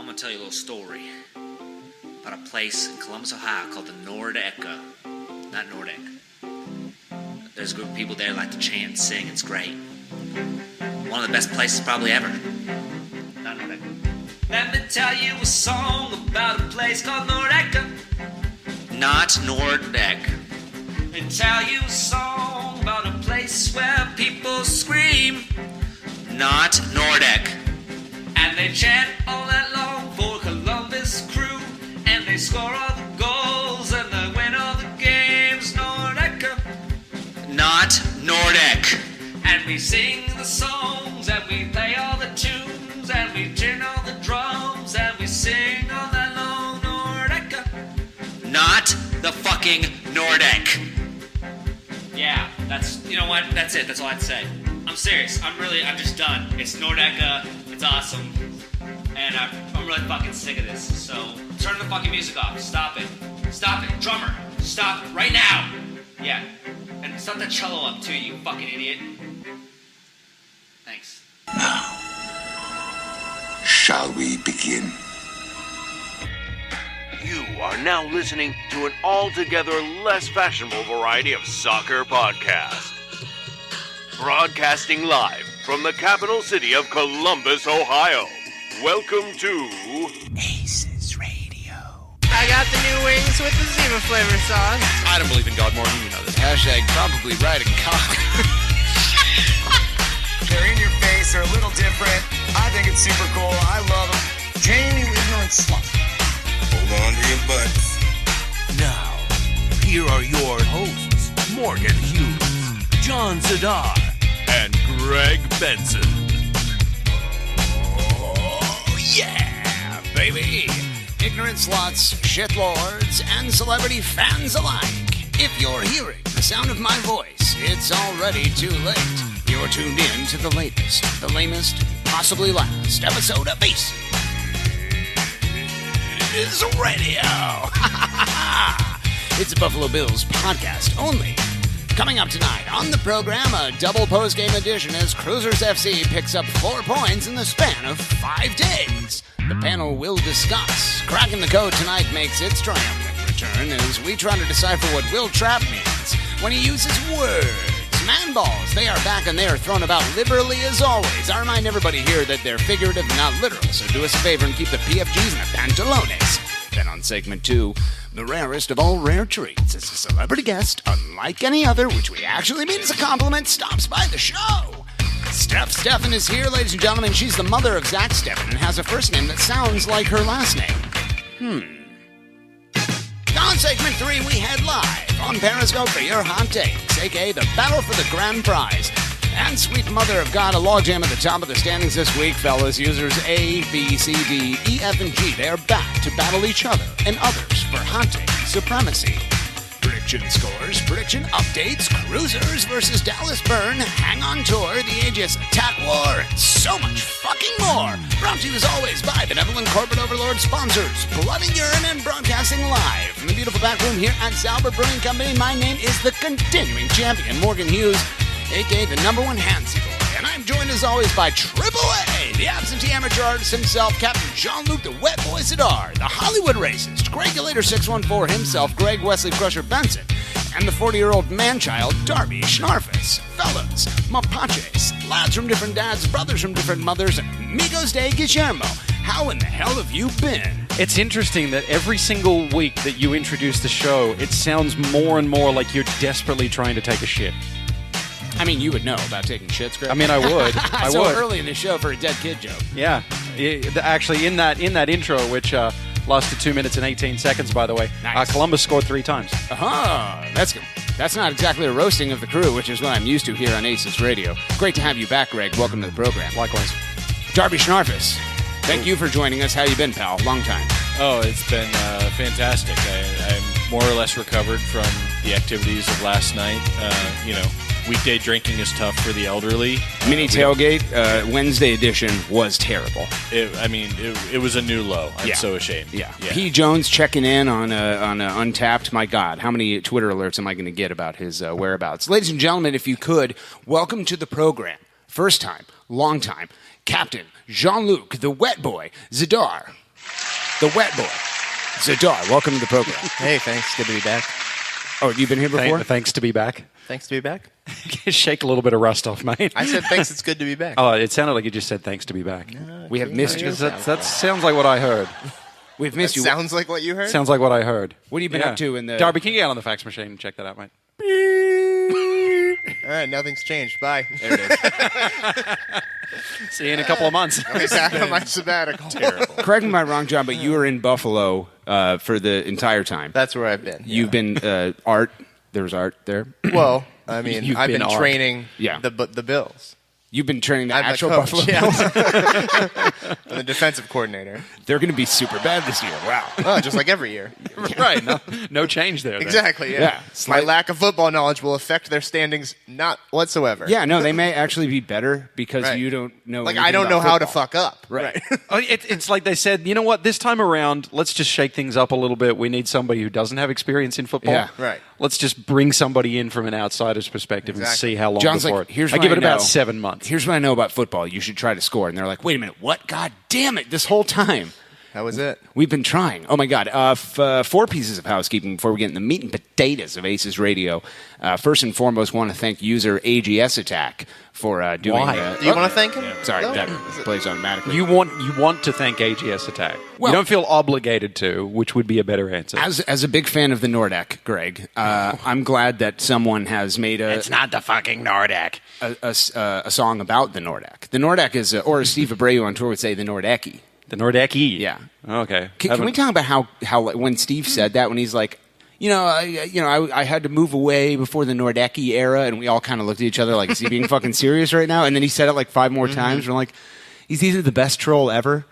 I'm going to tell you a little story about a place in Columbus, Ohio called the Nordeca. Not Nordic. There's a group of people there like to chant and sing. It's great. One of the best places probably ever. Not Nordeca. Let me tell you a song about a place called Nordeca. Not Nordec. Let me tell you a song about a place where people scream. Not Nordec. And they chant all that long for Columbus Crew. And they score all the goals and they win all the games. Nordeca. Not Nordec. And we sing the songs and we play all the tunes and we turn all the drums and we sing all that long. Nordeca. Not the fucking Nordec. Yeah, you know what? That's it. That's all I'd say. I'm serious. I'm just done. It's Nordeca. It's awesome. And I'm really fucking sick of this. So turn the fucking music off. Stop it. Stop it. Drummer. Stop right now. Yeah. And stop that cello up too, you fucking idiot. Thanks. Now, shall we begin? You are now listening to an altogether less fashionable variety of soccer podcast. Broadcasting live from the capital city of Columbus, Ohio. Welcome to ACES Radio. I got the new wings with the Zima flavor sauce. I don't believe in God more than you know this. Hashtag probably riding cock. They're in your face, they're a little different. I think it's super cool. I love them. Jamie, you ignorant slut. Hold on to your butts. Now, here are your hosts, Morgan Hughes, John Zadar, and Greg Benson. Oh, yeah, baby. Ignorant sluts, shitlords, and celebrity fans alike. If you're hearing the sound of my voice, it's already too late. You're tuned in to the latest, the lamest, possibly last episode of ACES Radio. It's a Buffalo Bills podcast only. Coming up tonight on the program, a double postgame edition as Crewzers FC picks up 4 points in the span of 5 days. The panel will discuss. Cracking the Code tonight makes its triumphant return as we try to decipher what Will Trapp means when he uses words. Man balls, they are back and they are thrown about liberally as always. I remind everybody here that they're figurative and not literal, so do us a favor and keep the PFGs and the pantalones. Then on segment 2, the rarest of all rare treats is a celebrity guest, unlike any other, which we actually mean as a compliment, stops by the show. Stef Steffen is here, ladies and gentlemen. She's the mother of Zack Steffen and has a first name that sounds like her last name. On segment 3, we head live on Periscope for your hot takes, a.k.a. the battle for the grand prize. And sweet mother of God, a logjam at the top of the standings this week, fellas. Users A, B, C, D, E, F, and G, they are back to battle each other and others for hot take supremacy. Prediction scores, prediction updates, Crewzers versus Dallas Burn, HangOnTour, the AGS Attack War, and so much fucking more. Brought to you as always by benevolent corporate overlord sponsors, Blood and Urine, and broadcasting live from the beautiful back room here at Sauber Brewing Company. My name is the continuing champion, Morgan Hughes, a.k.a. the number one handsy boy. And I'm joined as always by Triple A, the absentee amateur artist himself, Captain Jean-Luc the Wet Boy Zadar, the Hollywood racist, Gregulator 614 himself, Greg Wesley Crusher Benson, and the 40-year-old man-child, Darby Schnarfus. Fellas, mapaches, lads from different dads, brothers from different mothers, and amigos de Guillermo. How in the hell have you been? It's interesting that every single week that you introduce the show, it sounds more and more like you're desperately trying to take a shit. I mean, you would know about taking shits, Greg. I mean, I would. I so would. Early in the show for a dead kid joke. Yeah. Actually, in that intro, which lasted 2 minutes and 18 seconds, by the way, nice. Columbus scored 3 times. That's good. That's not exactly a roasting of the crew, which is what I'm used to here on ACES Radio. Great to have you back, Greg. Welcome to the program. Likewise. Darby Schnarfus, thank you for joining us. How you been, pal? Long time. Oh, it's been fantastic. I'm more or less recovered from the activities of last night. Weekday drinking is tough for the elderly. Mini tailgate, Wednesday edition was terrible. It was a new low. I'm so ashamed. Yeah. P. Jones checking in on Untapped. My God, how many Twitter alerts am I going to get about his whereabouts? Ladies and gentlemen, if you could, welcome to the program. First time, long time, Captain Jean-Luc, the Wet Boy, Zadar. the wet boy, Zadar. Welcome to the program. Hey, thanks. Good to be back. Oh, have you been here before? Thanks to be back. Thanks to be back. Shake a little bit of rust off, mate. I said thanks. It's good to be back. Oh, it sounded like you just said thanks to be back. We have missed you. That sounds like what I heard. We've missed you. Sounds like what you heard? Sounds like what I heard. What have you been up to in the... Darby, can you get on the fax machine and check that out, mate? All right, nothing's changed. Bye. There it is. See you in a couple of months. I'm back on my sabbatical. Terrible. Correct me if I'm wrong, John, but you were in Buffalo for the entire time. That's where I've been. You've been art. There was art there. Well, I mean, You've I've been been art. training Yeah. the Bills. You've been training the I'm actual the coach, Buffalo yeah. Bills. I'm the defensive coordinator. They're going to be super bad this year. Wow. Oh, just like every year. Right. No change there. then. Exactly, yeah. Yeah. My lack of football knowledge will affect their standings not whatsoever. Yeah, no, they may actually be better because Right. you don't know. Like, anything I don't about know how to football. fuck up. Right. Oh, it's like they said, you know what, this time around, let's just shake things up a little bit. We need somebody who doesn't have experience in football. Yeah. Right. Let's just bring somebody in from an outsider's perspective and Exactly. see how long John's before like, it. here's I what give I it about know. 7 months. Here's what I know about football. You should try to score. And they're like, wait a minute, what? God damn it, this whole time. That was it. We've been trying. Oh, my God. 4 pieces of housekeeping before we get in the meat and potatoes of ACES Radio. First and foremost, want to thank user AGS Attack for doing Why? Do you want to thank him? Sorry, No? that plays automatically. You want to thank AGS Attack. Well- you don't feel obligated to, which would be a better answer. As a big fan of the Nordic, Greg, I'm glad that someon has made it's not the fucking Nordic. a song about the Nordic. The Nordic is, or as Steve Abreu on tour would say, the Nordecki. The Nordecki. Yeah. Okay. Can we talk about how like, when Steve said that, when he's like, I had to move away before the Nordecki era, and we all kind of looked at each other like, is he being fucking serious right now? And then he said it like 5 more times. We're like, he's either the best troll ever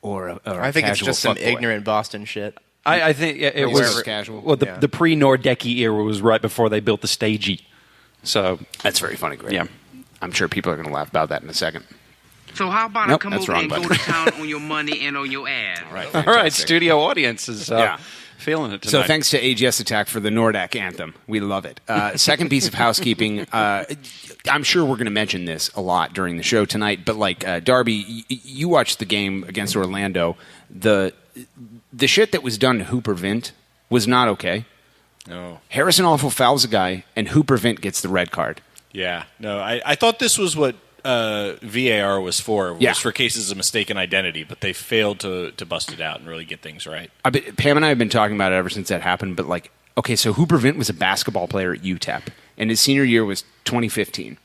or a I think it's casual just some fuckboy. ignorant Boston shit. I think it was was casual. Well, Yeah. the pre-Nordecki era was right before they built the stagey. So That's very funny, Greg. Yeah. I'm sure people are going to laugh about that in a second. So how about Nope, I come that's over wrong and go button. to town on your money and on your ass? Right. all right, studio audience is Yeah. feeling it tonight. So thanks to AGS Attack for the Nordic anthem. We love it. Second piece of housekeeping. I'm sure we're going to mention this a lot during the show tonight, but like Darby, you watched the game against Orlando. The shit that was done to Hooper Vint was not okay. No. Harrison Awful fouls a guy, and Hooper Vint gets the red card. Yeah. No, I thought this was what VAR was for. Yeah. Was for cases of mistaken identity, but they failed to bust it out and really get things right. Pam and I have been talking about it ever since that happened, but like, okay, so Hooper Vint was a basketball player at UTEP, and his senior year was 2015.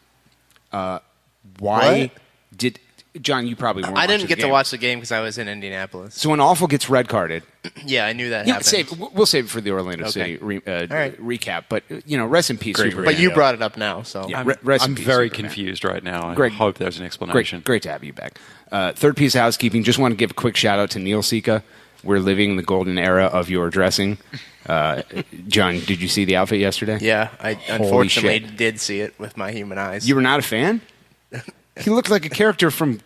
Why did... John, you probably weren't I didn't watching get the to game. watch the game because I was in Indianapolis. So when Awful gets red carded... Yeah, I knew that Yeah, happened. we'll save it for the Orlando Okay. City right. recap. But, rest in peace, Great Hooper radio. But you brought it up now, so. Yeah. I'm, Rest in I'm peace, very Superman. confused right now. Greg- I hope there's an explanation. Great to have you back. Third piece of housekeeping, just want to give a quick shout-out to Neil Sika. We're living the golden era of your dressing. John, did you see the outfit yesterday? Yeah, I Holy unfortunately shit. did see it with my human eyes. You were not a fan? He looked like a character from...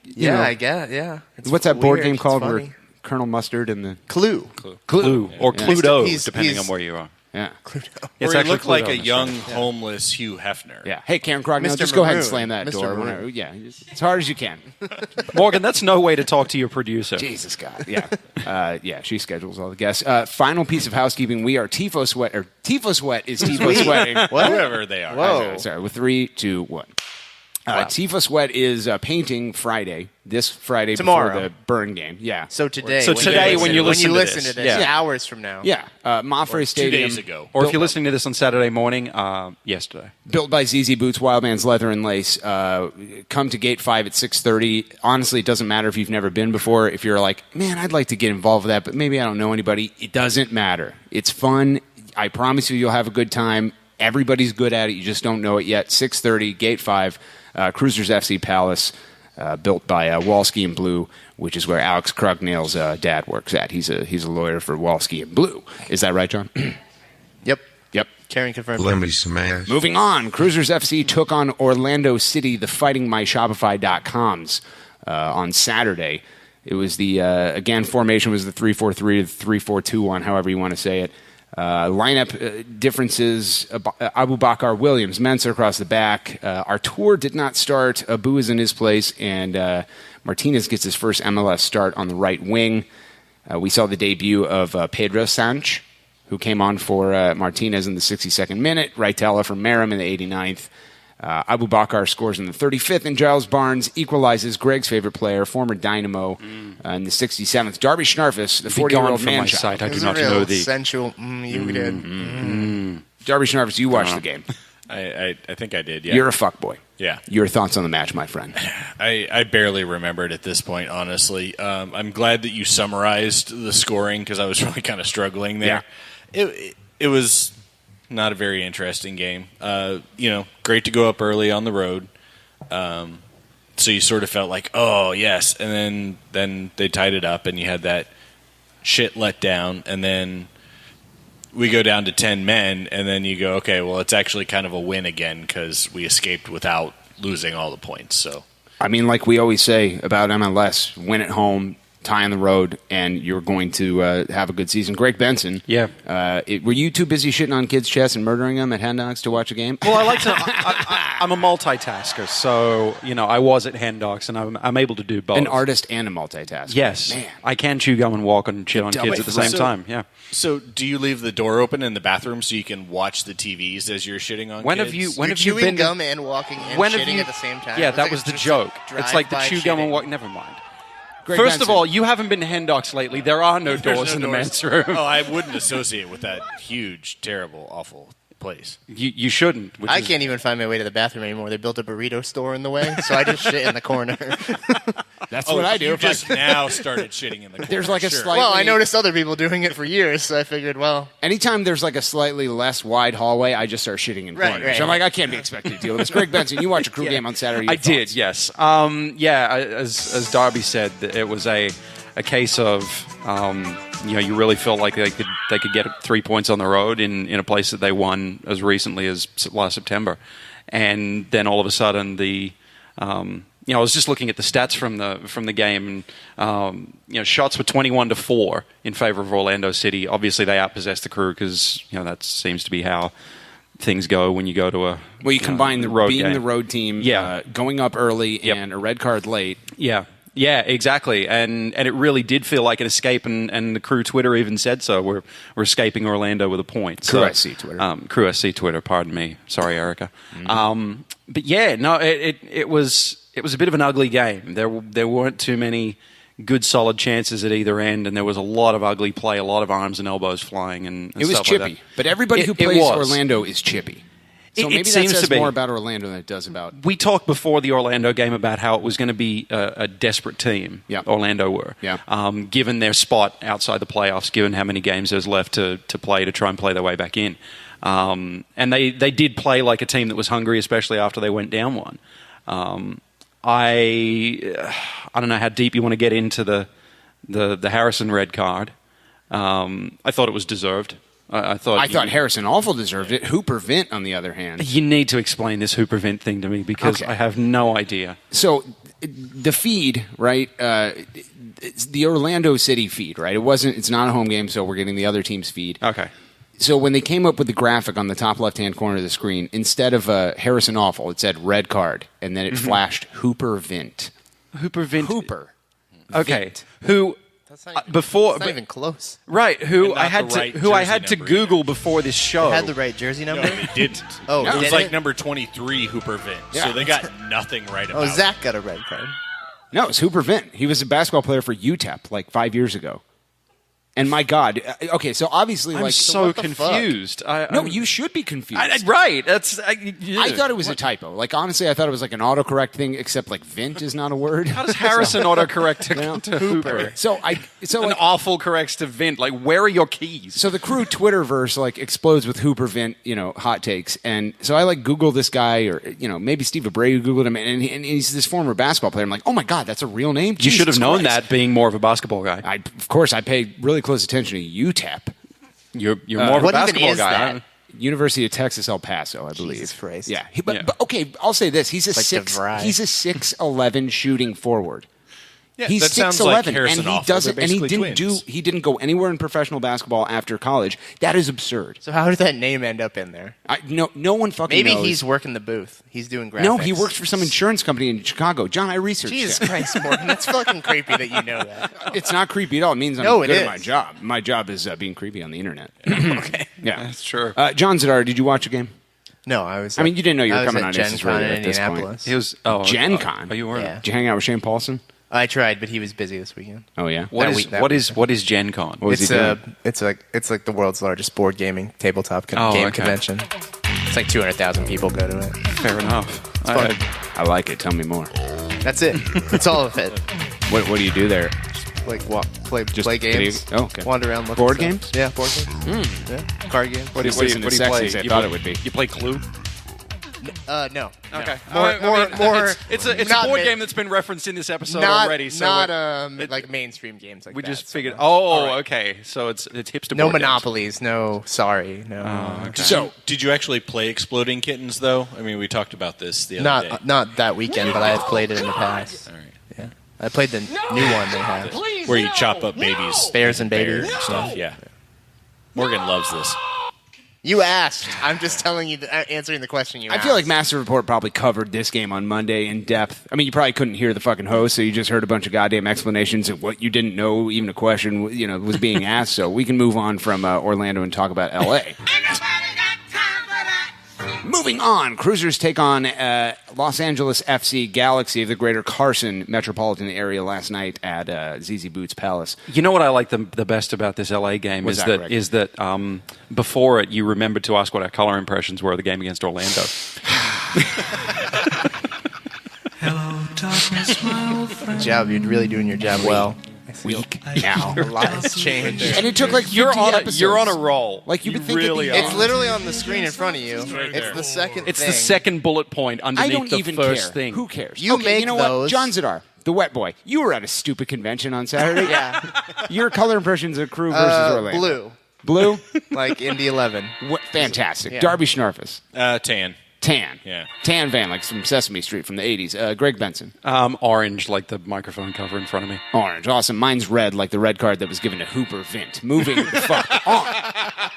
yeah, know, I guess, yeah. It's what's that board weird, game it's called funny. where Colonel Mustard and the... Clue. Clue or Yeah. Cluedo, He's- depending he's- on where you are. Yeah. It's Where he actually looked like Cluedo a on the young, show. homeless Hugh Hefner. Yeah. Hey, Karen Crogno, Mr. just go ahead and Maroon. slam that Mr. door. Maroon. Whenever, yeah, as hard as you can. Morgan, that's no way to talk to your producer. Jesus, God. Yeah. Yeah, she schedules all the guests. Final piece of housekeeping. We are Tifo Sweat, or Tifo Sweat is Tifo Sweating. Whoever they are. Whoa. Sorry, with 3, 2, 1. Tifa Sweat is painting Friday, this Friday Tomorrow. before the Burn game. Yeah. So today, So today when you listen to listen this, to this, yeah. hours from now. Yeah. Mafre 2 Stadium. days ago. Or if you're listening to this on Saturday morning, yesterday. Built by ZZ Boots, Wildman's Leather and Lace. Come to Gate 5 at 6:30. Honestly, it doesn't matter if you've never been before. If you're like, man, I'd like to get involved with that, but maybe I don't know anybody. It doesn't matter. It's fun. I promise you, you'll have a good time. Everybody's good at it. You just don't know it yet. 6:30, Gate 5, Crewzers FC Palace, built by Walski and Blue, which is where Alex Krugnail's dad works at. He's a lawyer for Walski and Blue. Is that right, John? Yep. Yep. Karen confirmed. Let me smash. Moving on, Crewzers FC took on Orlando City, the Fighting My Shopify.coms, on Saturday. It was the, again, formation was the 3-4-3 to the 3-4-2-1, however you want to say it. Lineup differences, Abu Bakar Williams, Mensah across the back. Artur did not start. Abu is in his place, and Martinez gets his first MLS start on the right wing. We saw the debut of Pedro Sanch, who came on for Martinez in the 62nd minute. Raitella from Merrim in the 89th. Abu Bakar scores in the 35th, and Giles Barnes equalizes Greg's favorite player, former Dynamo, in the 67th. Darby Schnarfus, the 40-year-old man child. I do not know the sensual. You did. Darby Schnarfus, you watched the game. I think I did, yeah. You're a fuckboy. Yeah. Your thoughts on the match, my friend? I barely remembered at this point, honestly. I'm glad that you summarized the scoring because I was really kind of struggling there. Yeah. It was not a very interesting game. Great to go up early on the road. So you sort of felt like, oh, yes. And then they tied it up and you had that shit let down. And then we go down to 10 men, and then you go, okay, well, it's actually kind of a win again because we escaped without losing all the points. So, I mean, like we always say about MLS, win at home, tie on the road, and you're going to have a good season. Greg Benson. Yeah. Were you too busy shitting on kids' chests and murdering them at Hen Dogs to watch a game? Well, I like to. I'm a multitasker, so I was at Hen Dogs, and I'm able to do both. An artist and a multitasker. Yes, man, I can chew gum and walk and shit on kids at the same time. Yeah. So, do you leave the door open in the bathroom so you can watch the TVs as you're shitting on kids? When have you chewing been gum and walking and shitting at the same time? Yeah, that was the joke. It's like the chew gum and walk. Never mind. Greg First Benson. of all, you haven't been to Hen Docs lately. There are no doors in the men's room. Oh, I wouldn't associate with that huge, terrible, awful place. You shouldn't. I can't even find my way to the bathroom anymore. They built a burrito store in the way, so I just shit in the corner. That's what I do. You just now started shitting in the corner. There's like a slightly... Well, I noticed other people doing it for years, so I figured, well... Anytime there's like a slightly less wide hallway, I just start shitting in corners. Right. So I'm like, I can't be expected to deal with this. Greg Benson, you watch a Crew game on Saturday. I did, yes. As Darby said, it was a case of you really felt like they could get 3 points on the road in a place that they won as recently as last September, and then all of a sudden I was just looking at the stats from the game, and shots were 21-4 in favor of Orlando City. Obviously, they outpossessed the Crew because that seems to be how things go when you go to a you combine the road being game. the road team, yeah. Going up early and a red card late, Yeah, exactly, and it really did feel like an escape, and the Crew Twitter even said so. We're escaping Orlando with a point. Crew SC Twitter. Crew SC Twitter. Pardon me. Sorry, Erica. But yeah, no, it was a bit of an ugly game. There weren't too many good solid chances at either end, and there was a lot of ugly play, a lot of arms and elbows flying, and it was stuff chippy. like that. But everybody who plays Orlando is chippy. So maybe that seems says to be more about Orlando than it does about... We talked before the Orlando game about how it was going to be a desperate team, Orlando were, given their spot outside the playoffs, given how many games there's left to play to try and play their way back in. And they did play like a team that was hungry, especially after they went down one. I don't know how deep you want to get into the Harrison red card. I thought it was deserved. I thought Harrison awful deserved it. Hooper Vint, on the other hand. You need to explain this Hooper Vint thing to me because I have no idea. So the feed, right? It's the Orlando City feed, right? It's not a home game, so we're getting the other team's feed. Okay. So when they came up with the graphic on the top left-hand corner of the screen, instead of Harrison awful, it said red card, and then it flashed Hooper Vint. Hooper Vint. Hooper. Okay. Vint. Who? That's not Even close. Right, I had to Google before this show. They had the right jersey number? No, they didn't. It was like number 23, Hooper Vint. Yeah. So they got nothing right about it. Zach got a red card. No, it's Hooper Vint. He was a basketball player for UTEP like 5 years ago. And my God, okay, so obviously, I'm so confused. No, you should be confused. Right? I thought it was a typo. Like honestly, I thought it was like an autocorrect thing. Except like "vint" is not a word. How does Harrison autocorrect to Hooper? So an awful corrects to Vint. Like, where are your keys? So the Crew Twitterverse like explodes with Hooper Vint, hot takes. And so I like Google this guy, or maybe Steve Abreu Googled him, and he's this former basketball player. I'm like, oh my God, that's a real name. You should have known that, being more of a basketball guy. Of course, I pay really close attention to UTEP. You're more of a basketball guy. That? University of Texas, El Paso, I believe. Jesus Christ. Yeah. But okay, I'll say this: he's a 6'11" shooting forward. Yeah, He's that sounds like 6'11", Harrison and he Offal. doesn't, They're and he basically didn't twins. He didn't go anywhere in professional basketball after college. That is absurd. So how did that name end up in there? No one fucking Maybe knows. he's working the booth. He's doing graphics. No, he works for some insurance company in Chicago. John, I researched Jesus it. Christ, Morgan, that's fucking creepy that you know that. It's not creepy at all. It means I'm No, it good at is. my job. My job is being creepy on the internet. Okay. Yeah, That's true. John Zadar, did you watch a game? No, I was. I mean, you didn't know you were I was coming at on Gen ACES Con Radio in at this point. Indianapolis. He was Gen Con. Oh, you were. Yeah. Did you hang out with Shane Paulson? I tried, but he was busy this weekend. Oh yeah. What That is week- what is Gen Con? What was he doing? It's like the world's largest board gaming tabletop game okay. convention. It's like 200,000 people go to it. Fair enough. fun. I like it. Tell me more. That's it. That's all of it. What do you do there? Like play Just games. video- oh, okay. Wander around. Look Board at games? stuff. Yeah, board games. Yeah, card games. This isn't as sexy as I thought it would be. You play Clue? No. Okay. More. It's a not board ma- game that's been referenced in this episode not, already. So not like mainstream games like we that. just so figured. no. Oh, okay. So it's hipster. No board games. monopolies. No. Sorry. No. So, did you actually play Exploding Kittens, though? I mean, we talked about this the other day. Not that weekend, but I have played it in the past. All right. Yeah. I played the new one they have. Where you chop up babies. Bears and babies. and stuff. Yeah. Morgan loves this. You asked. I'm just telling you, answering the question you asked. I feel like Master Report probably covered this game on Monday in depth. I mean, you probably couldn't hear the fucking host, so you just heard a bunch of goddamn explanations of what you didn't know, even a question was being asked. So we can move on from Orlando and talk about L.A. Moving on, Crewzers take on Los Angeles FC Galaxy of the Greater Carson metropolitan area last night at ZZ Boots Palace. You know what I like the best about this LA game What's is that, that Greg? is that before it you remembered to ask what our color impressions were of the game against Orlando. Good job. You're really doing your job well. Week now. A lot has changed. And it took like 50 episodes. You're on a roll. Like, you've been You thinking really the- are. It's literally on the screen in front of you. It's the second It's thing. the second bullet point I underneath don't the even first care. thing. Who cares? You okay, make you know what? those. John Zadar, the wet boy. You were at a stupid convention on Saturday. Yeah. Your color impressions of Crew versus Orlando. Blue. Blue? Like Indy 11. What, fantastic. Yeah. Darby Schnarfus. Tan. Tan. Yeah. Tan van, like from Sesame Street from the 80s. Greg Benson. Orange, like the microphone cover in front of me. Orange. Awesome. Mine's red, like the red card that was given to Hooper Vint. Moving the fuck on.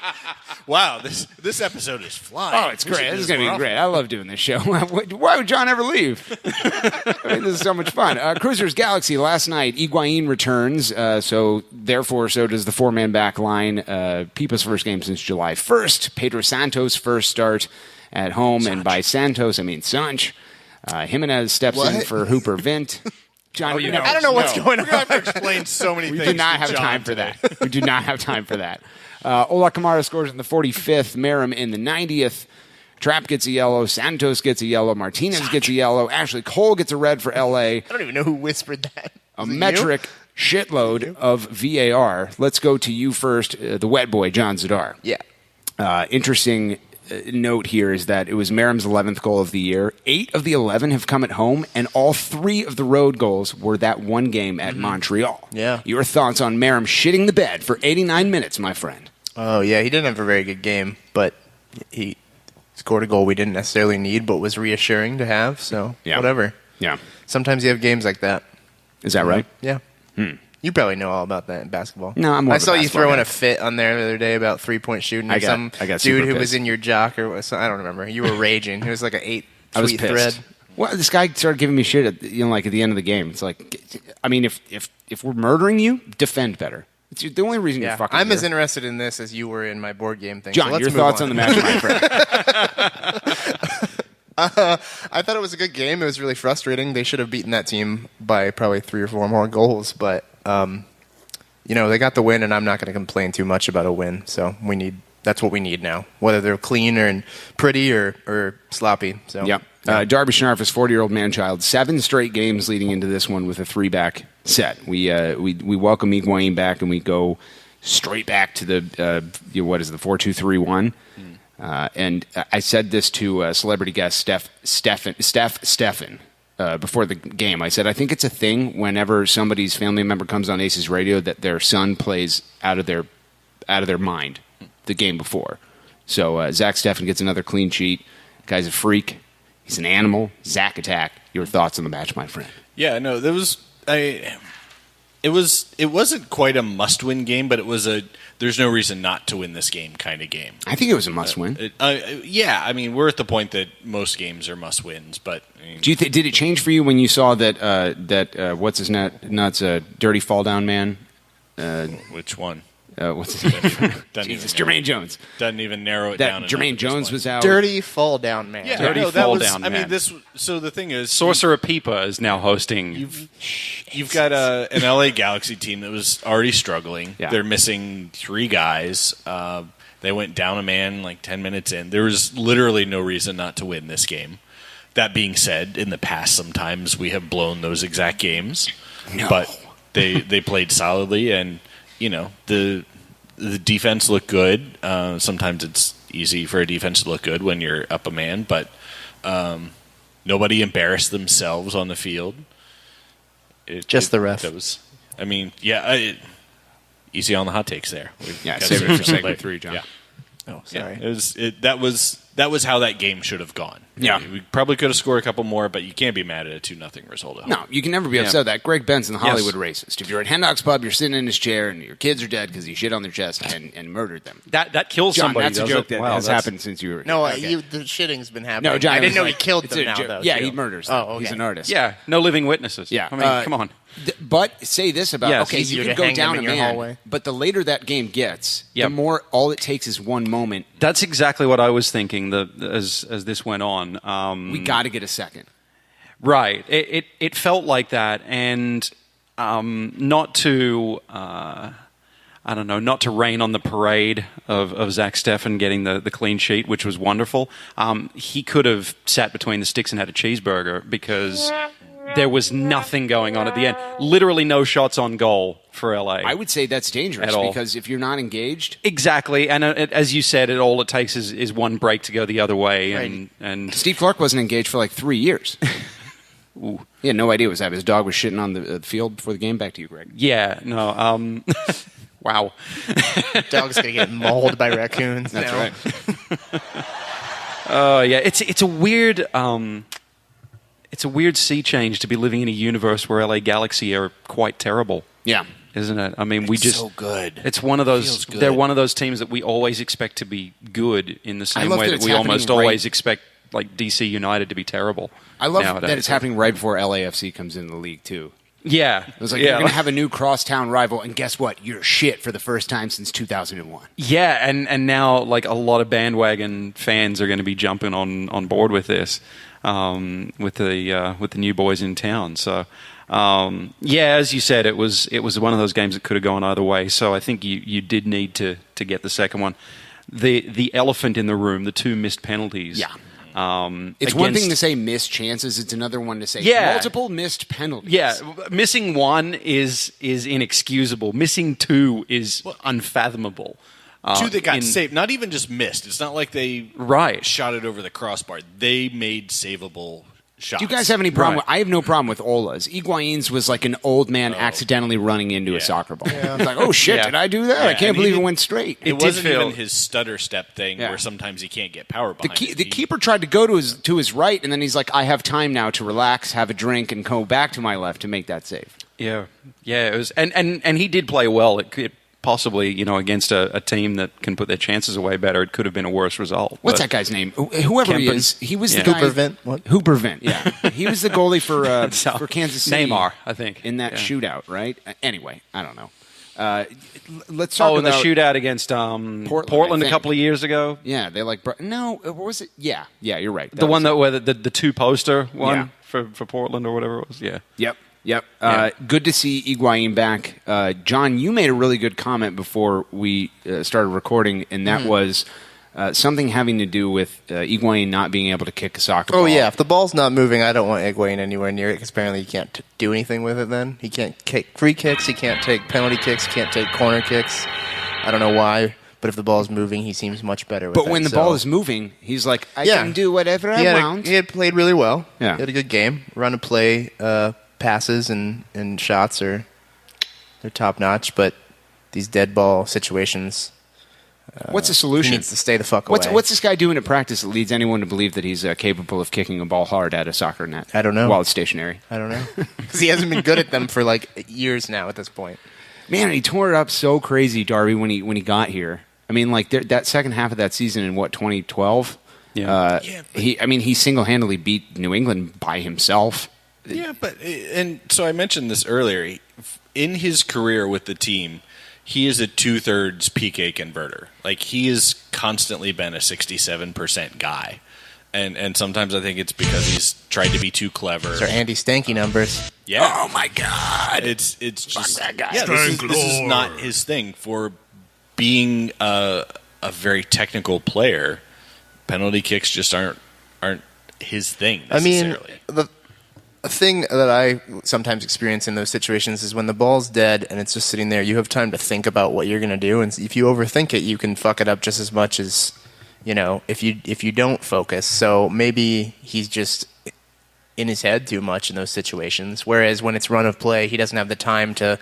Wow, this episode is flying. Oh, it's great. This is going to be great. I love doing this show. Why would John ever leave? I mean, this is so much fun. Crewzers Galaxy last night. Higuain returns, so therefore so does the four-man back line. Pipa's first game since July 1st. Pedro Santos' first start at home, and by Santos, I mean Sanch. Jimenez steps in for Hooper Vint. John, I don't know what's going on. We're going to have to explain so many we things. do not to have John time for today. that. We do not have time for that. Ola Kamara scores in the 45th. Merrim in the 90th. Trapp gets a yellow. Santos gets a yellow. Martinez gets a yellow. Ashley Cole gets a red for L.A. I don't even know who whispered that. A Was it metric shitload of VAR. Let's go to you first, the wet boy, John Zadar. you? Yeah. Interesting note here is that it was Merrim's 11th goal of the year. 8 of the 11 have come at home, and all 3 of the road goals were that one game at Montreal. Yeah. Your thoughts on Merrim shitting the bed for 89 minutes, my friend? Oh, yeah. He didn't have a very good game, but he scored a goal we didn't necessarily need, but was reassuring to have. So, whatever. Yeah. Sometimes you have games like that. Is that right? Yeah. You probably know all about that in basketball. No, I'm more I of a saw you basketball throwing guy. a fit on there the other day about 3-point shooting. I got some super dude who pissed. was in your jock or something. I don't remember. You were raging. It was like an 8 I was tweet pissed. thread. Well, this guy started giving me shit at the end of the game. It's like, I mean, if we're murdering you, defend better. It's the only reason you're fucking I'm here. as interested in this as you were in my board game thing. John, so let's your move thoughts on the match, my friend? I thought it was a good game. It was really frustrating. They should have beaten that team by probably 3 or 4 more goals, but they got the win, and I'm not going to complain too much about a win. So that's what we need now, whether they're clean and pretty or sloppy. So Yep. Darby Schnarfus, 40-year-old man-child, 7 straight games leading into this one with a 3-back set. We welcome Higuain back, and we go straight back to the 4-2-3-1. And I said this to celebrity guest Stef Steffen before the game. I said, I think it's a thing whenever somebody's family member comes on ACES Radio that their son plays out of their mind the game before. So Zack Steffen gets another clean sheet. Guy's a freak. He's an animal. Zack Attack. Your thoughts on the match, my friend? Yeah, no, It wasn't quite a must-win game, but it was there's no reason not to win this game kind of game. I think it was a must-win. Yeah, I mean, we're at the point that most games are must-wins, but... did it change for you when you saw that what's his nuts, dirty fall-down man? Which one? What's his name? Jesus, Jermaine Jones. Doesn't even narrow it down. Jermaine Jones was out. Dirty fall down man. Yeah, Dirty no, fall that was, down I mean, man. so the thing is... Sorcerer Peepa is now hosting. You've got an LA Galaxy team that was already struggling. Yeah. They're missing 3 guys. They went down a man like 10 minutes in. There was literally no reason not to win this game. That being said, in the past, sometimes we have blown those exact games. No. But they played solidly, and the defense looked good. Sometimes it's easy for a defense to look good when you're up a man, but nobody embarrassed themselves on the field. Just the ref. Easy on the hot takes there. Save it for segment 3, John. Yeah. Oh, sorry. That was how that game should have gone. Yeah. We probably could have scored a couple more, but you can't be mad at a 2-0 result. No, you can never be upset with that. Greg Benson, the Hollywood racist. If you're at Hen Dog's Pub, you're sitting in his chair, and your kids are dead because he shit on their chest and murdered them. That kills John, somebody. that's a does joke it? that Wow, has that's- happened since you were... No, okay. the shitting's been happening. No, John, I didn't know he like- killed it's them a now, joke. though. Yeah, too. he murders them. Oh, okay. He's an artist. Yeah, no living witnesses. Yeah. I mean, come on. But say this about, Yes. okay, Easier you to can go hang them down a in your man, hallway. but the later that game gets, Yep. the more all it takes is one moment. That's exactly what I was thinking as this went on. We got to get a second. Right. It felt like that, and not to not to rain on the parade of Zack Steffen getting the clean sheet, which was wonderful. He could have sat between the sticks and had a cheeseburger because there was nothing going on at the end. Literally no shots on goal for LA. I would say that's dangerous At all. because if you're not engaged... Exactly, and as you said, all it takes is one break to go the other way. And Steve Clark wasn't engaged for like 3 years. He had no idea what was happening. His dog was shitting on the field before the game. Back to you, Greg. yeah, no, wow. Dog's gonna get mauled by raccoons. That's now. right. Oh yeah, it's a weird sea change to be living in a universe where LA Galaxy are quite terrible. Yeah. Isn't it? I mean, so good. It's one of those. Feels good. They're one of those teams that we always expect to be good in the same love way that that it's we almost happening always expect like DC United to be terrible. I love nowadays. that it's happening right before LAFC comes into the league, too. Yeah, It was like, yeah. you're going to have a new crosstown rival, and guess what? You're shit for the first time since 2001. Yeah, and now like a lot of bandwagon fans are going to be jumping on board with this, with the new boys in town. So, as you said, it was one of those games that could have gone either way. So I think you did need to get the second one. The elephant in the room, the 2 missed penalties. Yeah. It's one thing to say missed chances. It's another one to say multiple missed penalties. Yeah, missing 1 is inexcusable. Missing 2 is unfathomable. 2 that got saved, not even just missed. It's not like they shot it over the crossbar. They made savable shots. Do you guys have any problem? I have no problem with Ola's. Higuain's was like an old man accidentally running into a soccer ball. It's like, oh shit, did I do that? I can't believe it went straight. It wasn't even his stutter step thing where sometimes he can't get power behind The keeper tried to go to his right, and then he's like, I have time now to relax, have a drink, and go back to my left to make that save. Yeah. It was, and he did play well. It possibly, against a team that can put their chances away better, it could have been a worse result. What's that guy's name? Whoever he is, he was the guy. Hoopervent. What? Hoopervent, yeah. He was the goalie for Kansas City. Neymar, I think. In that shootout, right? Anyway, I don't know. Let's talk in about... the shootout against Portland a couple of years ago? Yeah, they No, what was it? Yeah, you're right. The one where the 2-poster one for Portland or whatever it was? Yeah. Yep. Good to see Higuain back. John, you made a really good comment before we started recording, and that was something having to do with Higuain not being able to kick a soccer ball. Oh, yeah. If the ball's not moving, I don't want Higuain anywhere near it because apparently he can't do anything with it then. He can't kick free kicks. He can't take penalty kicks. He can't take corner kicks. I don't know why, but if the ball's moving, he seems much better with it. But when the ball is moving, he's like, I can do whatever I want. He had played really well. Yeah. He had a good game. Run and play, passes and shots they're top notch, but these dead ball situations, What's the solution? He needs to stay the fuck away. What's this guy doing at practice that leads anyone to believe that he's capable of kicking a ball hard at a soccer net? I don't know. While it's stationary. I don't know. Because he hasn't been good at them for like years now at this point. Man, he tore it up so crazy, Darby, when he got here. I mean, like that second half of that season in 2012. Yeah. He single-handedly beat New England by himself. Yeah, and so I mentioned this earlier. In his career with the team, he is a 2/3 PK converter. Like, he has constantly been a 67% guy. And sometimes I think it's because he's tried to be too clever. Those are Andy Stanky numbers. Yeah. Oh, my God. It's just that guy. Yeah, this is not his thing. For being a very technical player, penalty kicks just aren't his thing necessarily. I mean, the thing that I sometimes experience in those situations is when the ball's dead and it's just sitting there, you have time to think about what you're going to do, and if you overthink it, you can fuck it up just as much as, if you don't focus. So maybe he's just in his head too much in those situations, whereas when it's run of play, he doesn't have the time to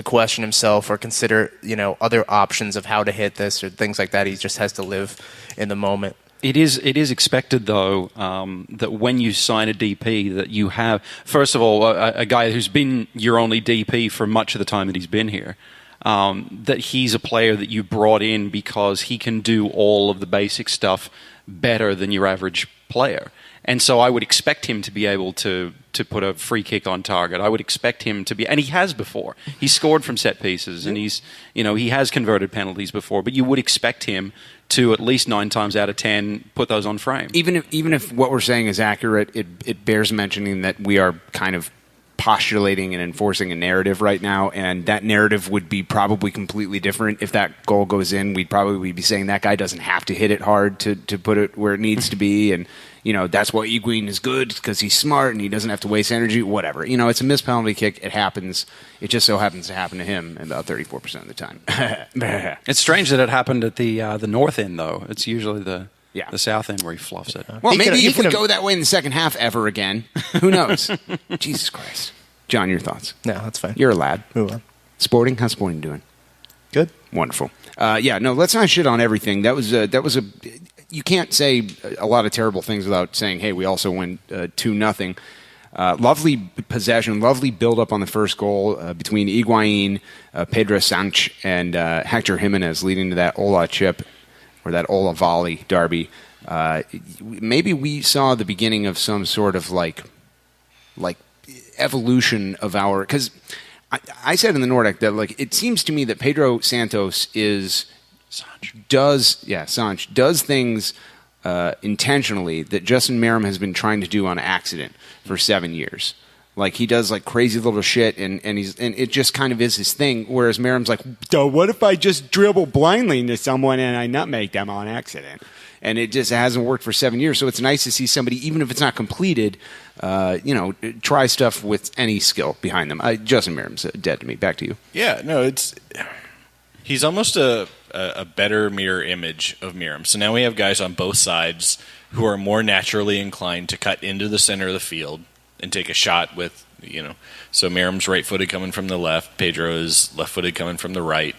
question himself or consider, other options of how to hit this or things like that. He just has to live in the moment. It is expected, though, that when you sign a DP, that you have, first of all, a guy who's been your only DP for much of the time that he's been here, that he's a player that you brought in because he can do all of the basic stuff better than your average player. And so I would expect him to be able to put a free kick on target. I would expect him to be, and he has before. He's scored from set pieces, and he has converted penalties before. But you would expect him to at least 9 times out of 10 put those on frame. Even if what we're saying is accurate, it bears mentioning that we are kind of postulating and enforcing a narrative right now, and that narrative would be probably completely different if that goal goes in. We'd probably be saying that guy doesn't have to hit it hard to put it where it needs to be, and that's why Higuain is good, because he's smart and he doesn't have to waste energy, whatever. It's a missed penalty kick. It happens. It just so happens to happen to him about 34% of the time. It's strange that it happened at the north end, though. It's usually the south end where he fluffs it. Well, maybe if we go that way in the second half ever again, who knows? Jesus Christ. John, your thoughts? No, that's fine. You're a lad. Move on. Sporting? How's Sporting doing? Good. Wonderful. Let's not shit on everything. That was a... You can't say a lot of terrible things without saying, hey, we also win 2-0. Lovely possession, lovely build-up on the first goal between Higuain, Pedro Sanch, and Hector Jimenez, leading to that Ola chip, or that Ola volley, Darby. Maybe we saw the beginning of some sort of like evolution of our... Because I said in the Nordic that it seems to me that Pedro Santos does things intentionally that Justin Merrim has been trying to do on accident for 7 years. Like, he does crazy little shit, and it just kind of is his thing. Whereas Merrim's like, what if I just dribble blindly into someone and I nutmeg them on accident? And it just hasn't worked for 7 years. So it's nice to see somebody, even if it's not completed, try stuff with any skill behind them. Justin Merrim's dead to me. Back to you. Yeah, no, he's almost a better mirror image of Merrim. So now we have guys on both sides who are more naturally inclined to cut into the center of the field and take a shot with, so Merrim's right-footed coming from the left, Pedro is left-footed coming from the right.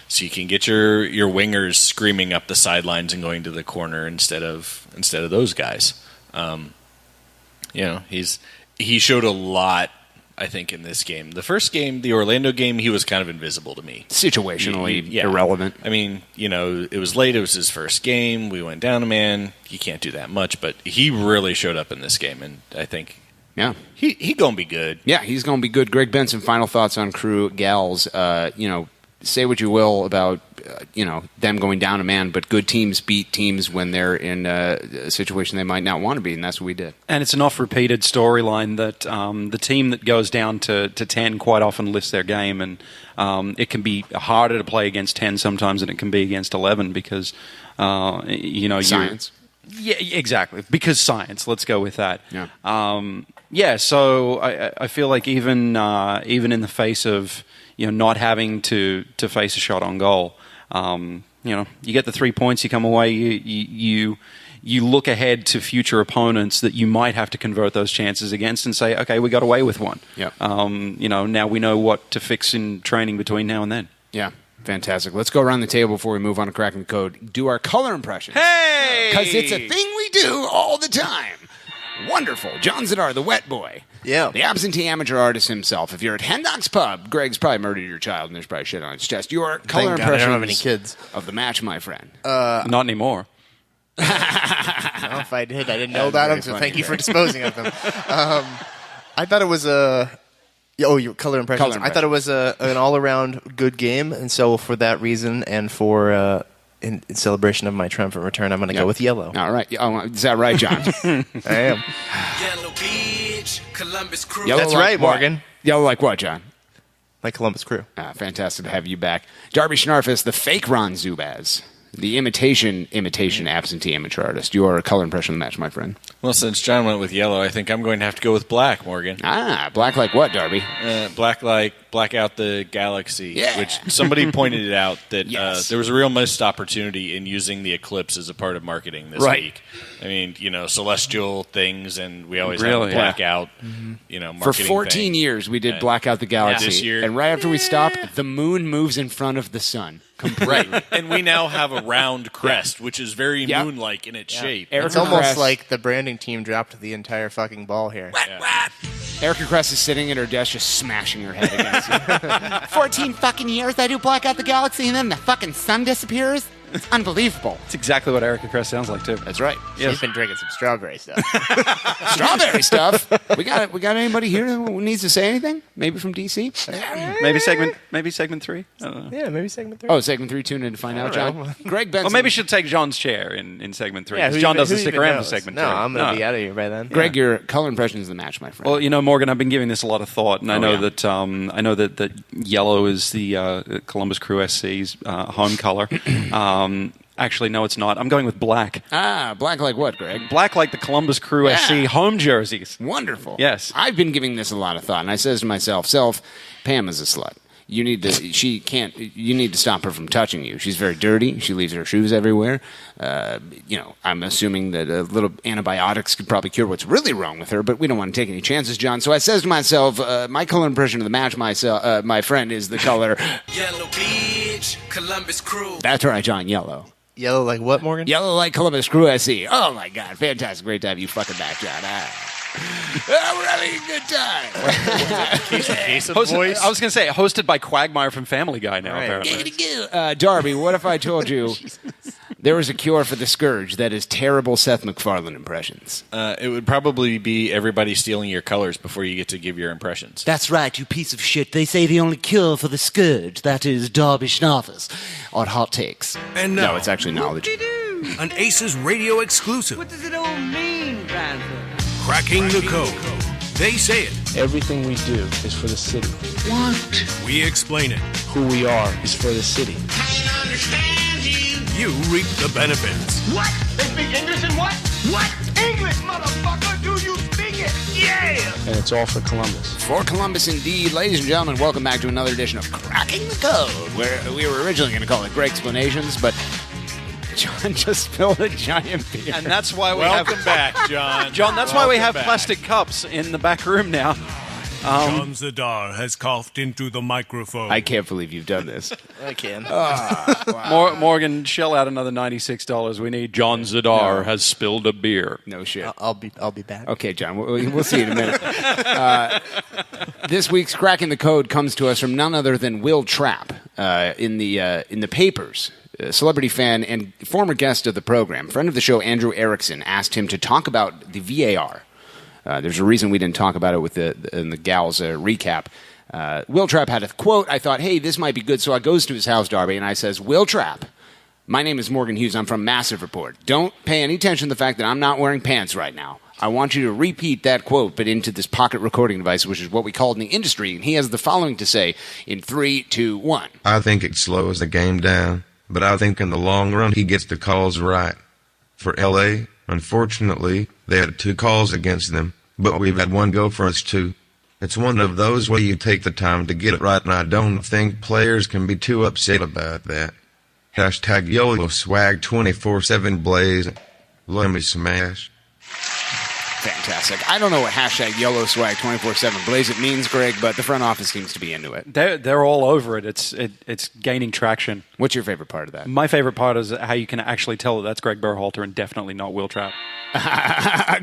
So you can get your wingers screaming up the sidelines and going to the corner instead of those guys. He showed a lot, I think, in this game. The first game, the Orlando game, he was kind of invisible to me. Situationally irrelevant. I mean, it was late. It was his first game. We went down a man. He can't do that much, but he really showed up in this game, and I think he gonna be good. Yeah, he's gonna be good. Greg Benson, final thoughts on Crew Gals. Say what you will about them going down a man, but good teams beat teams when they're in a situation they might not want to be, and that's what we did. And it's an oft-repeated storyline that the team that goes down to 10 quite often lifts their game, and it can be harder to play against 10 sometimes than it can be against 11 because science. Yeah, exactly. Because science. Let's go with that. Yeah. So I feel like even in the face of not having to face a shot on goal, you get the 3 points, you come away, you look ahead to future opponents that you might have to convert those chances against and say, okay, we got away with one. Yeah. Now we know what to fix in training between now and then. Yeah. Fantastic. Let's go around the table before we move on to Cracking the Code. Do our color impressions. Hey! Because it's a thing we do all the time. Wonderful. John Zadar, the wet boy. Yeah. The absentee amateur artist himself. If you're at Hendok's Pub, Greg's probably murdered your child and there's probably shit on his chest. Your color Thank God I don't have any impressions kids. of the match, my friend. Not anymore. No, if I did, I didn't know about them, so funny, thank you for Greg. disposing of them. I thought it was a... Oh, your color impressions. I thought it was an all-around good game, and so for that reason and for in celebration of my triumphant return, I'm going to go with yellow. All right. Oh, is that right, John? I am. Yellow Beach, Columbus Crew. Yellow That's like right, what? Morgan. Yellow like what, John? Like Columbus Crew. Fantastic to have you back. Darby Schnarfus, the fake Ron Zubaz. The imitation absentee amateur artist. Your color impression of the match, my friend. Well, since John went with yellow, I think I'm going to have to go with black, Morgan. Black like what, Darby? Black like black out the galaxy, Yeah. which somebody pointed it out that Yes. there was a real missed opportunity in using the eclipse as a part of marketing this Right. week. I mean, celestial things, and we always Really? have blackout, For marketing 14 thing. years, we did And Black Out the Galaxy. this year- And right after we stop, the moon moves in front of the sun. Completely. Right, and we now have a round crest, which is very Yep. moon-like in its shape. Erica It's almost Kress- like the branding team dropped the entire fucking ball here. Erica Kress is sitting at her desk just smashing her head against it. 14 fucking years I do Black Out the Galaxy and then the fucking sun disappears? It's unbelievable. It's exactly what Erica Kress sounds like, too. That's right. She's been drinking some strawberry stuff. Strawberry stuff. We got anybody here who needs to say anything? Maybe from DC? Maybe segment 3. I don't know. Yeah, maybe segment 3. Oh, segment 3, tune in to find out, John. Greg Benson. Or maybe she'll take John's chair in segment 3. Yeah, 'cause who John even- doesn't who stick even around knows? for segment 3. No, I'm going to be out of here by then. Greg, your color impressions of the match, my friend. Well, Morgan, I've been giving this a lot of thought, and I know yeah. that yellow is the Columbus Crew SC's home color. Actually, no, it's not. I'm going with black. Black like what, Greg? Black like the Columbus Crew SC home jerseys. Wonderful. Yes. I've been giving this a lot of thought, and I says to myself, Pam is a slut. You need to stop her from touching you. She's very dirty. She leaves her shoes everywhere. I'm assuming that a little antibiotics could probably cure what's really wrong with her, but we don't want to take any chances, John. So I says to myself, my color impression of the match, my friend, is the color. Yellow Beach, Columbus Crew. That's right, John, yellow. Yellow like what, Morgan? Yellow like Columbus Crew SC. Oh, my God. Fantastic. Great to have you fucking back, John. We're having a good time. Case of I was going to say, hosted by Quagmire from Family Guy now, apparently. Darby, what if I told you there was a cure for the scourge that is terrible Seth MacFarlane impressions? It would probably be everybody stealing your colors before you get to give your impressions. That's right, you piece of shit. They say the only cure for the scourge, that is Darby Schnarfus, on Hot Takes. And now, No, it's actually knowledge. an ACES radio exclusive. What does it all mean, Grandpa? Cracking the Code. They say it. Everything we do is for the city. What? We explain it. Who we are is for the city. You reap the benefits. What? They speak English and what? What? English, motherfucker! Do you speak it? Yeah! And it's all for Columbus. For Columbus, indeed. Ladies and gentlemen, welcome back to another edition of Cracking the Code, where we were originally going to call it Greg Explanations, but John just spilled a giant beer. And that's why we Welcome back, John. John, that's why we have back. plastic cups in the back room now. John Zadar has coughed into the microphone. I can't believe you've done this. I can. Morgan, shell out another $96. We need John Zadar has spilled a beer. No shit. I'll be back. Okay, John, we'll see you in a minute. This week's Cracking the Code comes to us from none other than Will Trapp in the papers. A celebrity fan and former guest of the program, friend of the show Andrew Erickson, asked him to talk about the VAR. There's a reason we didn't talk about it in the Gals recap. Will Trapp had a quote. I thought, hey, this might be good. So I goes to his house, Darby, and I says, Will Trapp, my name is Morgan Hughes. I'm from Massive Report. Don't pay any attention to the fact that I'm not wearing pants right now. I want you to repeat that quote, but into this pocket recording device, which is what we call it in the industry. And he has the following to say in 3, 2, 1. I think it slows the game down, but I think in the long run he gets the calls right. For LA, unfortunately, they had 2 calls against them, but we've had 1 go for us too. It's one of those where you take the time to get it right, and I don't think players can be too upset about that. Hashtag YOLO swag 24/7 blaze. Let me smash. Fantastic. I don't know what hashtag yellow swag 24/7 blaze it means, Greg, but the front office seems to be into it. They're all over it. It's gaining traction. What's your favorite part of that? My favorite part is how you can actually tell that that's Greg Berhalter and definitely not Will Trapp.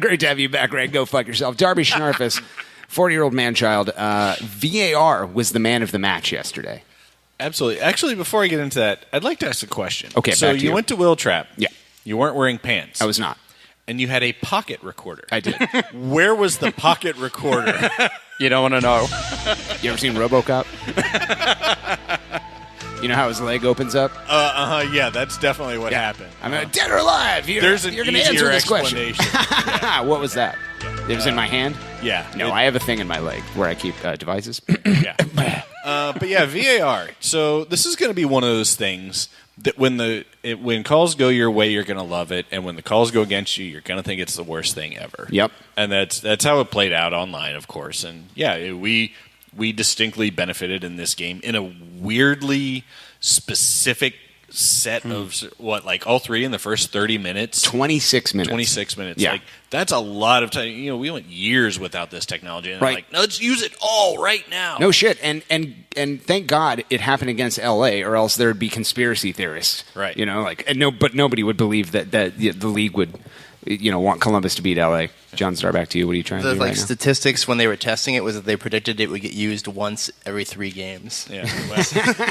Great to have you back, Greg. Go fuck yourself. Darby Schnarfus, 40-year-old man-child. VAR was the man of the match yesterday. Absolutely. Actually, before I get into that, I'd like to ask a question. Okay, so back to you you. went to Will Trapp. Yeah. You weren't wearing pants. I was not. And you had a pocket recorder. I did. Where was the pocket recorder? You don't want to know. You ever seen RoboCop? You know how his leg opens up? Yeah, that's definitely what happened. I'm dead or alive. There's an you're going to easier answer this question. explanation. Yeah. What was that? It was in my hand? Yeah. No, I have a thing in my leg where I keep devices. Yeah. But yeah, VAR. So this is going to be one of those things that when calls go your way, you're going to love it, and when the calls go against you, you're going to think it's the worst thing ever. Yep. And that's how it played out online, of course. And yeah, we distinctly benefited in this game in a weirdly specific set of like all three in the first 30 minutes. 26 minutes. 26 minutes. Yeah. Like that's a lot of time. You know, we went years without this technology, and Right. like, no, let's use it all right now. No shit, and thank God it happened against LA, or else there'd be conspiracy theorists, Right. You know, like but nobody would believe that the league would, want Columbus to beat LA. John Starr, to you. What are you trying to do right now? Statistics when they were testing it was that they predicted it would get used once every 3 games. Yeah.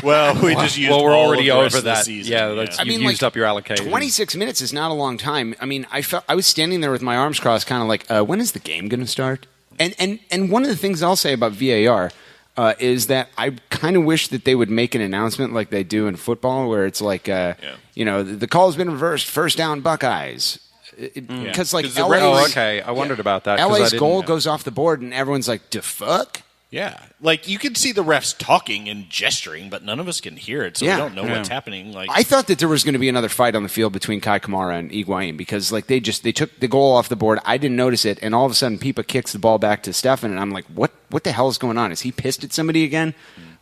Well, we just used. Well, we're all already of the rest over of the that. season. Yeah, you've used up your allocation. 26 minutes is not a long time. I mean, I was standing there with my arms crossed, kind of like, when is the game going to start? And one of the things I'll say about VAR is that I kind of wish that they would make an announcement like they do in football, where it's like, the call's been reversed, first down Buckeyes. Because like LA's, okay, I wondered about that. LA's goal goes off the board, and everyone's like, "The fuck." Yeah, like you can see the refs talking and gesturing, but none of us can hear it, so we don't know what's happening. Like, I thought that there was going to be another fight on the field between Kai Kamara and Higuain, because like they took the goal off the board. I didn't notice it, and all of a sudden, Pipa kicks the ball back to Steffen, and I'm like, "What the hell is going on? Is he pissed at somebody again?"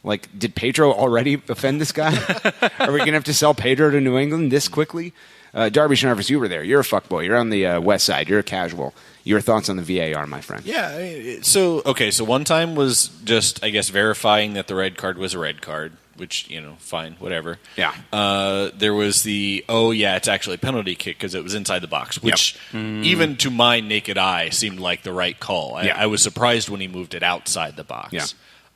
Like, did Pedro already offend this guy? Are we going to have to sell Pedro to New England this quickly? Darby Schnarfus, you were there. You're a fuckboy. You're on the west side. You're a casual. Your thoughts on the VAR, my friend? Yeah. So one time was just, I guess, verifying that the red card was a red card, which, fine, whatever. Yeah. There was it's actually a penalty kick because it was inside the box, which even to my naked eye seemed like the right call. I was surprised when he moved it outside the box. Yeah.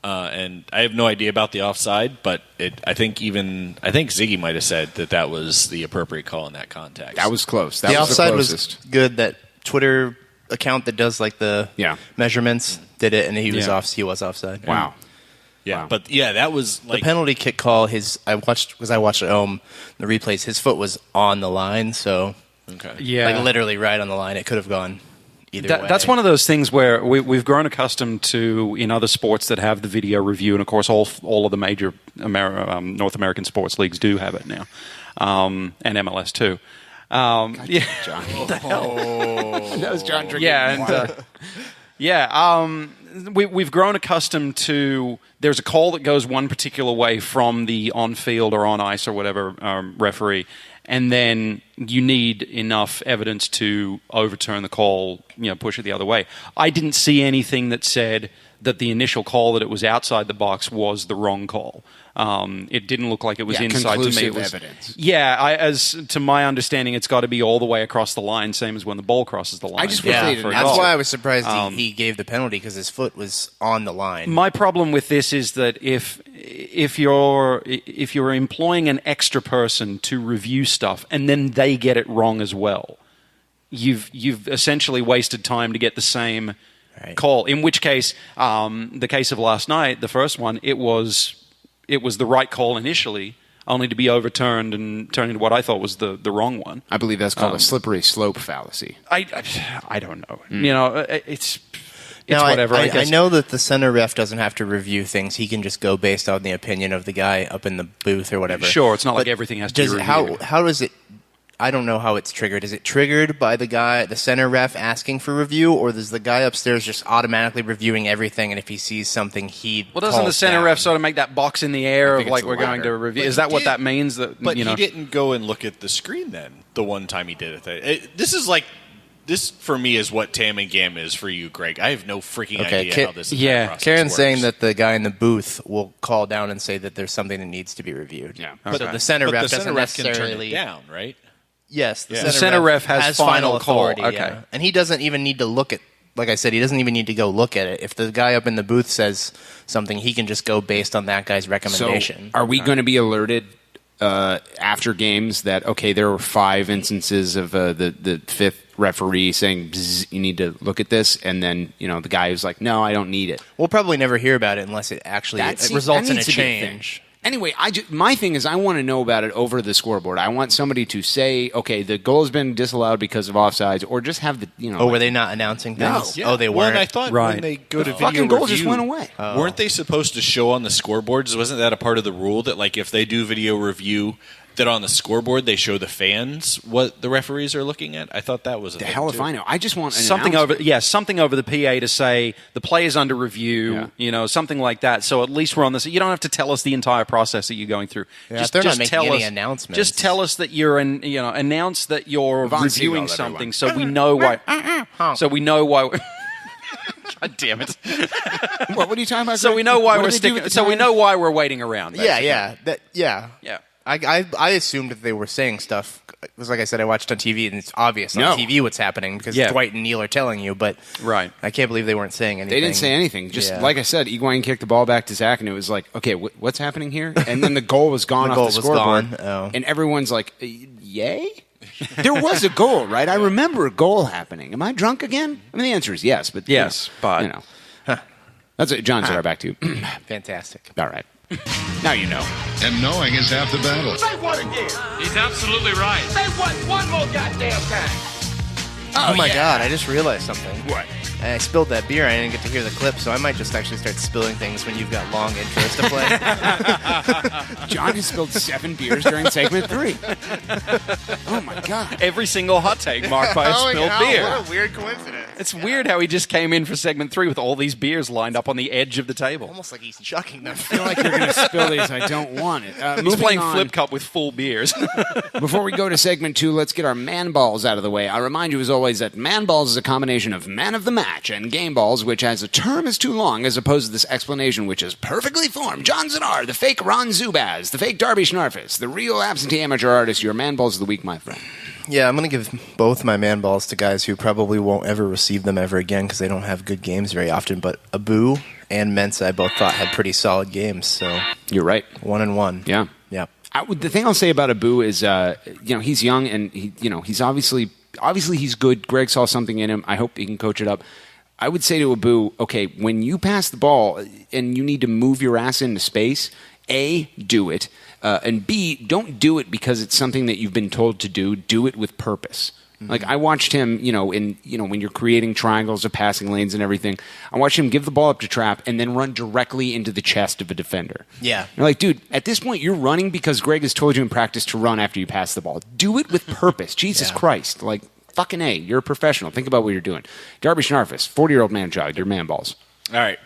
And I have no idea about the offside, but I think Ziggy might have said that was the appropriate call in that context. That was close. The offside was good. That Twitter account that does like the measurements did it, and he was offside. Wow. Yeah, Wow. but that was like the penalty kick call. I watched at home the replays. His foot was on the line, so like literally right on the line. It could have gone either way. That's one of those things where we've grown accustomed to in other sports that have the video review, and of course all of the major North American sports leagues do have it now, and MLS too. John. What the hell? That was John drinking. Yeah, and we've grown accustomed to there's a call that goes one particular way from the on-field or on ice or whatever referee, and then you need enough evidence to overturn the call, push it the other way. I didn't see anything that said that the initial call that it was outside the box was the wrong call. It didn't look like it was inside to me. It was evidence. Yeah, as to my understanding, it's got to be all the way across the line, same as when the ball crosses the line. I just wish they didn't. That's why I was surprised he gave the penalty, because his foot was on the line. My problem with this is that if you're employing an extra person to review stuff and then they get it wrong as well, you've essentially wasted time to get the same call. In which case, the case of last night, the first one, it was the right call initially, only to be overturned and turned into what I thought was the wrong one. I believe that's called a slippery slope fallacy. I don't know. It's Now, whatever. I know that the center ref doesn't have to review things. He can just go based on the opinion of the guy up in the booth or whatever. Sure, it's not like everything has to be reviewed. How does it... I don't know how it's triggered. Is it triggered by the center ref asking for review, or is the guy upstairs just automatically reviewing everything, and if he sees something, doesn't the center ref sort of make that box in the air of like we're latter. going to review? But is that what that means? But he didn't go and look at the screen then, the one time he did it. This is like This, for me, is what Tam and Gam is for you, Greg. I have no freaking idea how this entire process Karen's works. saying that the guy in the booth will call down and say that there's something that needs to be reviewed. Yeah. But the center ref doesn't necessarily can turn it down, right? Yes, The center ref has final authority. call. Okay. Yeah. And he doesn't even need to look at, like I said, he doesn't even need to go look at it. If the guy up in the booth says something, he can just go based on that guy's recommendation. So are we going to be alerted after games that, okay, there were 5 instances of the fifth referee saying, you need to look at this, and then, the guy who's like, no, I don't need it. We'll probably never hear about it unless it actually results in a change. Anyway, my thing is I want to know about it over the scoreboard. I want somebody to say, okay, the goal's been disallowed because of offsides, or just have the, were they not announcing things? No. Oh, they weren't. Well, and I thought when they go to video fucking goal review, just went away. Weren't they supposed to show on the scoreboards? Wasn't that a part of the rule that, like, if they do video review, that on the scoreboard they show the fans what the referees are looking at? I thought that was a the thing hell too. if I know. I just want an something announcement. something over the PA to say the player's under review, something like that. So at least we're on this. You don't have to tell us the entire process that you're going through. Yeah, if they're not making any announcements. Just tell us that you're announce that you're Von reviewing Seagull, something, everyone. so we know why. So we know why. God damn it! What are you talking about? So Greg? we know why What we're do they do sticking. with the So we tires? know why we're waiting around. Yeah. Yeah. I assumed that they were saying stuff. It was like I said, I watched on TV, and it's obvious on TV what's happening because Dwight and Neil are telling you. But I can't believe they weren't saying anything. They didn't say anything. Just like I said, Higuain kicked the ball back to Zach, and it was like, okay, what's happening here? And then the goal was gone off the scoreboard, and everyone's like, yay? There was a goal, right? I remember a goal happening. Am I drunk again? I mean, the answer is yes, but that's it. John, sorry, back to you. Fantastic. All right. Now you know. And knowing is half the battle. Say what again? He's absolutely right. Say what one more goddamn time. Oh my God, I just realized something. What? I spilled that beer. I didn't get to hear the clip, so I might just actually start spilling things when you've got long intros to play. John has spilled 7 beers during segment 3. Oh my God. Every single hot take marked by a spilled beer. What a weird coincidence. It's weird how he just came in for segment 3 with all these beers lined up on the edge of the table. Almost like he's chucking them. I feel like you're going to spill these. I don't want it. He's playing on. flip cup with full beers. Before we go to segment 2, let's get our man balls out of the way. I remind you, as always, that man balls is a combination of man of the match and game balls, which as a term is too long, as opposed to this explanation, which is perfectly formed. John Zadar, the fake Ron Zubaz, the fake Darby Schnarfus, the real absentee amateur artist, your man balls of the week, my friend. Yeah, I'm going to give both my man balls to guys who probably won't ever receive them ever again because they don't have good games very often. But Abu and Mensa, I both thought had pretty solid games. So you're right, 1-1. Yeah. The thing I'll say about Abu is, he's young and he's obviously he's good. Greg saw something in him. I hope he can coach it up. I would say to Abu, okay, when you pass the ball and you need to move your ass into space, A, do it. And B, don't do it because it's something that you've been told to do. Do it with purpose. Mm-hmm. Like I watched him, when you're creating triangles or passing lanes and everything, I watched him give the ball up to trap and then run directly into the chest of a defender. Yeah. You're like, dude, at this point you're running because Greg has told you in practice to run after you pass the ball. Do it with purpose. Jesus Christ. Like, fucking A. You're a professional. Think about what you're doing. Darby Schnarfus, 40-year-old man child. Your man balls. All right.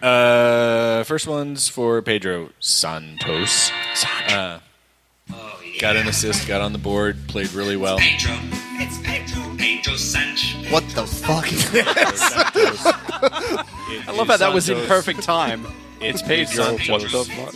First one's for Pedro Santos. Got an assist, got on the board, played really well. It's Pedro Sanchez. What the fuck is this? I love how that was in perfect time. It's Pedro. What the fuck?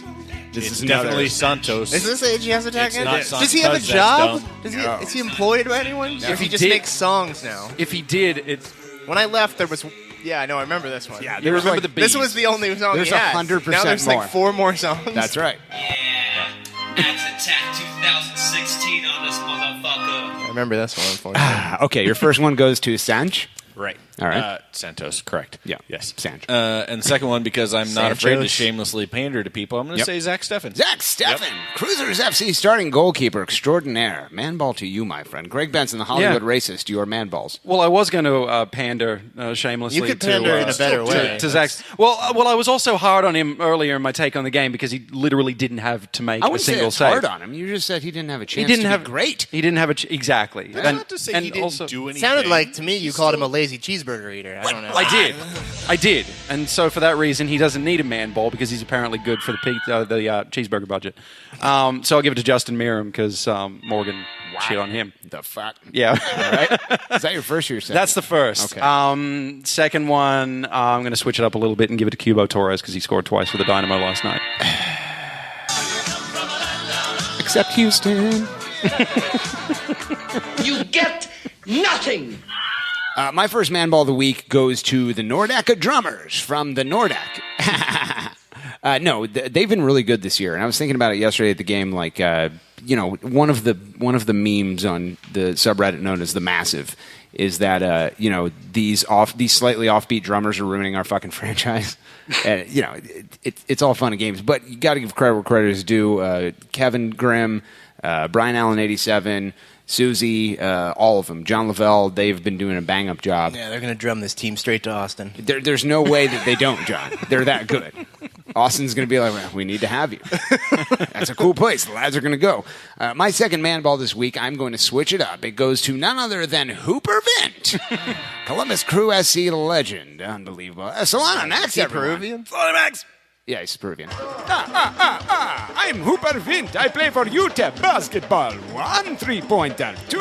This is definitely Santos. Is this AGS Attack War? Does he have a job? Is he employed by anyone? No. Or he just makes songs now? If he did, it's... When I left, there was... Yeah, I know. I remember this one. Yeah, you remember the beat. This was the only song There's he had. 100% Now there's more. like 4 more songs. That's right. AGS Attack 2016 on this motherfucker. I remember this one, unfortunately. Okay, your first one goes to Sanch. Right. All right. Santos, correct. Yeah. Yes. Sanch. And the second one, because I'm not afraid to Santos. shamelessly pander to people, I'm going to say Zack Steffen. Zack Steffen, Crewzers FC starting goalkeeper extraordinaire. Man ball to you, my friend. Greg Benson, the Hollywood racist, your man balls. Well, I was going to pander shamelessly. You could pander in a better way. To Zach. Well, I was also hard on him earlier in my take on the game because he literally didn't have to make I a wouldn't say single it's save. hard on him. You just said he didn't have a chance He didn't to have be great. He didn't have exactly. That's not to say he didn't do anything. Sounded like, to me, you called him a lazy lazy cheeseburger eater. I don't know. I did. And so for that reason, he doesn't need a man ball because he's apparently good for the cheeseburger budget. So I'll give it to Justin Merrim because Morgan shit on him. The fuck? Yeah. All right. Is that your first or your second? That's the first. Okay. Second one, I'm going to switch it up a little bit and give it to Cubo Torres because he scored twice for the Dynamo last night. Except Houston. You get nothing. My first man ball of the week goes to the Nordecke Drummers from the Nordecke. No, they've been really good this year, and I was thinking about it yesterday at the game. Like, one of the memes on the subreddit known as the Massive is that these slightly offbeat drummers are ruining our fucking franchise. And it's all fun and games, but you got to give credit where credit is due. Kevin Grimm, Brian Allen 87. Susie, all of them. John Lavelle, they've been doing a bang-up job. Yeah, they're going to drum this team straight to Austin. There's no way that they don't, John. They're that good. Austin's going to be like, well, we need to have you. That's a cool place. The lads are going to go. My second man ball this week, I'm going to switch it up. It goes to none other than Hooper Vint. Columbus Crew SC legend. Unbelievable. Solana Max, everyone. Peruvian? Solana Max. Yeah, he's Peruvian. I'm Hooper Vint. I play for UTEP basketball. 1 3-pointer. 2.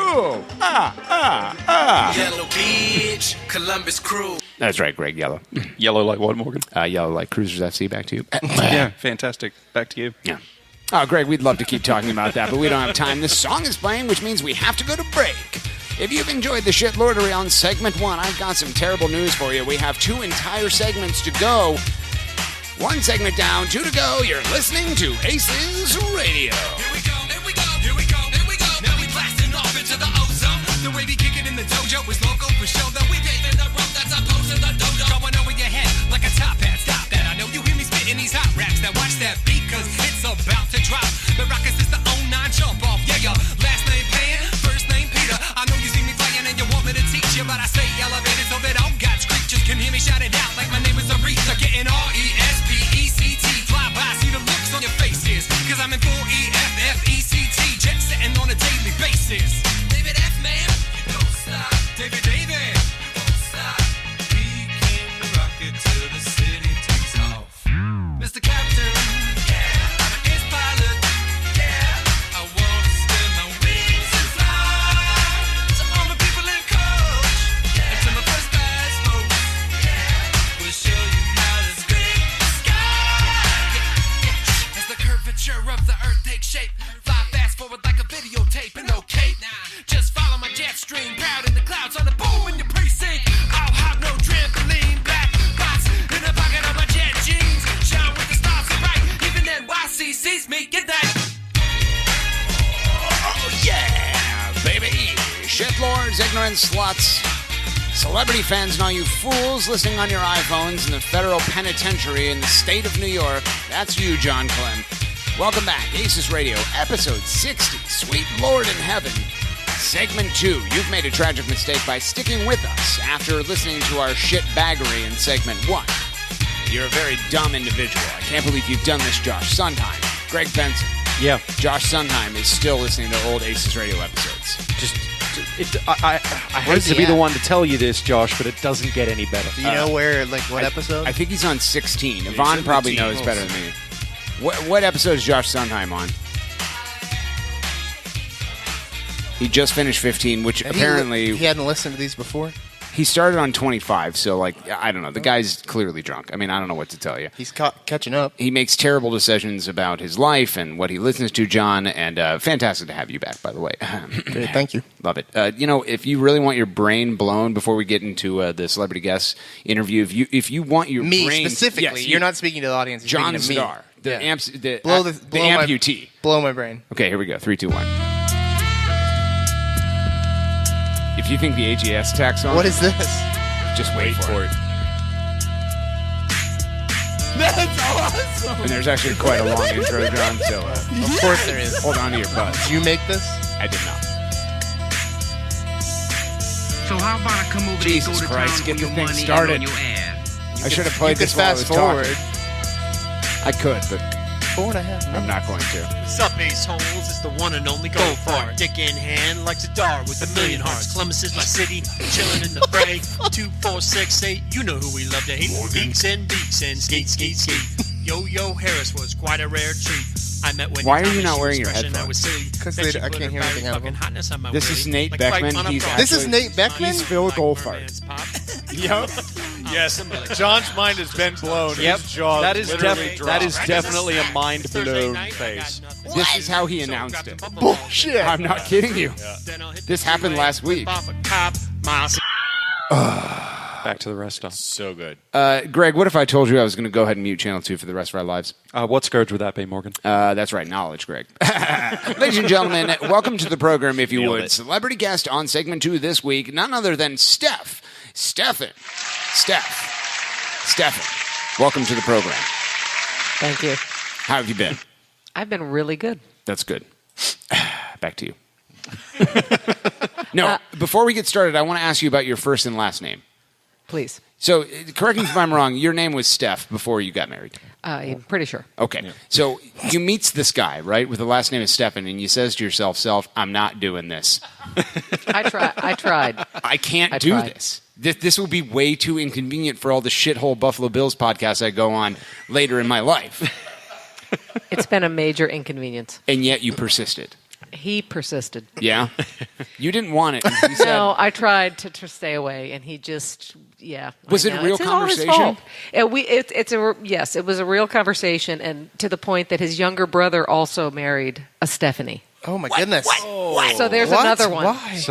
Yellow Beach, Columbus Crew. That's right, Greg. Yellow. Yellow like what, Morgan? Yellow like Crewzers FC. Back to you. Yeah, fantastic. Back to you. Yeah. Oh, Greg, we'd love to keep talking about that, but we don't have time. This song is playing, which means we have to go to break. If you've enjoyed the shitlordery on segment 1, I've got some terrible news for you. We have 2 entire segments to go. 1 segment down, 2 to go. You're listening to ACES Radio. Here we go, here we go, here we go, here we go. Now we blasting off into the ozone. The way we kick it in the dojo is local for show. That we paving the road that's opposed to the dojo. Going over your head like a top hat. Stop that. I know you hear me spitting these hot raps. Now watch that beat, cause it's about to drop. The Rockets is the 09 jump off. Yeah, your last name Pan, first name Peter. I know you see me playing and you want me to teach you, but I stay elevated so that all God's creatures can hear me shout it out like my name is Aretha. Getting RESPECT. Fly by, see the looks on your faces. Cause I'm in full EFFECT. Jet setting on a daily basis. David F. Man, don't stop. David, don't stop. We came to rock it till the city takes off. Mr. Captain, yeah. I'm an ace pilot, yeah. I wanna spin my wings and fly. To all the people in coach, yeah. And to my first class folks, yeah. We'll show you how to scrape the sky. Yeah. As the curvature of the earth takes shape, fly fast forward like a videotape and no cape. Just follow my jet stream, proud in the clouds on the boom in your precinct. I'll have no trampoline, black box in the pocket of my jet jeans. Shine with the stars so bright, even NYC sees me. Get that? Oh, yeah, baby. Shitlords, ignorant sluts, celebrity fans and all you fools listening on your iPhones in the federal penitentiary in the state of New York. That's you, John Clem. Welcome back. ACES Radio, episode 60. Sweet Lord in Heaven. Segment 2. You've made a tragic mistake by sticking with us after listening to our shit baggery in segment 1. You're a very dumb individual. I can't believe you've done this, Josh Sondheim. Greg Benson. Yeah. Josh Sondheim is still listening to old ACES Radio episodes. I hate to be the one to tell you this, Josh, but it doesn't get any better. Do you know where, like, what episode? I think he's on 16. Yvonne probably knows better than me. What episode is Josh Sondheim on? He just finished 15, which apparently... He hadn't listened to these before? He started on 25, so, like, I don't know. The guy's clearly drunk. I mean, I don't know what to tell you. He's catching up. He makes terrible decisions about his life and what he listens to, John, and fantastic to have you back, by the way. Great, thank you. Love it. If you really want your brain blown before we get into the celebrity guest interview, if you want your me brain... specifically, yes, you're not speaking to the audience, you're John speaking to me. Star. The Blow amputee. Blow my brain. Okay, here we go. 3, 2, 1. If you think the AGS Attack song... What is this? Just wait for it. That's awesome! And there's actually quite a long intro, John, so... Of course there is. Hold on to your butts. Did you make this? I did not. So how about I come over Jesus to Christ, get the thing money started. on your ass? I should have played this while I was fast forward. talking. I could, but 4.5. I'm not going to. What's up, ace holes? It's the one and only Goldfart. Dick in hand, like Zadar with a million hearts. Columbus is my city, chilling in the fray. 2, 4, 6, 8, you know who we love to hate. Beaks and skate, skate, skate. Yo-Yo Harris was quite a rare treat. I met Wendy. Why are you not wearing your headphones? Because I can't hear anything out of them. This is Nate Beckman. This is Nate Beckman? He's Phil Goldfart. Yep. Yes. John's mind has been blown. Yep. His jaw that is dropped. definitely a mind blown face. This is how he announced it. Bullshit. I'm not kidding you. Yeah. This happened last week. Back to the rest stop. So good. Greg, what if I told you I was going to go ahead and mute Channel 2 for the rest of our lives? What scourge would that be, Morgan? That's right, knowledge, Greg. Ladies and gentlemen, welcome to the program, if you Nailed would. it. Celebrity guest on segment 2 this week, none other than Stef Steffen. Steffen, welcome to the program. Thank you. How have you been? I've been really good. That's good. Back to you. No, before we get started, I want to ask you about your first and last name. Please. So, correct me if I'm wrong, your name was Steph before you got married. I'm pretty sure. Okay. Yeah. So, you meet this guy, right, with the last name is Steffen, and you says to yourself, I'm not doing this. I tried. I can't do this. This will be way too inconvenient for all the shithole Buffalo Bills podcasts I go on later in my life. It's been a major inconvenience. And yet you persisted. He persisted. Yeah? You didn't want it. He said, no, I tried to stay away, and he just, Was it a real conversation? Yes, it was a real conversation, and to the point that his younger brother also married a Stephanie. Oh, my goodness. What? So there's another one. Why?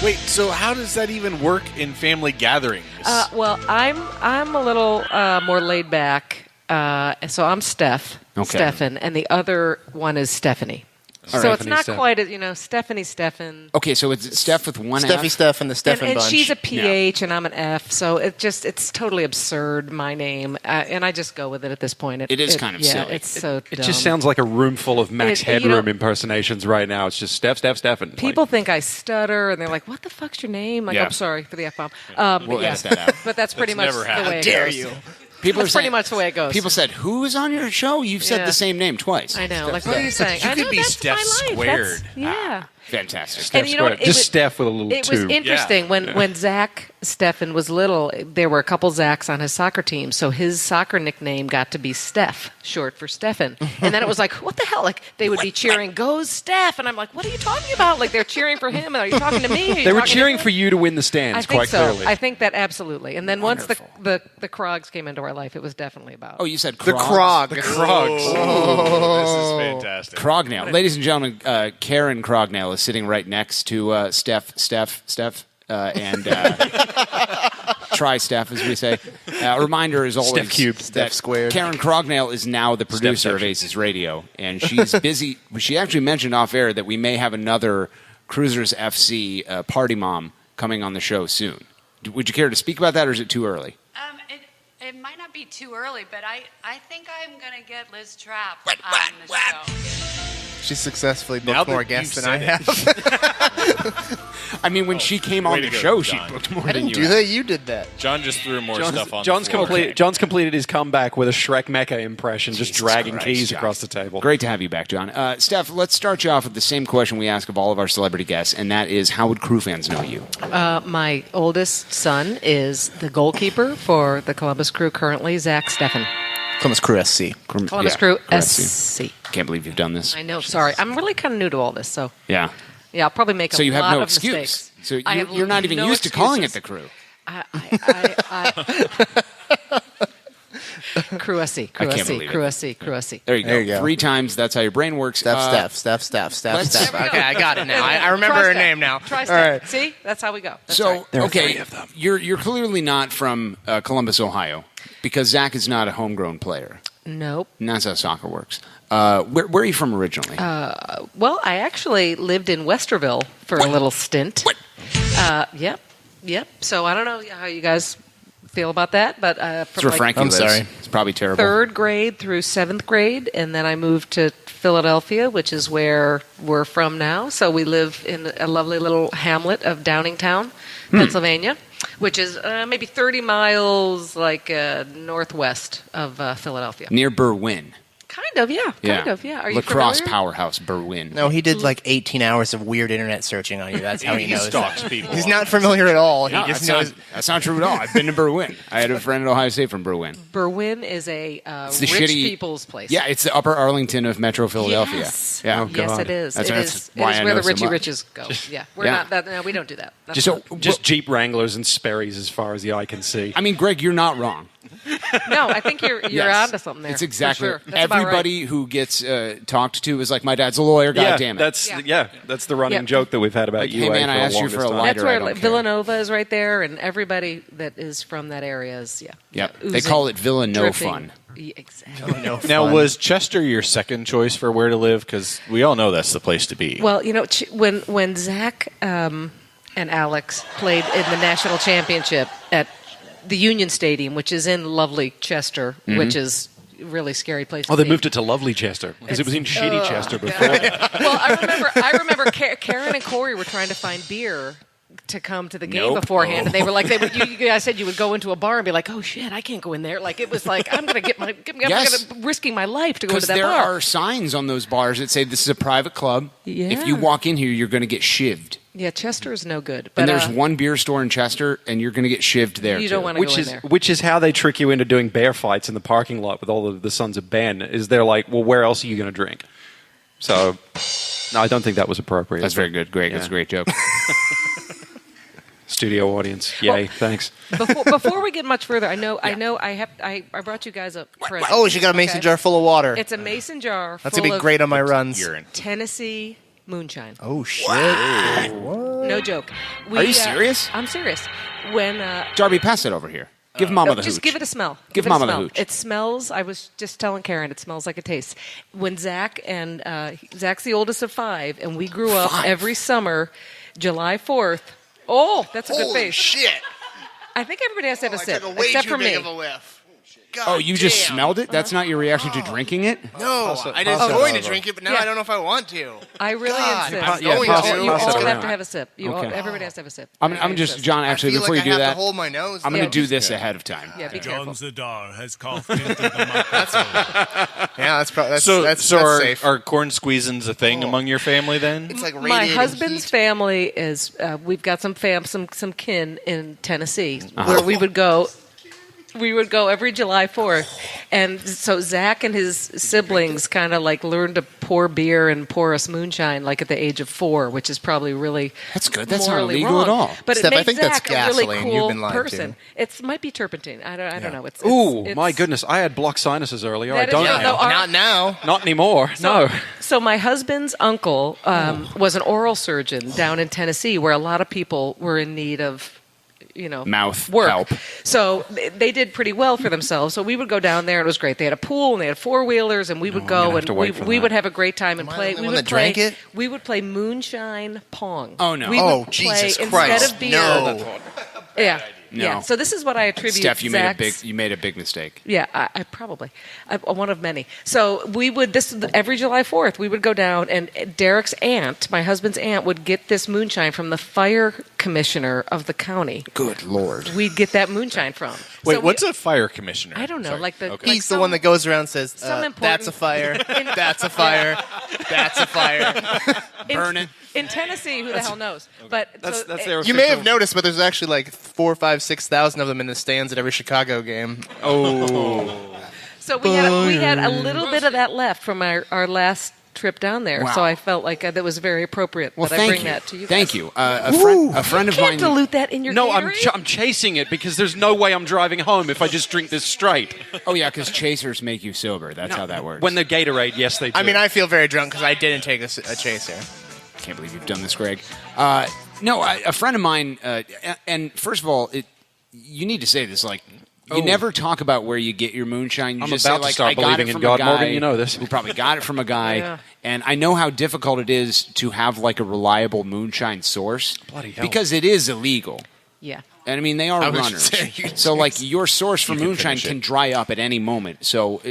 Wait, so how does that even work in family gatherings? Well, I'm a little more laid back, so I'm Steph, Steffen, and the other one is Stephanie. So it's not quite as, Stephanie Steffen. Okay, so it's Steph with one Steffi F? Steph and the Steffen and bunch. she's a PH and I'm an F, so it's totally absurd, my name. And I just go with it at this point. It is kind of silly. It's so It dumb. just sounds like a room full of Max Headroom impersonations right now. It's just Steffen. People think I stutter, and they're like, what the fuck's your name? Like, I'm sorry for the F-bomb. We'll edit that out. But that's pretty much the way it goes. Dare you? That's pretty much the way it goes. People said, "Who is on your show?" You've said the same name twice. I know. Like, what are you saying? You I could know, be that's Steph my life. squared. Yeah. Fantastic. And you know what? Just Steph with a little It two. was interesting when Zack Steffen was little. There were a couple Zacks on his soccer team, so his soccer nickname got to be Steph, short for Steffen. And then it was like, what the hell? Like they would be cheering, "Goes Steph!" And I'm like, what are you talking about? Like they're cheering for him. Are you talking to me? They were cheering for you to win the stands. I think quite so. clearly. I think that absolutely. And then once the Krogs came into our life, it was definitely about. Oh, you said the Krogs? Krog. The Krogs. Oh, this is fantastic. Krognell. Ladies and gentlemen, Karen Krognell is sitting right next to Steph, and try Steph, as we say. A reminder, as always, Steph cubed. that Steph squared. Karen Krognell is now the producer of ACES Radio, and she's busy. She actually mentioned off air that we may have another Crewzers FC party mom coming on the show soon. Would you care to speak about that, or is it too early? It might not be too early, but I think I'm going to get Liz Trapp on the show. She's successfully booked more guests than I have. I mean, when she came on the show, she booked more than you. Do that. You did that. John just threw more stuff on John's the floor. John's completed his comeback with a Shrek Mecha impression, just dragging keys across the table. Great to have you back, John. Steph, let's start you off with the same question we ask of all of our celebrity guests, and that is, how would Crew fans know you? My oldest son is the goalkeeper for the Columbus Crew currently, Zack Steffen. Columbus Crew SC. Columbus Crew SC. Can't believe you've done this. I know. Sorry. I'm really kind of new to all this, so. Yeah. Yeah, I'll probably make so you have lot no of excuse. mistakes. So you're not even used to calling it the Crew. Crew SC. Crew SC. There you go. 3 times. That's how your brain works. Steph. Okay, I got it now. I remember her name now. Try Steph. Right. See? That's how we go. That's so, right. okay, you're clearly not from Columbus, Ohio, because Zach is not a homegrown player. Nope. And that's how soccer works. Where are you from originally? Well, I actually lived in Westerville for a little stint. Yep. So I don't know how you guys feel about that, but from Frankie lives. Sorry. It's probably terrible. 3rd grade through 7th grade, and then I moved to Philadelphia, which is where we're from now. So we live in a lovely little hamlet of Downingtown, Pennsylvania, which is maybe 30 miles northwest of Philadelphia. Near Berwyn. Kind of, yeah. Are you Lacrosse familiar? powerhouse, Berwyn. No, he did like 18 hours of weird internet searching on you. That's how he knows. stalks people. He's not familiar at all. He No, just that's, knows. that's not true at all. I've been to Berwyn. I had a friend at Ohio State from Berwyn. Berwyn is a It's the rich shitty- people's place. Yeah, it's the Upper Arlington of Metro Philadelphia. Yes. Yeah. Yes, it is. That's It that's is why I where know the so Richie much. Riches go. Yeah, we're Yeah. not. That, no, we don't do that. That's Just Jeep Wranglers and Sperry's as far as the eye can see. I mean, Greg, you're not wrong. no, I think you're Yes. onto something there. It's exactly for sure. That's about everybody who gets talked to is like, my dad's a lawyer. God damn it. That's the running Yeah. joke that we've had about Like, UA hey, man, for I the asked you longest for a time. lighter. That's where I don't care. Villanova is right there, and everybody that is from that area is Yep. They oozing, call it Villanova dripping. fun. Yeah, exactly. Now, was Chester your second choice for where to live? Because we all know that's the place to be. Well, when Zach and Alex played in the national championship at the Union Stadium, which is in lovely Chester, Mhm. which is a really scary place. Oh, to they be. moved it to lovely Chester because it was in shitty Chester before. Well, I remember Karen and Corey were trying to find beer to come to the game Nope. beforehand, and they were like, you guys said you would go into a bar and be like, oh shit, I can't go in there. Like it was like I'm Yes. risking my life to go Because to that there bar. are signs on those bars that say this is a private club. Yeah. If you walk in here, you're going to get shivved. Yeah, Chester is no good. But And there's one beer store in Chester, and you're going to get shivved there. You too. don't wanna go in there. Which is how they trick you into doing bear fights in the parking lot with all of the Sons of Ben. Is they're like, well, where else are you going to drink? So, no, I don't think that was appropriate. That's very good. Great. That's a great joke. Studio audience, yay! Thanks. Before we get much further, I brought you guys a present. Oh, she got a mason jar full of water. It's a mason jar. That's full gonna be of great on my runs. Tennessee moonshine. Oh shit! No joke. Are you serious? I'm serious. When Darby, pass it over here. Give Mama the just hooch. give it a smell. Give it a Mama the smell. hooch. It smells. I was just telling Karen, it smells like a taste. When Zach and Zach's the oldest of 5, and we grew up every summer, July 4th. Oh, that's a good Holy face. shit! I think everybody has to have a sip, I took a way except too for big me. of a whiff. God Oh, you just damn. smelled it? That's not your reaction to drinking it? No, I was going to drink it, but now I don't know if I want to. I really God, insist. I'm going pass to. it- You pass all it have around. to have a sip. Okay. Everybody has to have a sip. I'm just, John, actually, I feel before like you I do have that, to hold my nose. I'm going to do this ahead of time. Yeah, be John careful. Zadar has coughed into the microphone. Yeah, that's probably that's So that's are, safe. are corn squeezins a thing among your family then? It's like My radiating husband's heat. family is. We've got some kin in Tennessee where we would go. We would go every July 4th, and so Zach and his siblings kind of like learned to pour beer and pour us moonshine like at the age of 4, which is probably really That's good. That's not morally illegal wrong. at all. But Steph, it I makes think that's Zach a really gasoline. You've cool been lied to. person. It might be turpentine. I don't know. It's Ooh, my it's- goodness! I had blocked sinuses earlier. I That is- don't no, now. no, our- Not now. Not anymore. No. So my husband's uncle was an oral surgeon down in Tennessee, where a lot of people were in need of, Mouth work. help. So they did pretty well for themselves. So we would go down there, and it was great. They had a pool, and they had 4-wheelers, and we would I'm go, gonna have and to wait for we that. would have a great time and Am I play. the We only one would that drank play. it? We would play moonshine pong. Oh, no. We Oh, would Jesus play, Christ. Instead of beer. No. Yeah. No. Yeah. So this is what I attribute. Steph, you Zach's- made a big mistake. Yeah, I probably. One of many. So we would, every July 4th, we would go down, and Derek's aunt, my husband's aunt, would get this moonshine from the fire commissioner of the county. Good Lord. We'd get that moonshine from. Wait, So what's a fire commissioner? I don't know. Sorry. Like the Okay. like He's the one that goes around and says, some important- "That's a fire. That's a fire. That's a fire." Burn it. in Tennessee. Who the hell knows? But That's so, their You may have official- noticed, but there's actually like 4, 5, 6,000 of them in the stands at every Chicago game. Oh. So we had a little bit of that left from our last trip down there. Wow. So I felt like that was very appropriate Well, that I thank bring you. that to you. Thank guys. you. A friend of You mine. can't dilute that in your No, catering. I'm chasing it because there's no way I'm driving home if I just drink this straight. Oh yeah, because chasers make you sober. That's how that works. When the Gatorade, yes, they do. I mean, I feel very drunk because I didn't take a chaser. Can't believe you've done this, Greg. No, a friend of mine. And first of all, you need to say this. Like, you never talk about where you get your moonshine. You I'm just about say, to like, start I got it believing in from God, a guy Morgan, you know this. who probably got it from a guy. Yeah. And I know how difficult it is to have like a reliable moonshine source. Bloody hell. Because it is illegal. Yeah. And I mean, they are I was runners. just saying, So, like, your source for You can moonshine finish it. can dry up at any moment. So,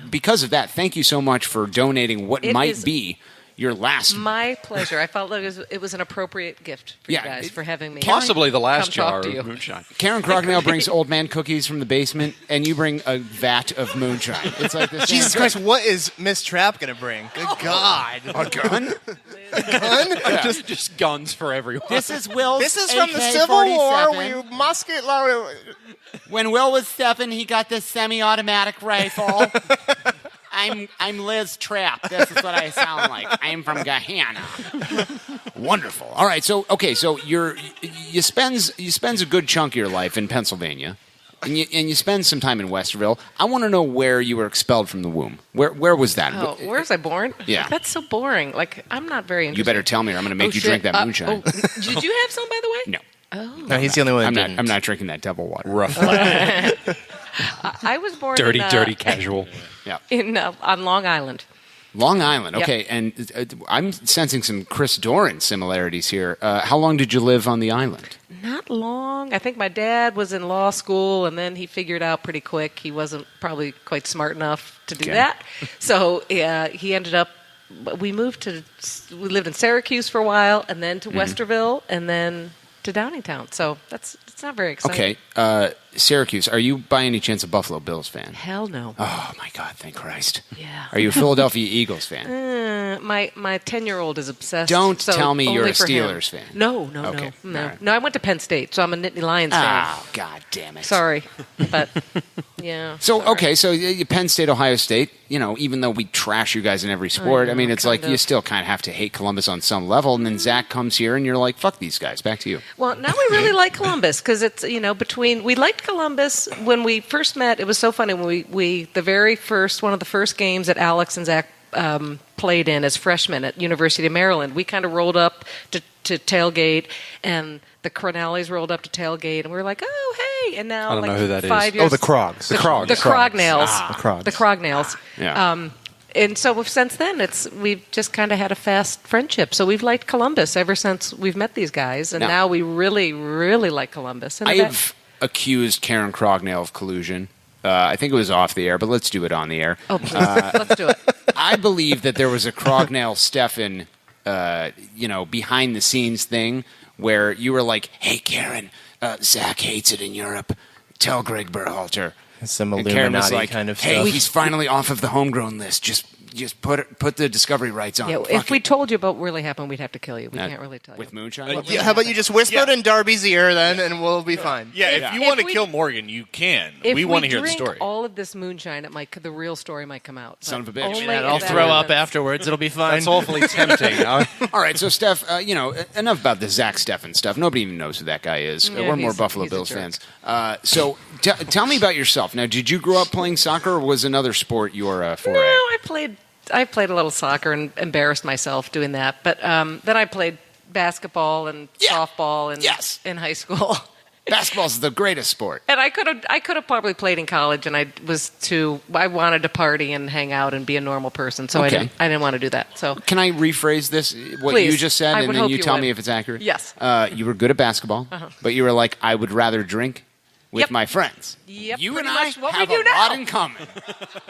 because of that, thank you so much for donating what It might is- be your last. My pleasure. I felt like it was an appropriate gift for you guys for having me. Possibly the last come talk jar to of you. moonshine. Karen Crocknell brings old man cookies from the basement, and you bring a vat of moonshine. It's like this. Jesus Christ, what is Miss Trapp going to bring? Good God. A gun? A gun? Yeah. Just guns for everyone. This is Will's This is from the Civil War. We musket load. When Will was 7, he got this semi-automatic rifle. I'm Liz Trapp. This is what I sound like. I'm from Gehenna. Wonderful. All right, so you spends a good chunk of your life in Pennsylvania, and you spend some time in Westerville. I want to know where you were expelled from the womb. Where was that? Oh, where was I born? Yeah. That's so boring. Like, I'm not very interested. You better tell me, or I'm going to make you drink that moonshine. Did you have some, by the way? No. Oh. No, he's the only one. I'm not drinking that devil water. Rough. I was born dirty, in, dirty casual. Yeah. On Long Island. Long Island, Yep. okay. And I'm sensing some Chris Doran similarities here. How long did you live on the island? Not long. I think my dad was in law school, and then he figured out pretty quick he wasn't probably quite smart enough to do that. So he ended up. We lived in Syracuse for a while, and then to Westerville, and then to Downingtown. So it's not very exciting. Okay, Syracuse. Are you by any chance a Buffalo Bills fan? Hell no. Oh my God! Thank Christ. Yeah. Are you a Philadelphia Eagles fan? My 10-year-old is obsessed. Don't so tell me you're only a for him. Steelers fan. No. Okay. No. All right. No, I went to Penn State, so I'm a Nittany Lions fan. Oh, God damn it. Sorry, but yeah. So, sorry. okay, so you Penn State, Ohio State, even though we trash you guys in every sport, I mean, it's like you still kind of have to hate Columbus on some level, and then Zach comes here and you're like, fuck these guys, back to you. Well, now we really like Columbus because it's, we liked Columbus when we first met. It was so funny when one of the first games that Alex and Zach played in as freshmen at University of Maryland, we kind of rolled up to tailgate, and the Cronellis rolled up to tailgate, and we were like, oh, hey. And now, I don't know who that is. 5 years. Oh, the Krogs. The Crognales. The Krogs. The Crognales. Yeah. And so since then, we've just kind of had a fast friendship. So we've liked Columbus ever since we've met these guys, and now we really, really like Columbus. And I've accused Karen Crognell of collusion. I think it was off the air, but let's do it on the air. Oh, please. Let's do it. I believe that there was a Crognell Steffen, behind the scenes thing where you were like, "Hey, Karen, Zach hates it in Europe. Tell Greg Berhalter." Some And Karen was Illuminati like, kind of "Hey, stuff. he's finally off of the homegrown list. Just put the discovery rights on. Yeah, him. if Fuck we it." told you about what really happened, we'd have to kill you. We can't really tell you. With moonshine. Yeah, how about you just whisper it in Darby's ear then, and we'll be fine. Yeah, if you want to kill Morgan, you can. We want to hear the story. If we drink all of this moonshine, the real story might come out. Son of a But bitch. only Yeah, if I'll that throw up happens. afterwards. It'll be fine. That's awfully tempting. All right, so Steph, enough about the Zack Steffen stuff. Nobody even knows who that guy is. Yeah, We're more he's Buffalo a Bills jerk. fans. So tell me about yourself. Now, did you grow up playing soccer, or was another sport your foray? No, I played a little soccer and embarrassed myself doing that. But then I played basketball and softball in high school. Basketball's the greatest sport. And I could have probably played in college, and I wanted to party and hang out and be a normal person, so Okay. I didn't want to do that. So Can I rephrase this? What Please. you just said, I and would then hope you you tell would. me if it's accurate. Yes. You were good at basketball, but you were like, I would rather drink with Yep. my friends. Yep, You pretty and I much what have we do a now. lot in common.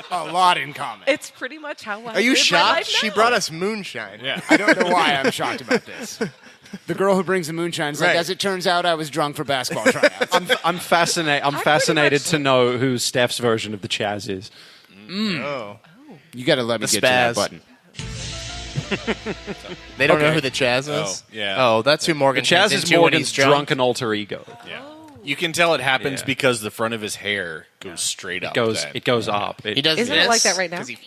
A lot in common. It's pretty much how I Are you live my shocked? life She now. brought us moonshine. Yeah. I don't know why I'm shocked about this. The girl who brings the moonshine is like, Right. as it turns out, I was drunk for basketball tryouts. I'm fascinated to know who Steph's version of the Chaz is. Oh. You got to let me The get to that spaz. button. They don't know Okay. who the Chaz is? Oh, yeah. Oh, that's who Morgan The Chaz turns is into when Morgan's he's drunk. drunken alter ego. Yeah. You can tell it happens Yeah. because the front of his hair goes straight up. It goes up. He does Isn't this. it like that right now? Does he-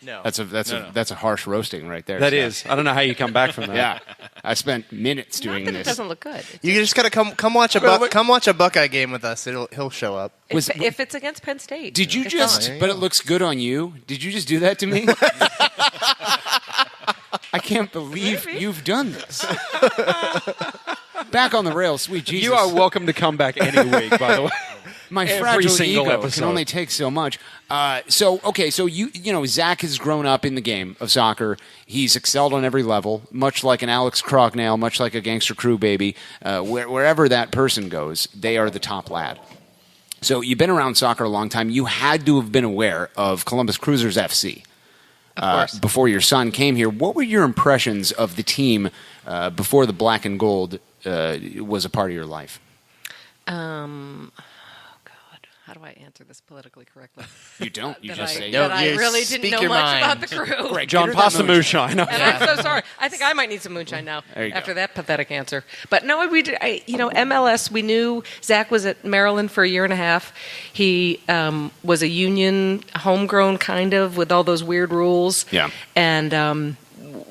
No. That's a harsh roasting right there. That Steph. is. I don't know how you come back from that. Yeah, I spent minutes Not doing that it this. doesn't look good. You just gotta come watch a Buckeye game with us. He'll show up. If it's against Penn State. Did you it's just? on. But it looks good on you. Did you just do that to me? I can't believe you've done this. Back on the rails, sweet Jesus. You are welcome to come back any week, by the way. My Every fragile single ego episode. can only take so much. So Zach has grown up in the game of soccer. He's excelled on every level, much like an Alex Crognell, much like a Gangster Crew baby. Wherever that person goes, they are the top lad. So you've been around soccer a long time. You had to have been aware of Columbus Crewzers FC. before your son came here. What were your impressions of the team before the black and gold was a part of your life? How do I answer this politically correctly? You don't. You just say that I really didn't know much about the crew. Greg, John, pass the moonshine. And I'm so sorry. I think I might need some moonshine now after that pathetic answer. But no, we did. MLS. We knew Zach was at Maryland for a year and a half. He was a union, homegrown kind of, with all those weird rules. Yeah. And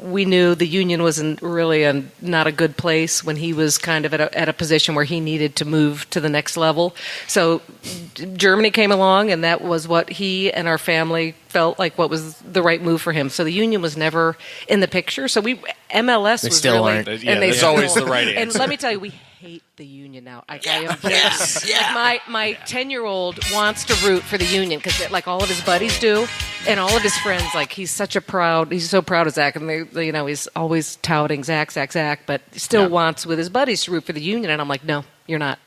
we knew the union was really not a good place when he was kind of at a position where he needed to move to the next level. So Germany came along, and that was what he and our family felt like what was the right move for him. So the union was never in the picture. So MLS was still really... aren't. Yeah, that's always the right answer. And let me tell you, we hate the union now. I am Yes. like my 10-year-old wants to root for the union because like all of his buddies do, and all of his friends. Like he's so proud of Zach, and he's always touting Zach, but still wants with his buddies to root for the union. And I'm like, no, you're not.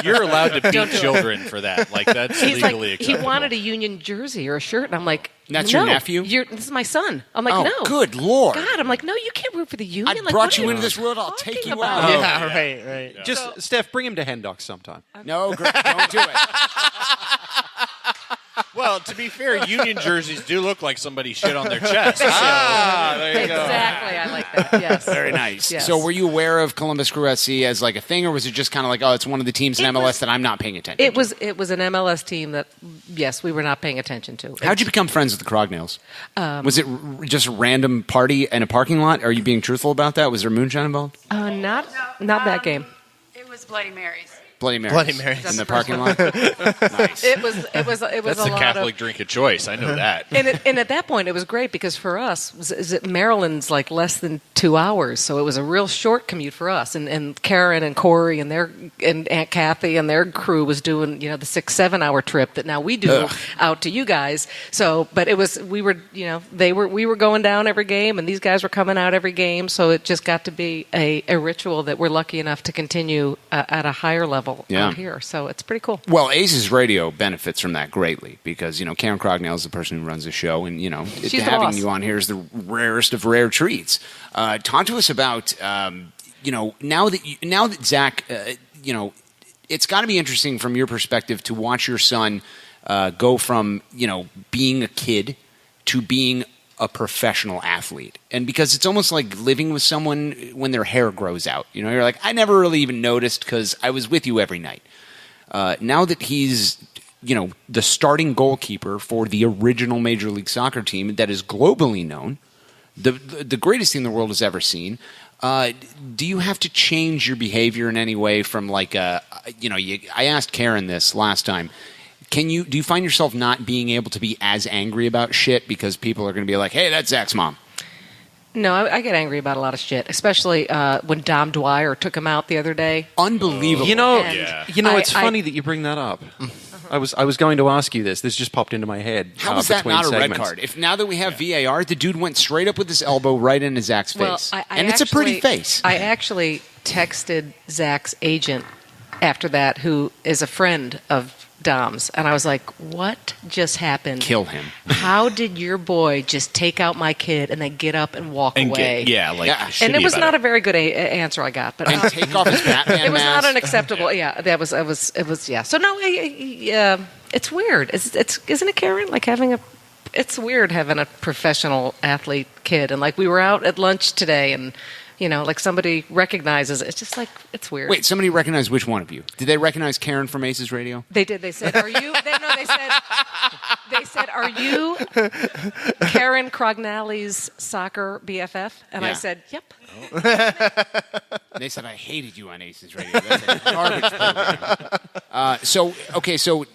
You're allowed to beat children for that. Like that's legally acceptable. He wanted a union jersey or a shirt, and I'm like, that's no, your nephew? This is my son. I'm like, oh, no. Good Lord. God, I'm like, no, you can't root for the union. I Like, brought what you are into this world. I'll take you about? out. Yeah, right. Yeah. Just, Steph, bring him to Hen Docs sometime. No, Greg, don't do it. Well, to be fair, union jerseys do look like somebody shit on their chest. There you go. Exactly, I like that. Yes, Very nice. Yes. So were you aware of Columbus Crew FC as like a thing, or was it just kind of like, oh, it's one of the teams in MLS that I'm not paying attention to? It was an MLS team that, yes, we were not paying attention to. How'd you become friends with the Crognales? Was it just a random party in a parking lot? Are you being truthful about that? Was there moonshine involved? Not that game. It was Bloody Marys. Bloody Marys. Bloody Marys. In the parking lot? Nice. It was That's a the lot Catholic drink of choice. I know that. And at that point, it was great because for us, Maryland's like less than 2 hours, so it was a real short commute for us. And Karen and Corey and Aunt Kathy and their crew was doing the 6-7 hour trip that now we do out to you guys. So, but we were going down every game, and these guys were coming out every game. So it just got to be a ritual that we're lucky enough to continue at a higher level out here. So it's pretty cool. Well, ACES Radio benefits from that greatly because, Karen Crognell is the person who runs the show, and, She's having you on here is the rarest of rare treats. Talk to us about, now that Zach, it's got to be interesting from your perspective to watch your son go from, being a kid to being a professional athlete. And because it's almost like living with someone when their hair grows out. You're like, I never really even noticed because I was with you every night. Now that he's, the starting goalkeeper for the original Major League Soccer team that is globally known, the greatest thing the world has ever seen, do you have to change your behavior in any way from like, I asked Karen this last time. Do you find yourself not being able to be as angry about shit because people are going to be like, hey, that's Zach's mom? No, I get angry about a lot of shit, especially when Dom Dwyer took him out the other day. Unbelievable. It's funny that you bring that up. I was going to ask you this. This just popped into my head. How is that not a segments. red card? If now that we have VAR, the dude went straight up with his elbow right into Zach's face. And it's a pretty face. I actually texted Zach's agent after that, who is a friend of Dom's, and I was like, what just happened? Kill him. How did your boy just take out my kid and then get up and walk away? And it was not a very good answer I got. But and take off his Batman it was mask. not an acceptable. It was. So no, it's weird. Isn't it, Karen? Like it's weird having a professional athlete kid, and like we were out at lunch today, and like somebody recognizes it. It's just like, it's weird. Wait, somebody recognized which one of you? Did they recognize Karen from ACES Radio? They did. They said, are you? They said, are you Karen Crognally's soccer BFF? And I said, yep. They said, I hated you on ACES Radio. That's a garbage program.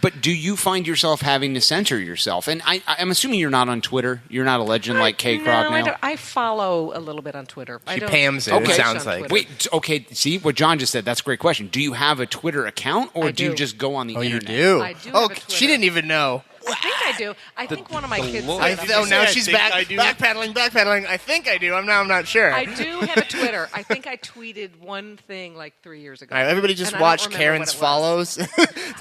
But do you find yourself having to censor yourself? And I'm assuming you're not on Twitter. You're not a legend like Kay Crognall. No, I follow a little bit on Twitter. She pams it, it sounds like. Wait, okay, see what John just said? That's a great question. Do you have a Twitter account, or do you just go on the internet? You do? I do have a Twitter. She didn't even know. I think I do. I think one of my kids. Now she's backpedaling. I think I do. I'm not sure. I do have a Twitter. I think I tweeted one thing like 3 years ago. All right, everybody just watch Karen's follows.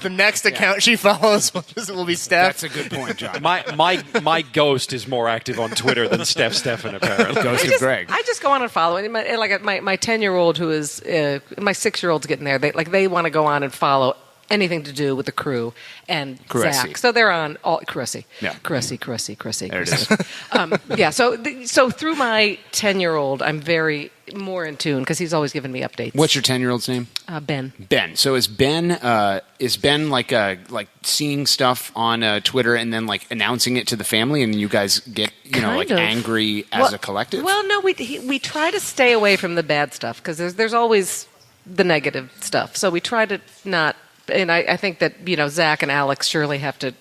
The next account she follows will be Steph. That's a good point, John. My ghost is more active on Twitter than Stef Steffen, apparently. Ghost of Greg. I just go on and follow. And my 10-year-old who is my 6-year-old's getting there. They want to go on and follow anything to do with the crew and Zach. So they're on all Cressy. Yeah. Cressy. There it is. So through my 10-year-old, I'm very more in tune because he's always giving me updates. What's your 10-year-old's name? Ben. Ben. So is Ben like seeing stuff on Twitter and then like announcing it to the family, and you guys get angry as a collective? Well, no, we try to stay away from the bad stuff because there's always the negative stuff. So we try to not. And I think that Zach and Alex surely have to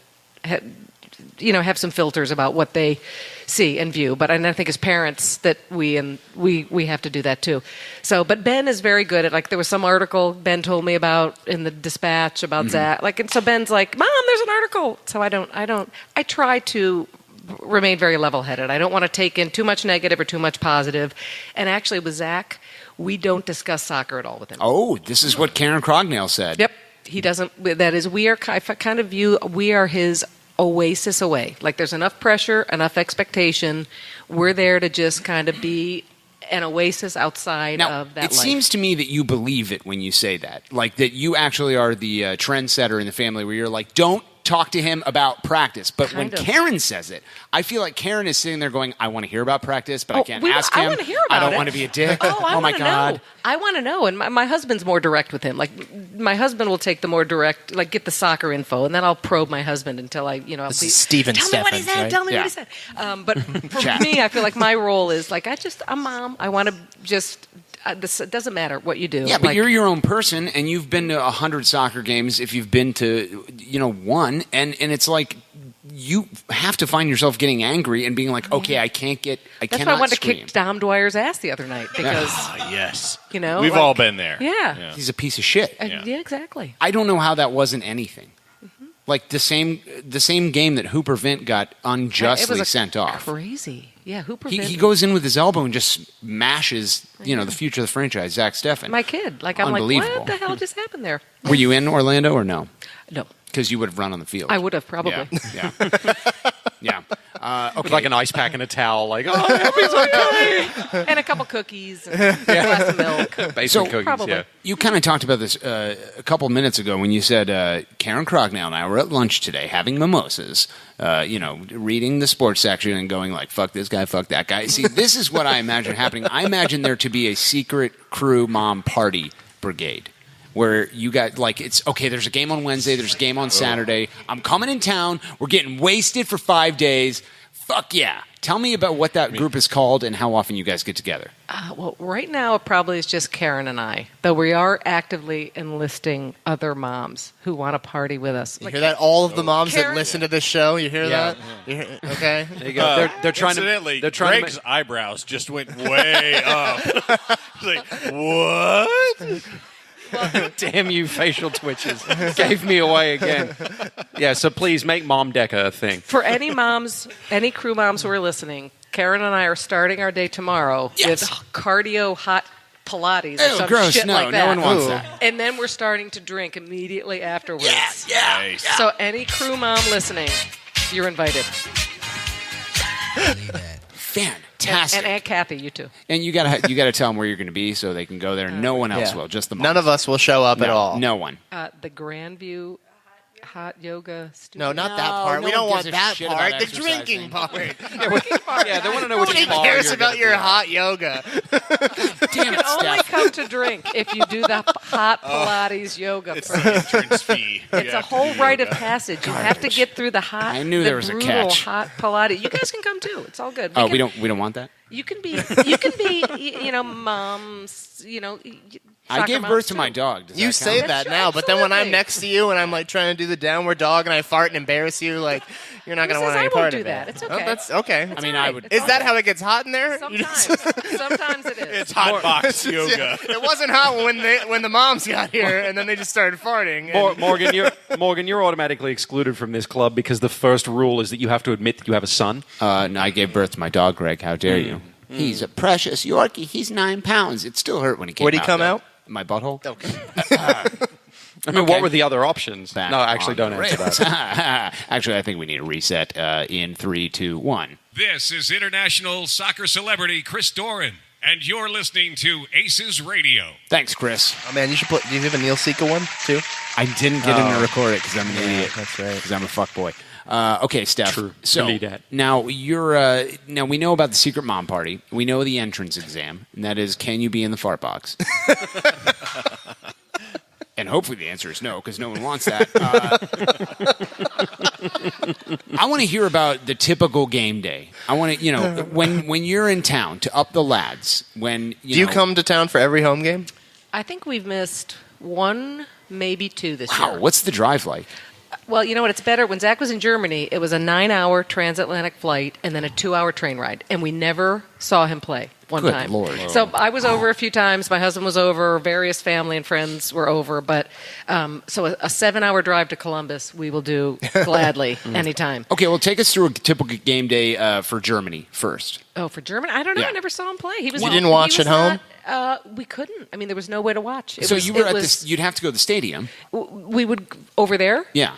have some filters about what they see and view. But I think as parents that we have to do that too. So, but Ben is very good at there was some article Ben told me about in the Dispatch about Zach. And so Ben's like, Mom, there's an article. So I try to remain very level-headed. I don't want to take in too much negative or too much positive. And actually with Zach, we don't discuss soccer at all with him. Oh, this is what Karen Crognell said. Yep. He doesn't. That is, we are his oasis away. There's enough pressure, enough expectation. We're there to just kind of be an oasis outside of that life. It seems to me that you believe it when you say that. That you actually are the trendsetter in the family where you're like, don't talk to him about practice. But when Karen says it, I feel like Karen is sitting there going, I want to hear about practice, but I can't ask him. I want to hear about it. I don't want to be a dick. Oh my God. Know. I want to know. And my husband's more direct with him. My husband will take the more direct, get the soccer info, and then I'll probe my husband until I'll this is Steven Tell Steffen, me what he said. right? Tell me what he said. But for me, I feel like my role is I'm mom. I want to just. It doesn't matter what you do. Yeah, but you're your own person, and you've been to 100 soccer games if you've been to, one, and it's like you have to find yourself getting angry and being like, okay, I cannot That's why I wanted scream. to kick Dom Dwyer's ass the other night because yes, we've all been there. Yeah. He's a piece of shit. Yeah, exactly. I don't know how that wasn't anything. The same game that Hooper Vint got unjustly sent off. Crazy. Yeah, Hooper He Vint. goes in with his elbow and just smashes, the future of the franchise, Zack Steffen. My kid. I'm like, what the hell just happened there? Were you in Orlando or no? No. Because you would have run on the field. I would have, probably. Yeah. Yeah. Okay. With an ice pack and a towel, I hope he's okay. And a couple cookies and a glass of milk. Basic cookies, probably. yeah. You kind of talked about this a couple minutes ago when you said Karen Crognell and I were at lunch today having mimosas, reading the sports section and going fuck this guy, fuck that guy. See, this is what I imagine happening. I imagine there to be a secret crew mom party brigade. Where you got it's okay, there's a game on Wednesday, there's a game on Saturday. I'm coming in town. We're getting wasted for 5 days. Fuck yeah. Tell me about what that group is called and how often you guys get together. Well, right now it probably is just Karen and I, though we are actively enlisting other moms who want to party with us. You hear that? All of the moms that listen to this show, you hear that? Yeah. Okay. There you go. They're trying incidentally, to. Greg's eyebrows just went way up. What? Damn you, facial twitches. Gave me away again. Yeah, so please make Mom Deca a thing. For any moms, any crew moms who are listening, Karen and I are starting our day tomorrow with cardio hot Pilates or some gross. shit No, like that. no one wants that. And then we're starting to drink immediately afterwards. Nice. So any crew mom listening, you're invited. Fantastic. And Aunt Kathy, you too. And you gotta tell them where you're going to be so they can go there. No one else will, just the moms. None of us will show up at all. No one. The Grandview Hot Yoga Studio. No, not that part. We don't want that part. The drinking part. Yeah, they want to know Nobody which bar cares you're about gonna your be at. hot yoga. Damn You it, can only Steph. come to drink if you do the hot Pilates yoga It's first. the entrance fee. It's a whole rite of passage. You have to get through the hot, I knew the there was a brutal catch. hot Pilates. You guys can come too. It's all good. We don't want that? You can be, moms, I gave birth to my dog. Does You that say count? that now, but then when I'm next to you and I'm like trying to do the downward dog and I fart and embarrass you, like you're not going to want any part of it. It's okay. Oh, that's okay. I mean, I would. Is that how it gets hot in there? Sometimes it is. It's hot box yoga. It wasn't hot when the moms got here, and then they just started farting. and- Morgan, you're automatically excluded from this club because the first rule is that you have to admit that you have a son. No, I gave birth to my dog, Greg. How dare you? He's a precious Yorkie. He's 9 pounds. It still hurt when he came out. Where'd he come out? My butthole. Okay. I mean, what were the other options? Back No, actually, on don't the answer rails. that. Actually, I think we need a reset in 3, 2, 1. This is international soccer celebrity Chris Doran, and you're listening to ACES Radio. Thanks, Chris. Oh, man, you should put. Do you have a Neil Sika one, too? I didn't get him to record it because I'm an idiot. That's right. Because I'm a fuckboy. Okay, Steph. True. So Believe that. now you're. Now we know about the secret mom party. We know the entrance exam, and that is, can you be in the fart box? And hopefully the answer is no, because no one wants that. I want to hear about the typical game day. I want to, when you're in town to up the lads. Do you come to town for every home game? I think we've missed 1, maybe 2 this Wow, year. what's the drive like? Well, you know what? It's better. When Zach was in Germany, it was a 9-hour transatlantic flight and then a 2-hour train ride, and we never saw him play one Good time. Lord. So I was over a few times. My husband was over. Various family and friends were over. But so a 7-hour drive to Columbus, we will do gladly anytime. Okay, well, take us through a typical game day for Germany first. Oh, for Germany? I don't know. Yeah. I never saw him play. He was. You didn't watch at home? We couldn't. I mean, there was no way to watch. You were you'd have to go to the stadium. We would over there. Yeah.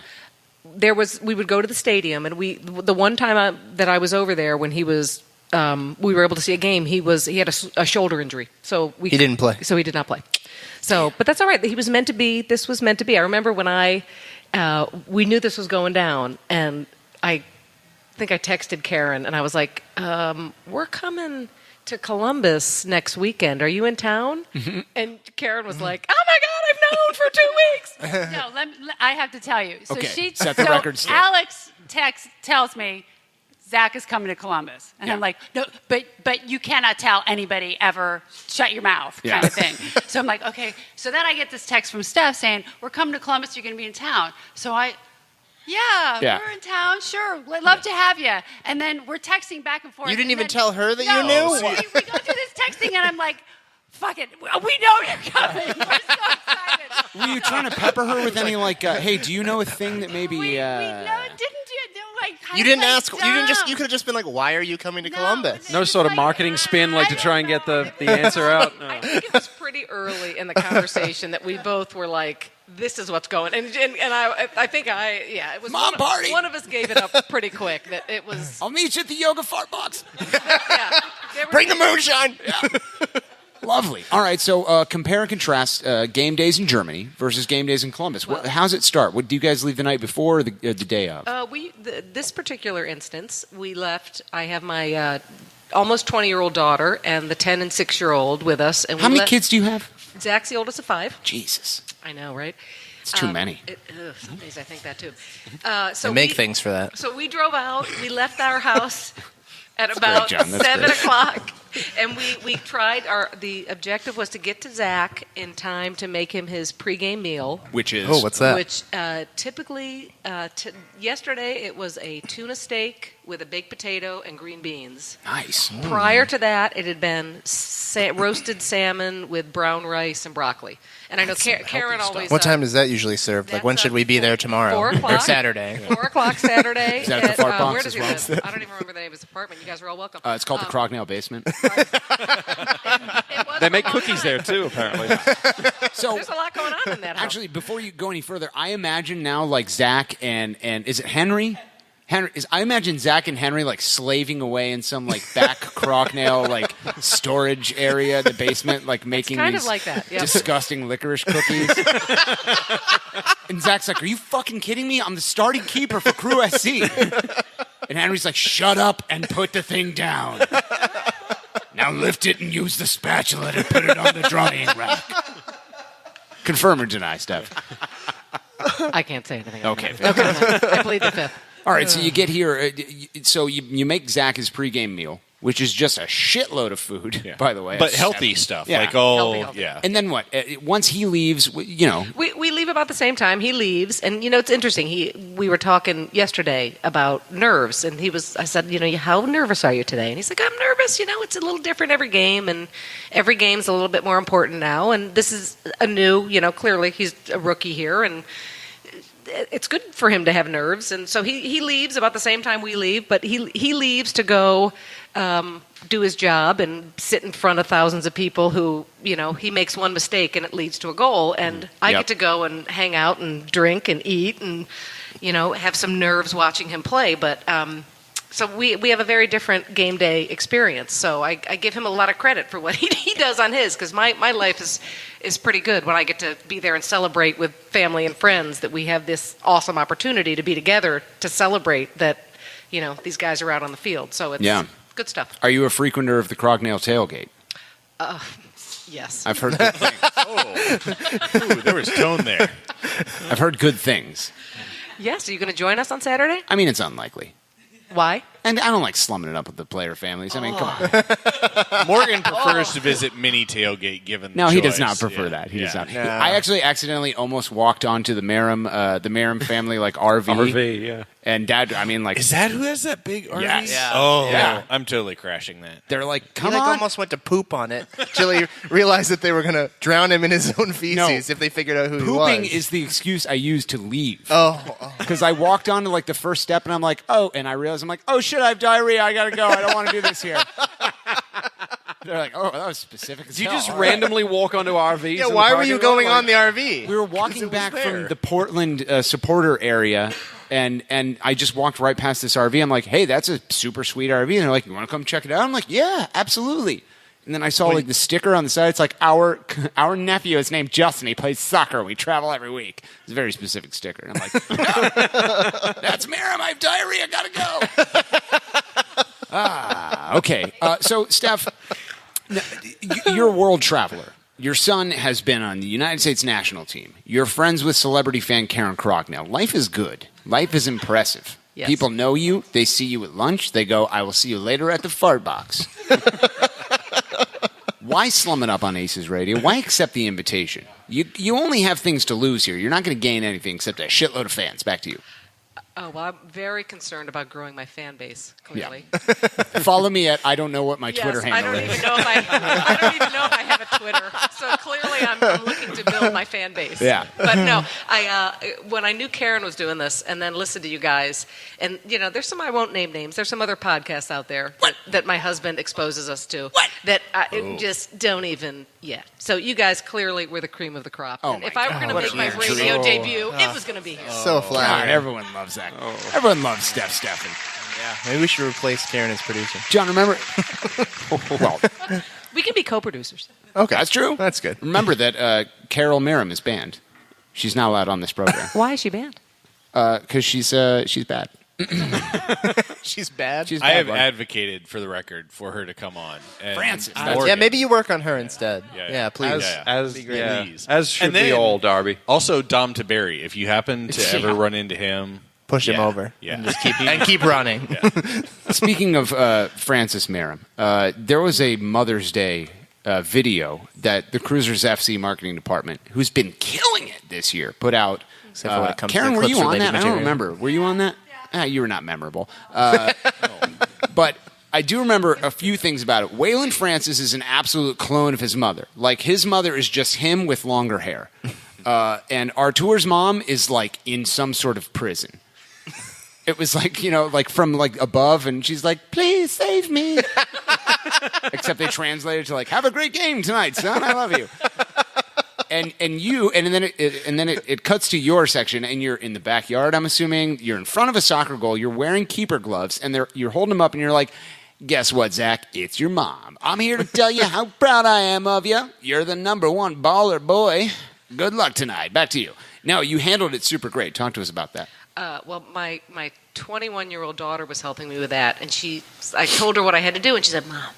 We would go to the stadium, and the one time that I was over there when he was we were able to see a game. He had a shoulder injury, so he didn't play. So he did not play. So, but that's all right. He was meant to be. This was meant to be. I remember when we knew this was going down, and I think I texted Karen, and I was like, "We're coming to Columbus next weekend. Are you in town?" Mm-hmm. And Karen was like, "Oh my God, I've known for 2 weeks." No, I have to tell you. So Okay, set the record straight. Alex tells me Zach is coming to Columbus, and I'm like, no, but you cannot tell anybody ever. Shut your mouth, kind of thing. So I'm like, okay. So then I get this text from Steph saying, "We're coming to Columbus. You're going to be in town." So Yeah, we're in town. Sure, we'd love to have you. And then we're texting back and forth. You didn't even tell her that you knew? We go through this texting, and I'm like, fuck it. We know you're coming. We're so excited. Were you trying to pepper her with any hey, do you know a thing that maybe? We You didn't ask. You didn't just. You could have just been like, "Why are you coming to Columbus?" No sort of marketing spin, to try and get the answer out. No. I think it was pretty early in the conversation that we both were like, "This is what's going." And I think it was mom party. One of us gave it up pretty quick. That it was. I'll meet you at the yoga fart box. Bring the moonshine. Lovely. All right, so compare and contrast game days in Germany versus game days in Columbus. How's it start? Do you guys leave the night before or the day of? This particular instance, we left. I have my almost 20-year-old daughter and the 10 and 6-year-old with us. And How many kids do you have? Zach's the oldest of 5. Jesus. I know, right? It's too many. Some days I think that too. So make things for that. So we drove out. We left our house at about 7 o'clock. And we tried. The objective was to get to Zach in time to make him his pregame meal. Which is? Oh, what's that? Which typically, yesterday it was a tuna steak with a baked potato and green beans. Nice. Prior to that, it had been roasted salmon with brown rice and broccoli. And I know Karen always. What time is that usually served? Like, when should we be there tomorrow? 4 o'clock. Or Saturday? 4 o'clock Saturday. Is that the fart box where as does well? he live? I don't even remember the name of his apartment. You guys are all welcome. It's called the Crognell Basement. They make cookies there too, apparently. So there's a lot going on in that house. Actually, before you go any further, I imagine now like Zach and is it Henry? I imagine Zach and Henry slaving away in some back Crognell storage area in the basement, making kind these of like that. Yep. disgusting licorice cookies. And Zach's like, "Are you fucking kidding me? I'm the starting keeper for Crew SC." And Henry's like, "Shut up and put the thing down. Now lift it and use the spatula to put it on the drying rack." Confirm or deny, Steph? I can't say anything. Okay. I plead the fifth. All right, so you get here. So you make Zach his pregame meal. which is just a shitload of food, by the way. But healthy stuff. Yeah. Healthy. Yeah. And then what? Once he leaves, you know. We leave about the same time. He leaves, and it's interesting. We were talking yesterday about nerves, and I said, how nervous are you today? And he's like, I'm nervous. It's a little different every game, and every game's a little bit more important now. And this is a new, clearly he's a rookie here, and it's good for him to have nerves. And so he leaves about the same time we leave, but he leaves to go do his job and sit in front of thousands of people who, he makes one mistake and it leads to a goal. And I get to go and hang out and drink and eat and, have some nerves watching him play. But so we have a very different game day experience. So I give him a lot of credit for what he does on his, because my life is pretty good when I get to be there and celebrate with family and friends that we have this awesome opportunity to be together to celebrate that, these guys are out on the field. So it's good stuff. Are you a frequenter of the Crognale tailgate? Yes. I've heard good things. Ooh, there was tone there. I've heard good things. Yes. Are you going to join us on Saturday? I mean, it's unlikely. Why? And I don't like slumming it up with the player families. I mean, come on. Morgan prefers to visit mini tailgate given the No, he choice. does not prefer that. He does not. No. I actually accidentally almost walked onto the Merrim family RV. RV, yeah. And Dad, is that who has that big RV? Yes. Yeah. Oh, Yeah. I'm totally crashing that. They're like, He come on. almost went to poop on it. Chili realized that they were going to drown him in his own feces if they figured out who he was. Pooping is the excuse I use to leave. Oh. Because I walked onto the first step and I'm like, and I realized oh shit, I have diarrhea. I gotta go. I don't want to do this here. They're like, that was specific. Did you just randomly walk onto RVs? Yeah, why were you going on the RV? We were walking back from the Portland supporter area, and I just walked right past this RV. I'm like, hey, that's a super sweet RV. And they're like, you want to come check it out? I'm like, yeah, absolutely. And then I saw the sticker on the side. It's like, our nephew is named Justin. He plays soccer. We travel every week. It's a very specific sticker. And I'm like, that's Merrim. I have diarrhea. Gotta go. Okay. So, Steph, you're a world traveler. Your son has been on the United States national team. You're friends with celebrity fan Karen Crognale. Life is good. Life is impressive. Yes. People know you. They see you at lunch. They go, I will see you later at the fart box. Why slum it up on ACES Radio? Why accept the invitation? You only have things to lose here. You're not going to gain anything except a shitload of fans. Back to you. Oh, well, I'm very concerned about growing my fan base, clearly. Yeah. Follow me at I don't know what my Twitter handle is. I don't even know if I have a Twitter. So clearly I'm looking to build my fan base. Yeah. But no, when I knew Karen was doing this and then listened to you guys, and, there's some, I won't name names, there's some other podcasts out there that my husband exposes us to that I just don't even, So you guys clearly were the cream of the crop. Oh, and if I were going to make my radio debut, it was going to be here. So flattering. Everyone loves that. Everyone loves Stef Steffen. Yeah, maybe we should replace Karen as producer. John, remember? Well, we can be co-producers. Okay, that's true. That's good. Remember that Carol Merrim is banned. She's not allowed on this program. Why is she banned? Because she's bad. She's bad. I have advocated, for the record, for her to come on. And Francis. Maybe you work on her instead. Yeah, please. As should we all, Darby. Also, Dom Taberry. If you happen to ever run into him, push him over. Yeah. And just keep running. Yeah. Speaking of Francis Merrim, there was a Mother's Day video that the Crewzers FC marketing department, who's been killing it this year, put out. Karen, were you on that? I don't remember. Were you on that? You were not memorable. But I do remember a few things about it. Waylon Francis is an absolute clone of his mother. Like, his mother is just him with longer hair. And Artur's mom is, in some sort of prison. It was from above, and she's like, please save me. Except they translated to have a great game tonight, son. I love you. And then it cuts to your section, and you're in the backyard, I'm assuming. You're in front of a soccer goal. You're wearing keeper gloves, and you're holding them up, and you're like, guess what, Zach? It's your mom. I'm here to tell you how proud I am of you. You're the #1 baller boy. Good luck tonight. Back to you. No, you handled it super great. Talk to us about that. Well, my 21-year-old daughter was helping me with that, and I told her what I had to do, and she said, Mom,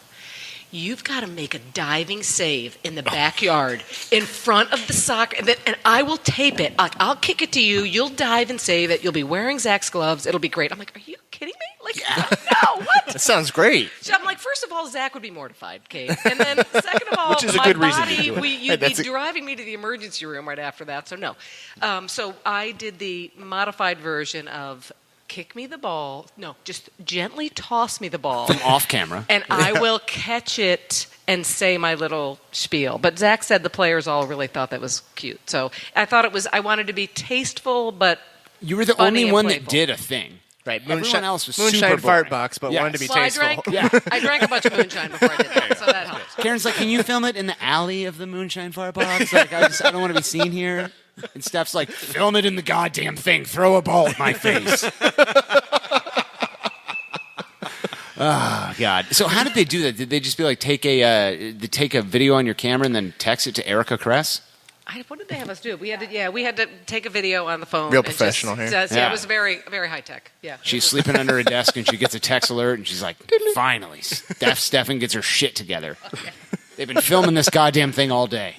you've got to make a diving save in the backyard in front of the soccer, and I will tape it. I'll kick it to you. You'll dive and save it. You'll be wearing Zach's gloves. It'll be great. I'm like, are you kidding me? No, what? That sounds great. So I'm like, first of all, Zach would be mortified, Kate. And then second of all, Which is a my good reason body, to do it. you'd Hey, be driving me to the emergency room right after that, so no. So I did the modified version of kick me the ball. No, just gently toss me the ball. From off camera. And I will catch it and say my little spiel. But Zach said the players all really thought that was cute. So I thought I wanted to be tasteful, but you were the funny only and one playful. that did a thing. Right, Everyone else was moonshine super fart boring. box, but Yes. wanted to be Well, tasteful. I drank a bunch of moonshine before I did that, so that helps. Karen's like, can you film it in the alley of the moonshine fart box? Like, I don't want to be seen here. And Steph's like, film it in the goddamn thing. Throw a ball at my face. Oh, God. So how did they do that? Did they just be like, take a video on your camera and then text it to Erica Kress? What did they have us do? We had to take a video on the phone. Real and professional just, here. Yeah, it was very, very high tech. Yeah. She's sleeping under a desk and she gets a text alert and she's like, finally, Stef Steffen gets her shit together. They've been filming this goddamn thing all day.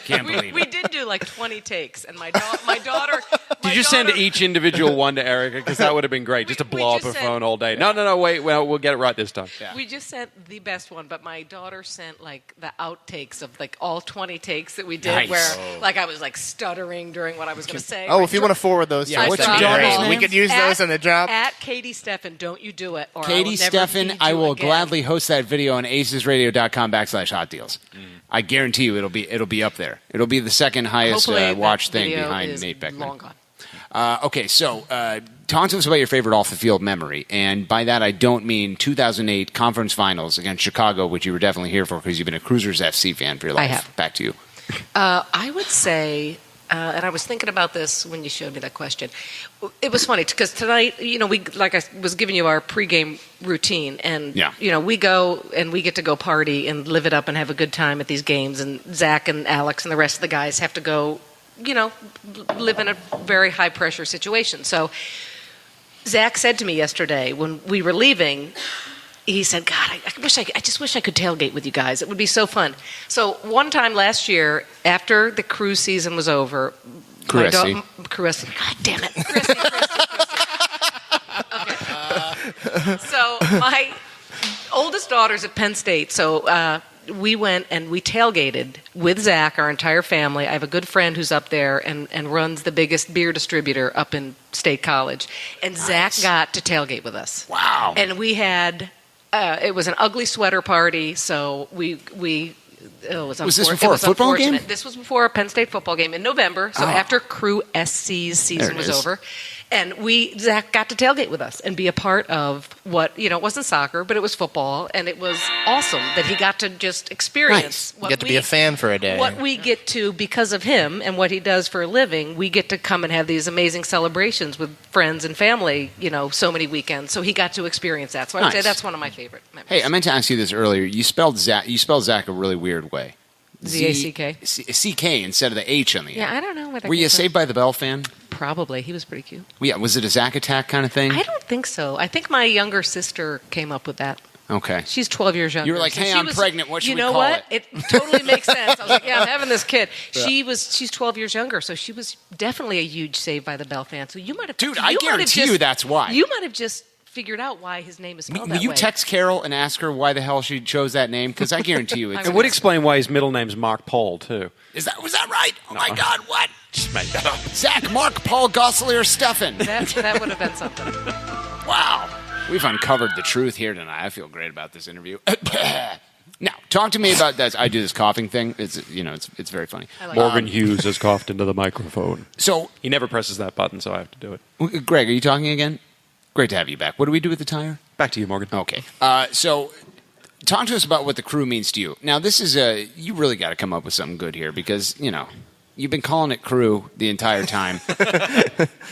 Can't believe it. We did do like 20 takes, and my daughter. Did you send each individual one to Erica? Because that would have been great, just to blow up her phone all day. No, wait. Well, we'll get it right this time. Yeah. We just sent the best one, but my daughter sent like the outtakes of like all 20 takes that we did, Nice. where like I was like stuttering during what I was going to say. Oh, if you want to forward those, Yeah, to us, what's that'd your be daughter's great. name? We could use those in the drop. At Katie Steffen, don't you do it, or Katie I will never Steffen, feed I you will again. gladly host that video on acesradio.com/hot deals. I guarantee you it'll be up there. It'll be the second highest Hopefully watched that thing video behind is Nate Beckman. long gone. Okay, so talk to us about your favorite off-the-field memory. And by that, I don't mean 2008 conference finals against Chicago, which you were definitely here for because you've been a Crewzers FC fan for your life. I have. Back to you. I would say, and I was thinking about this when you showed me that question. It was funny because tonight, like I was giving you our pregame routine, and we go and we get to go party and live it up and have a good time at these games. And Zach and Alex and the rest of the guys have to go, live in a very high pressure situation. So Zach said to me yesterday when we were leaving, he said, God, I just wish I could tailgate with you guys. It would be so fun. So one time last year, after the cruise season was over, Crewzers. God damn it. Okay. So my oldest daughter's at Penn State, so we went and we tailgated with Zach, our entire family. I have a good friend who's up there and runs the biggest beer distributor up in State College. And Zach got to tailgate with us. Wow. And we had... it was an ugly sweater party, so we was this before a football game? This was before a Penn State football game in November, so after Crew SC's season was over. And Zach got to tailgate with us and be a part of what, it wasn't soccer, but it was football, and it was awesome that he got to just experience You get to be a fan for a day. what we get to, because of him and what he does for a living, we get to come and have these amazing celebrations with friends and family, so many weekends. So he got to experience that. So I would say that's one of my favorite memories. Hey, I meant to ask you this earlier. You spelled Zach a really weird way. Z-A-C-K? C-K instead of the H on the end. Yeah, I don't know where that Were you a came from. Saved by the Bell fan? Probably. He was pretty cute. Yeah, was it a Zack Attack kind of thing? I don't think so. I think my younger sister came up with that. Okay. She's 12 years younger. You were like, So hey, she I'm was- pregnant. What should you we know call what? it? It totally makes sense. I was like, yeah, I'm having this kid. Yeah. She's 12 years younger, so she was definitely a huge Saved by the Bell fan. So you might have... Dude, I guarantee you that's why. You might have just figured out why his name is spelled Will that you way. text Carol and ask her why the hell she chose that name? Because I guarantee you it's... It would explain why his middle name's Mark Paul, too. Was that right? Oh, my God, what? Just made that up. Zach, Mark, Paul, Gosselier, Steffen. That would have been something. Wow. We've uncovered the truth here tonight. I feel great about this interview. Now, talk to me about that. I do this coughing thing. It's it's very funny. Morgan Hughes has coughed into the microphone. So he never presses that button, so I have to do it. Greg, are you talking again? Great to have you back. What do we do with the tire? Back to you, Morgan. Okay. So talk to us about what the crew means to you. Now, this is you really got to come up with something good here because, you've been calling it crew the entire time.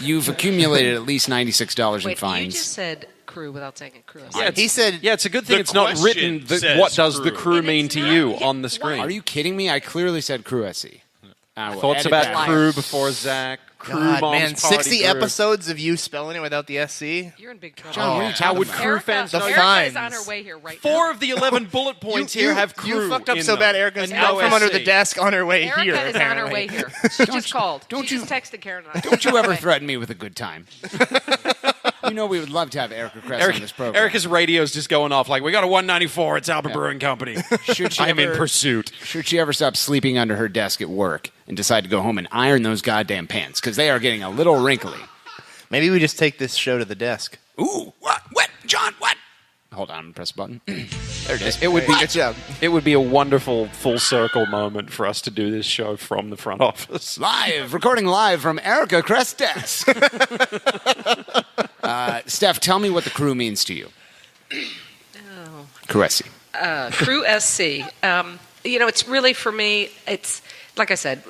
You've accumulated at least $96 in Wait, fines. you just said crew without saying it crew. Yeah, he said... Yeah, it's a good thing The it's not written. question says What does the crew. crew mean to you on the screen? Are you kidding me? I clearly said crew SC. Thoughts about crew before Zach? Crew God, Mom's man, Party 60 crew. episode of you spelling it without the SC? You're in big trouble. John, what are you How talking would about? crew fans know? Erica is fines. on her way here right 4 of the 11 bullet points here have crew. You fucked up in so them. bad, Erica's And out no from under SC. the desk on her way Erica here. is on her way here. She just called. She just texted Karen and I. Don't you ever threaten me with a good time. You know we would love to have Erica Kress on this program. Erica's radio's just going off like, we got a 194, it's Alba Brewing Company. I'm in pursuit. Should she ever stop sleeping under her desk at work and decide to go home and iron those goddamn pants, because they are getting a little wrinkly. Maybe we just take this show to the desk. Ooh, what? John, what? Hold on, press a button. There it is. It would be Good job. It would be a wonderful full circle moment for us to do this show from the front office. Recording live from Erica Kress' desk. Steph, tell me what the crew means to you. Crew SC. Crew SC. It's really, for me, it's, like I said,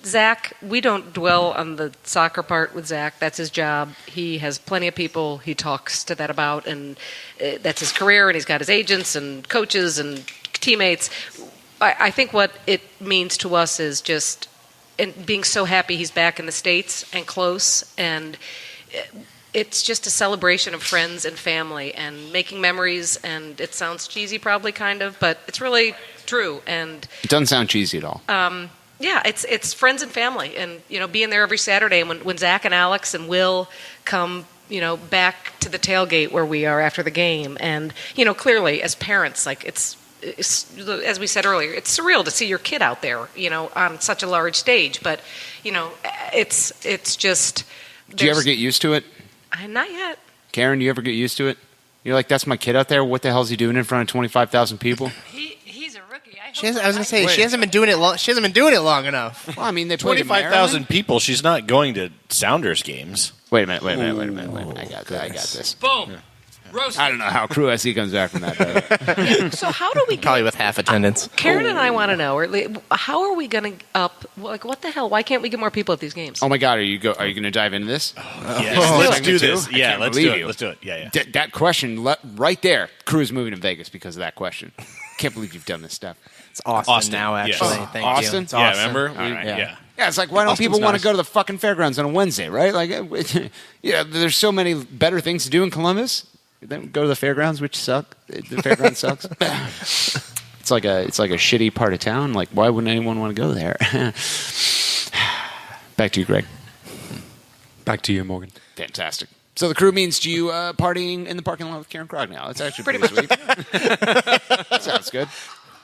Zack, we don't dwell on the soccer part with Zack. That's his job. He has plenty of people he talks to that about, and that's his career, and he's got his agents and coaches and teammates. I think what it means to us is just being so happy he's back in the States and close, and it's just a celebration of friends and family and making memories, and it sounds cheesy probably, kind of, but it's really true. And it doesn't sound cheesy at all. Yeah, it's friends and family, and being there every Saturday. And when Zack and Alex and Will come, back to the tailgate where we are after the game, and clearly as parents, like it's as we said earlier, it's surreal to see your kid out there, on such a large stage. But it's just. Do you ever get used to it? Not yet. Karen, do you ever get used to it? You're like, that's my kid out there. What the hell is he doing in front of 25,000 people? He's a rookie. I was going to say, she hasn't been doing it long. She hasn't been doing it long enough. Well, I mean, they played 25,000 people. She's not going to Sounders games. Wait a minute. I got this. Boom. Roasted. I don't know how Crew SC comes back from that. So how do we probably with half attendance? Karen and I want to know, how are we going to what the hell? Why can't we get more people at these games? Oh my God, are you going to dive into this? Yes, let's do this. Yeah, let's do it. Let's do it. Yeah. That question right there. Crew's moving to Vegas because of that question. Can't believe you've done this stuff. It's Austin now, actually. Yes. Thank Austin? you. It's Austin. Remember? Right. Yeah. Yeah, it's like, why don't people want to go to the fucking fairgrounds on a Wednesday, right? Like, there's so many better things to do in Columbus. Then go to the fairgrounds, which suck. The fairground sucks. It's like a shitty part of town. Like, why wouldn't anyone want to go there? Back to you, Greg. Back to you, Morgan. Fantastic. So the crew means to you partying in the parking lot with Karen Crognow. That's actually pretty sweet. Sounds good.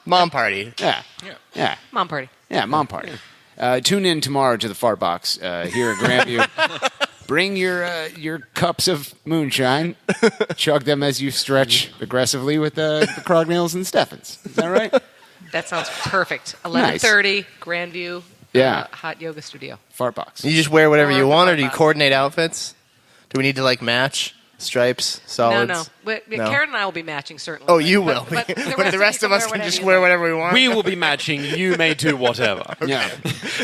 Mom party. Yeah. Mom party. Yeah, mom party. Tune in tomorrow to the Fart Box here at Grandview. Bring your cups of moonshine. Chug them as you stretch aggressively with the Crognails and Steffens. Is that right? That sounds perfect. 11:30, Grandview. Yeah. Hot yoga studio. Fart Box. You just wear whatever you want, or do you coordinate outfits? Do we need to match stripes, solids? No. Karen and I will be matching, certainly. Oh, you will. But the rest of us can just wear whatever we want. We will be matching. You may do whatever. Okay. Yeah.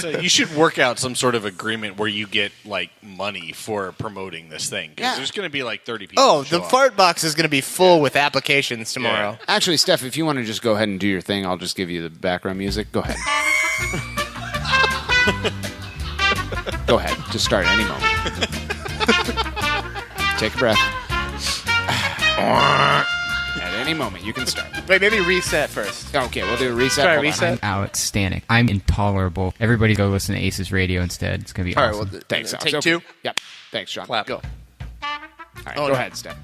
So you should work out some sort of agreement where you get money for promoting this thing, because there's going to be 30 people. Oh, the Fart Box is going to be full with applications tomorrow. Yeah. Actually, Steph, if you want to just go ahead and do your thing, I'll just give you the background music. Go ahead. Go ahead. Just start at any moment. Take a breath. At any moment, you can start. Wait, maybe reset first. Okay, we'll do a reset. Try reset. I'm Alex Stanek. I'm intolerable. Everybody go listen to ACES radio instead. It's going to be awesome. All right, well, thanks, take Alex. two. Okay. Yep. Thanks, John. Clap. Go. All right, go ahead, Steph.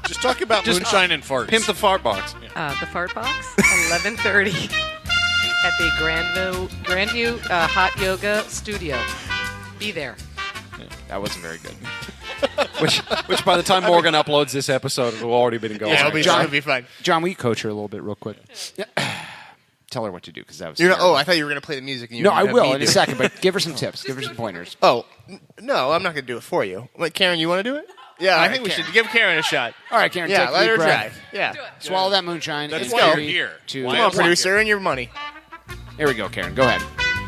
Just talk about moonshine and farts. Pimp the Fart Box. The Fart Box, 11:30 at the Grandview Hot Yoga Studio. Be there. That wasn't very good. Which by the time Morgan uploads this episode, it'll already been going. Yeah, it'll be fine. John, will you coach her a little bit real quick? Yeah. Tell her what to do, because that was I thought you were going to play the music. And no, I will in a second, but give her some tips. Give her some pointers. Oh, no, I'm not going to do it for you. Karen, you want to do it? Yeah, I think we should give Karen a shot. All right, Karen, yeah, take let a her breath. try. Yeah. Swallow that moonshine. Let's and go. carry Here. to- Come on, producer, and your money. Here we go, Karen. Go ahead.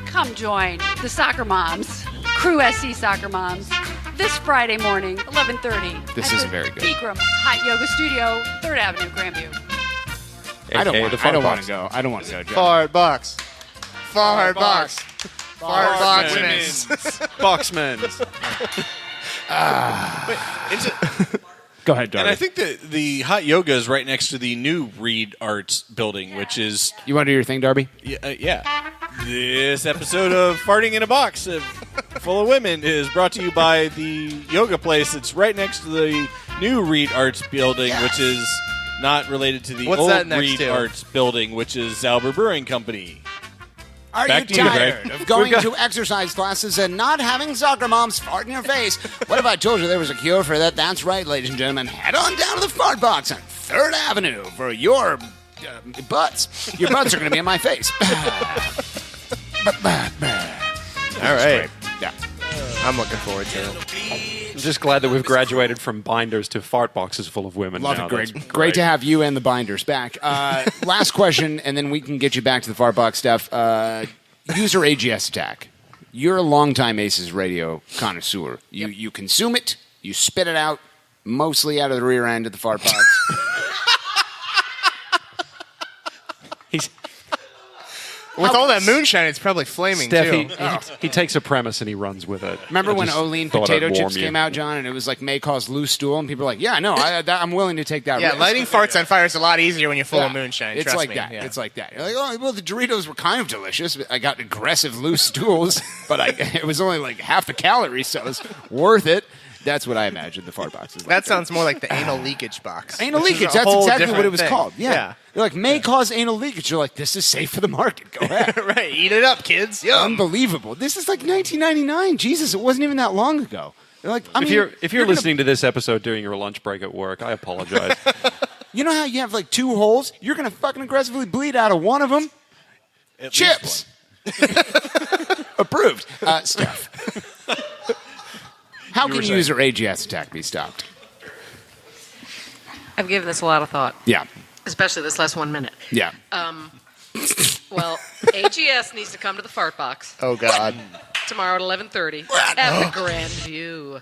Come join the soccer moms, Crew SC soccer moms, this Friday morning, 11:30. This isn't very good. Bikram Hot Yoga Studio, 3rd Avenue, Grandview. I don't want to go. I don't want to go, John. Fart Box. Fart Box. Fart Boxman. Boxman. Go ahead, Darby. And I think that the hot yoga is right next to the new Reed Arts building, which is... You want to do your thing, Darby? Yeah. This episode of Farting in a Box Full of Women is brought to you by the yoga place that's right next to the new Reed Arts building, which is not related to the old Reed Arts building, which is Zauber Brewing Company. Are you tired of going to exercise classes and not having soccer moms fart in your face? What if I told you there was a cure for that? That's right, ladies and gentlemen. Head on down to the Fart Box on 3rd Avenue for your butts. Your butts are going to be in my face. All right. Yeah. I'm looking forward to it. I'm just glad that we've graduated from binders to fart boxes full of women. Love now. it, Greg. Great to have you and the binders back. Last question, and then we can get you back to the fart box stuff. User AGS Attack. You're a longtime ACES radio connoisseur. You consume it, you spit it out, mostly out of the rear end of the fart box. With all that moonshine, it's probably flaming, Steph, too. he takes a premise and he runs with it. Remember when Olean potato chips came out, John, and it was like may cause loose stool, and people were like, yeah, no, I'm willing to take that risk. Lighting farts on fire is a lot easier when you're full of moonshine. It's trust like me. that. Yeah. It's like that. You're like, oh, well, the Doritos were kind of delicious. But I got aggressive loose stools, but it was only like half the calories, so it was worth it. That's what I imagine the fart box is like. That sounds more like the anal leakage box. Anal leakage, that's exactly what it was called. Yeah. They're like, may cause anal leakage. You're like, this is safe for the market. Go ahead. Right, eat it up, kids. Yum. Unbelievable. This is like 1999. Jesus, it wasn't even that long ago. They're like, if you're listening to this episode during your lunch break at work, I apologize. You know how you have like 2 holes? You're going to fucking aggressively bleed out of one of them? At Chips. Approved. Steph. How can user AGS Attack be stopped? I've given this a lot of thought. Yeah. Especially this last 1 minute. Yeah. Well, AGS needs to come to the fart box. Oh, God. Tomorrow at 11:30 at the Grand View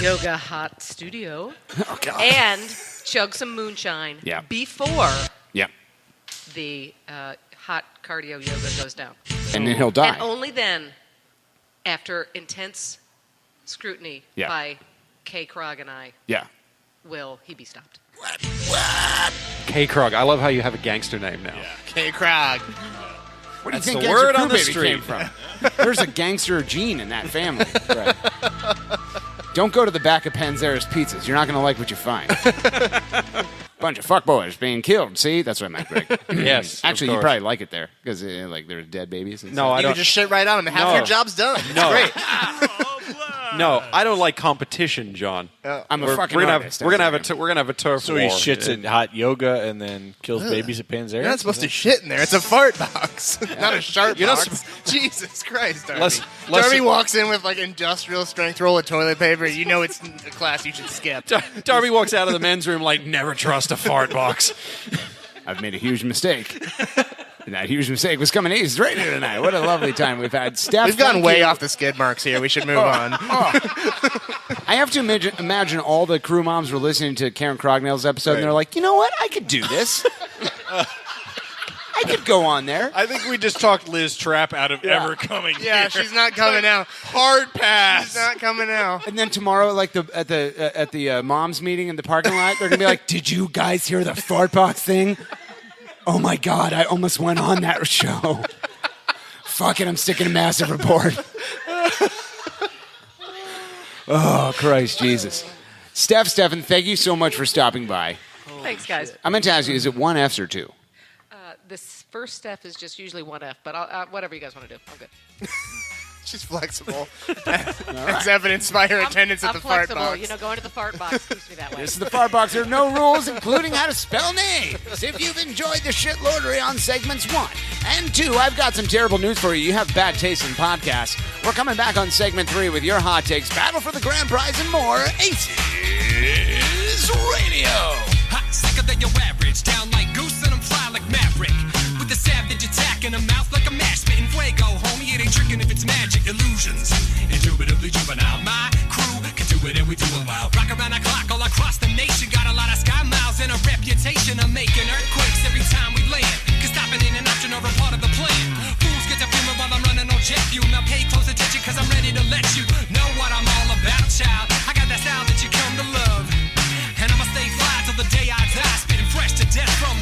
Yoga Hot Studio. Oh, God. And chug some moonshine before the hot cardio yoga goes down. And then he'll die. And only then, after intense scrutiny by Kay Krog and I, will he be stopped. K. Krog. I love how you have a gangster name now. Yeah. K. Krog. What do you That's think the Gangster word Crew on the Baby street. came from? There's a gangster gene in that family. Right. Don't go to the back of Panzera's Pizzas. You're not going to like what you find. Bunch of fuckboys being killed. See? That's what I meant, Greg. Yes. Actually, you probably like it there because like there's dead babies. And No, stuff. I You don't. can just shit right on them. Half your job's done. It's great. No, I don't like competition, John. I'm a fucking we're gonna artist. have a turf So war. he shits in hot yoga and then kills babies at Panzera? You're not supposed to shit in there. It's a fart box, not a sharp box. Jesus Christ, Darby. Darby walks in with like industrial strength roll of toilet paper. You know it's a class you should skip. Darby walks out of the men's room like, never trust a fart box. I've made a huge mistake. And that huge mistake was coming ACES Radio tonight. What a lovely time we've had. Steph, We've gone way off the skid marks here. We should move on. I have to imagine all the crew moms were listening to Karen Crognell's episode, and they're like, you know what? I could do this. I could go on there. I think we just talked Liz Trapp out of ever coming here. Yeah, she's not coming out. Hard pass. She's not coming out. And then tomorrow, like at the moms meeting in the parking lot, they're gonna be like, "Did you guys hear the fart box thing? Oh my God, I almost went on that show. Fuck it, I'm sticking a massive report." Oh Christ, Jesus. Stef Steffen, thank you so much for stopping by. Thanks, guys. I meant to ask you, is it 1 F's or 2? This first step is just usually 1F, but whatever you guys want to do, I'm good. She's flexible. As evidenced by her attendance at the fart box. You know, going to the fart box keeps me that way. This is the fart box. There are no rules, including how to spell names. If you've enjoyed the shit lordery on segments 1 and 2, I've got some terrible news for you. You have bad taste in podcasts. We're coming back on segment 3 with your hot takes, battle for the grand prize, and more. ACES Radio. Hot, sicker than your average. Down like goose and I'm fly like Maverick. With a savage attack in a mouth like a mash. Spitting fuego, homie. It ain't tricking if it's magic illusions. Indubitably juvenile. My crew can do it and we do it well. Rock around the clock all across the nation. Got a lot of sky miles and a reputation of making earthquakes every time we land. Cause stopping ain't an option or a part of the plan. Fools get to fuming while I'm running on jet fuel. Now pay close attention cause I'm ready to let you know what I'm all about, child. I got that style that you come to love. And I'ma stay fly till the day I die. Spitting fresh to death from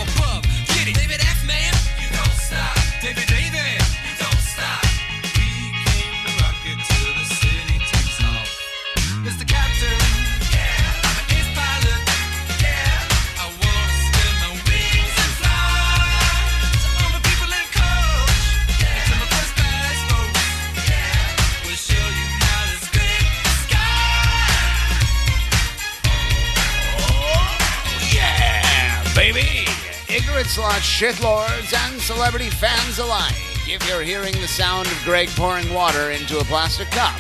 ignorant slots, shitlords, and celebrity fans alike. If you're hearing the sound of Greg pouring water into a plastic cup,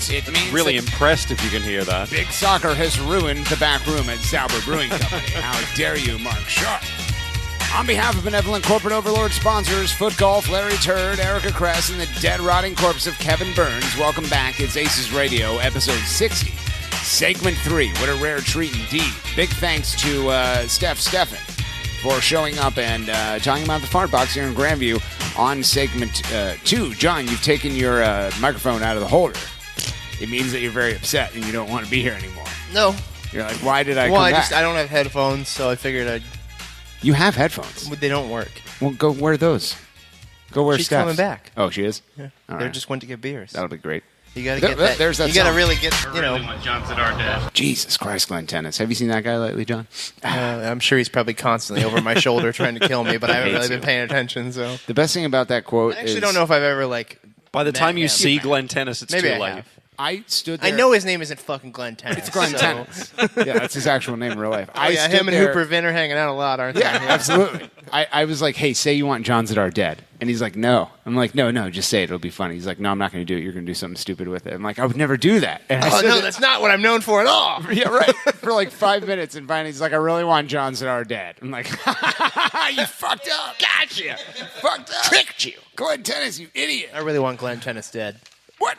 it means Really impressed if you can hear that. Big Soccer has ruined the back room at Sauber Brewing Company. How dare you, Mark Sharp? On behalf of benevolent corporate overlord sponsors, Foot Golf, Larry Turd, Erica Kress, and the dead rotting corpse of Kevin Burns, welcome back. It's Aces Radio, episode 60, segment 3. What a rare treat indeed. Big thanks to Stef Steffen for showing up and talking about the fart box here in Grandview on segment 2. John, you've taken your microphone out of the holder. It means that you're very upset and you don't want to be here anymore. No. You're like, why did I come back? I don't have headphones, so I figured I'd... You have headphones. They don't work. Well, go wear those. Go wear She's Steph's. coming back. Oh, she is? Yeah. All They right. just went to get beers. That'll be great. You gotta get that. There's that you gotta song. really get, you know. Jesus Christ, Glenn Tennis. Have you seen that guy lately, John? I'm sure he's probably constantly over my shoulder trying to kill me, but I haven't really Hates been you. paying attention, so. The best thing about that quote I actually is... don't know if I've ever, like... By the time you him. see Glenn Tennis, it's Maybe too I late. have. I stood there... I know his name isn't fucking Glenn Tennis. It's Glenn so. Tennis. Yeah, that's his actual name in real life. Oh, yeah, him and Hooper Vin are hanging out a lot, aren't Yeah, they? absolutely. I was like, hey, say you want John Zadar dead. And he's like, no. I'm like, no, just say it. It'll be funny. He's like, no, I'm not going to do it. You're going to do something stupid with it. I'm like, I would never do that. And I Oh, said no, it- that's not what I'm known for at all. Yeah, right. For like 5 minutes, and finally he's like, I really want John Zadar dead. I'm like, you fucked up. Gotcha. Fucked up. Tricked you. Glenn Tennis, you idiot. I really want Glenn Tennis dead. What?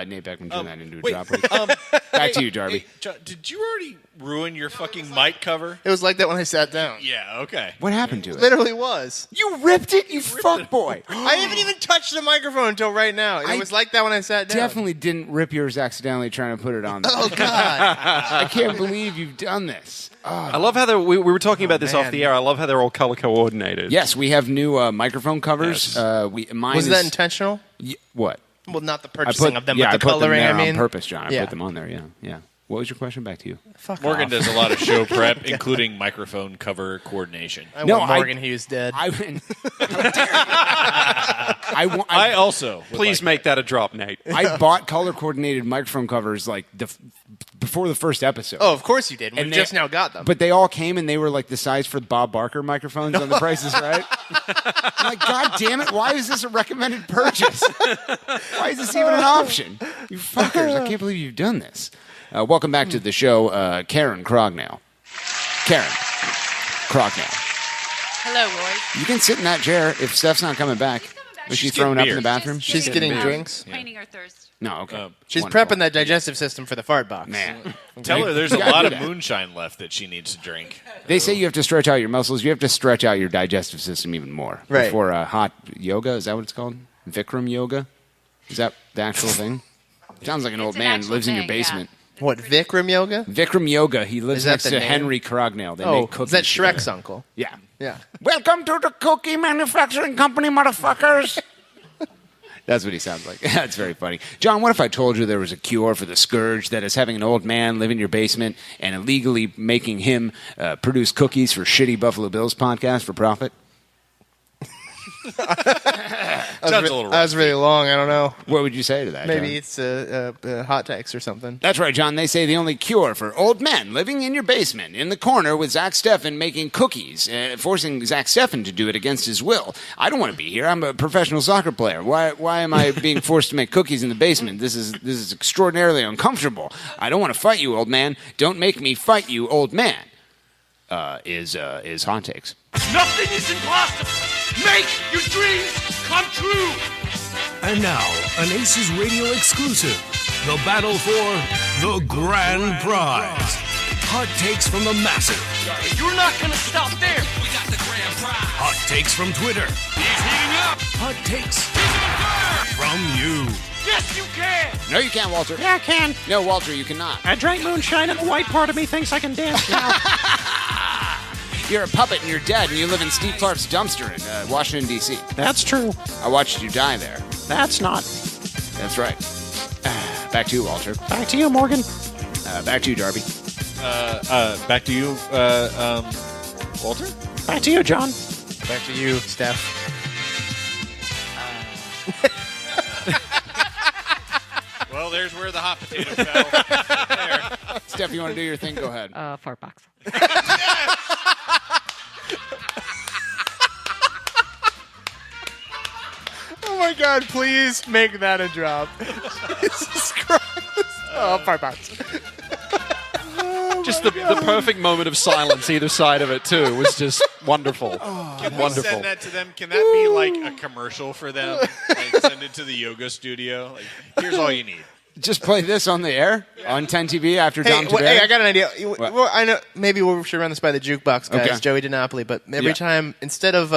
Nate Beckman turned that into a wait, drop, please. Back to you, Darby. Hey, John, did you already ruin your fucking mic cover? It was like that when I sat down. Yeah, okay. What happened to it? Literally was. You ripped it, you fuckboy. I haven't even touched the microphone until right now. And it was like that when I sat down. Definitely didn't rip yours accidentally trying to put it on there. Oh, God. I can't believe you've done this. I love how we were talking about this man. off the air. I love how they're all color coordinated. Yes, we have new microphone covers. Yes. Mine Was is, that intentional? what? Well, not the I purchasing of them, but the put coloring, them there I mean. on purpose, John. I Yeah. put them on there, yeah. What was your question? Back to you. Fuck Morgan off. does a lot of show prep, including microphone cover coordination. I No, want Morgan Hughes dead. I also would Please like make that a drop, Nate. I bought color coordinated microphone covers like before the first episode. Oh, of course you did. We And just they- now got them. But they all came and they were like the size for the Bob Barker microphones on The Price is Right. I'm like, God damn it, why is this a recommended purchase? Why is this even an option? You fuckers, I can't believe you've done this. Welcome back to the show, Karen Crognell. Karen Crognell. Hello, Roy. You can sit in that chair if Steph's not coming back. Was she She's throwing up getting in the beer. bathroom? She's getting drinks. Quenching her thirst. No, okay. She's Wonderful. prepping that digestive system for the fart box. Man. Tell her there's a You gotta lot do of that. moonshine left that she needs to drink. They say you have to stretch out your muscles. You have to stretch out your digestive system even more. Right. Before hot yoga, is that what it's called? Vikram yoga? Is that the actual thing? Sounds like an old an man actual lives in your thing, basement. What, Vikram yoga? Vikram yoga. He lives Is that next the to name? Henry Crognell. They Oh, make cookies is that Shrek's together. uncle? Yeah. Yeah. Welcome to the cookie manufacturing company, motherfuckers. That's what he sounds like. That's very funny. John, what if I told you there was a cure for the scourge that is having an old man live in your basement and illegally making him produce cookies for shitty Buffalo Bills podcast for profit? That was really long. I don't know. What would you say to that, Maybe John? it's hot takes or something. That's right, John. They say the only cure for old men living in your basement in the corner with Zack Steffen making cookies, forcing Zack Steffen to do it against his will. I don't want to be here. I'm a professional soccer player. Why am I being forced to make cookies in the basement? This is extraordinarily uncomfortable. I don't want to fight you, old man. Don't make me fight you, old man. Is hot takes. Nothing is impossible. Make your dreams come true. And now, an Aces Radio exclusive. The battle for the grand prize. Hot takes from the massive. You're not gonna stop there. We got the grand prize. Hot takes from Twitter. He's heating up. Hot takes He's on fire. from you. Yes, you can. No, you can't, Walter. Yeah, I can. No, Walter, you cannot. I drank moonshine and the white part of me thinks I can dance now. You're a puppet and you're dead and you live in Steve Clark's dumpster in Washington, D.C. That's true. I watched you die there. That's not. That's right. Back to you, Walter. Back to you, Morgan. Back to you, Darby. Back to you, Walter? Back to you, John. Back to you, Steph. Well, there's where the hot potato fell. There. Steph, you want to do your thing? Go ahead. Fart box. my God, please make that a drop. Jesus Christ. Oh, fart box. Just the perfect moment of silence either side of it, too. It was just wonderful. Can we Wonderful. send that to them? Can that be like a commercial for them? Like send it to the yoga studio. Like, here's all you need. Just play this on the air on 10 TV after Dom Tiberi. Hey, I got an idea. Well, I know maybe we should run this by the jukebox guys, Okay. Joey DiNapoli. But every time, instead of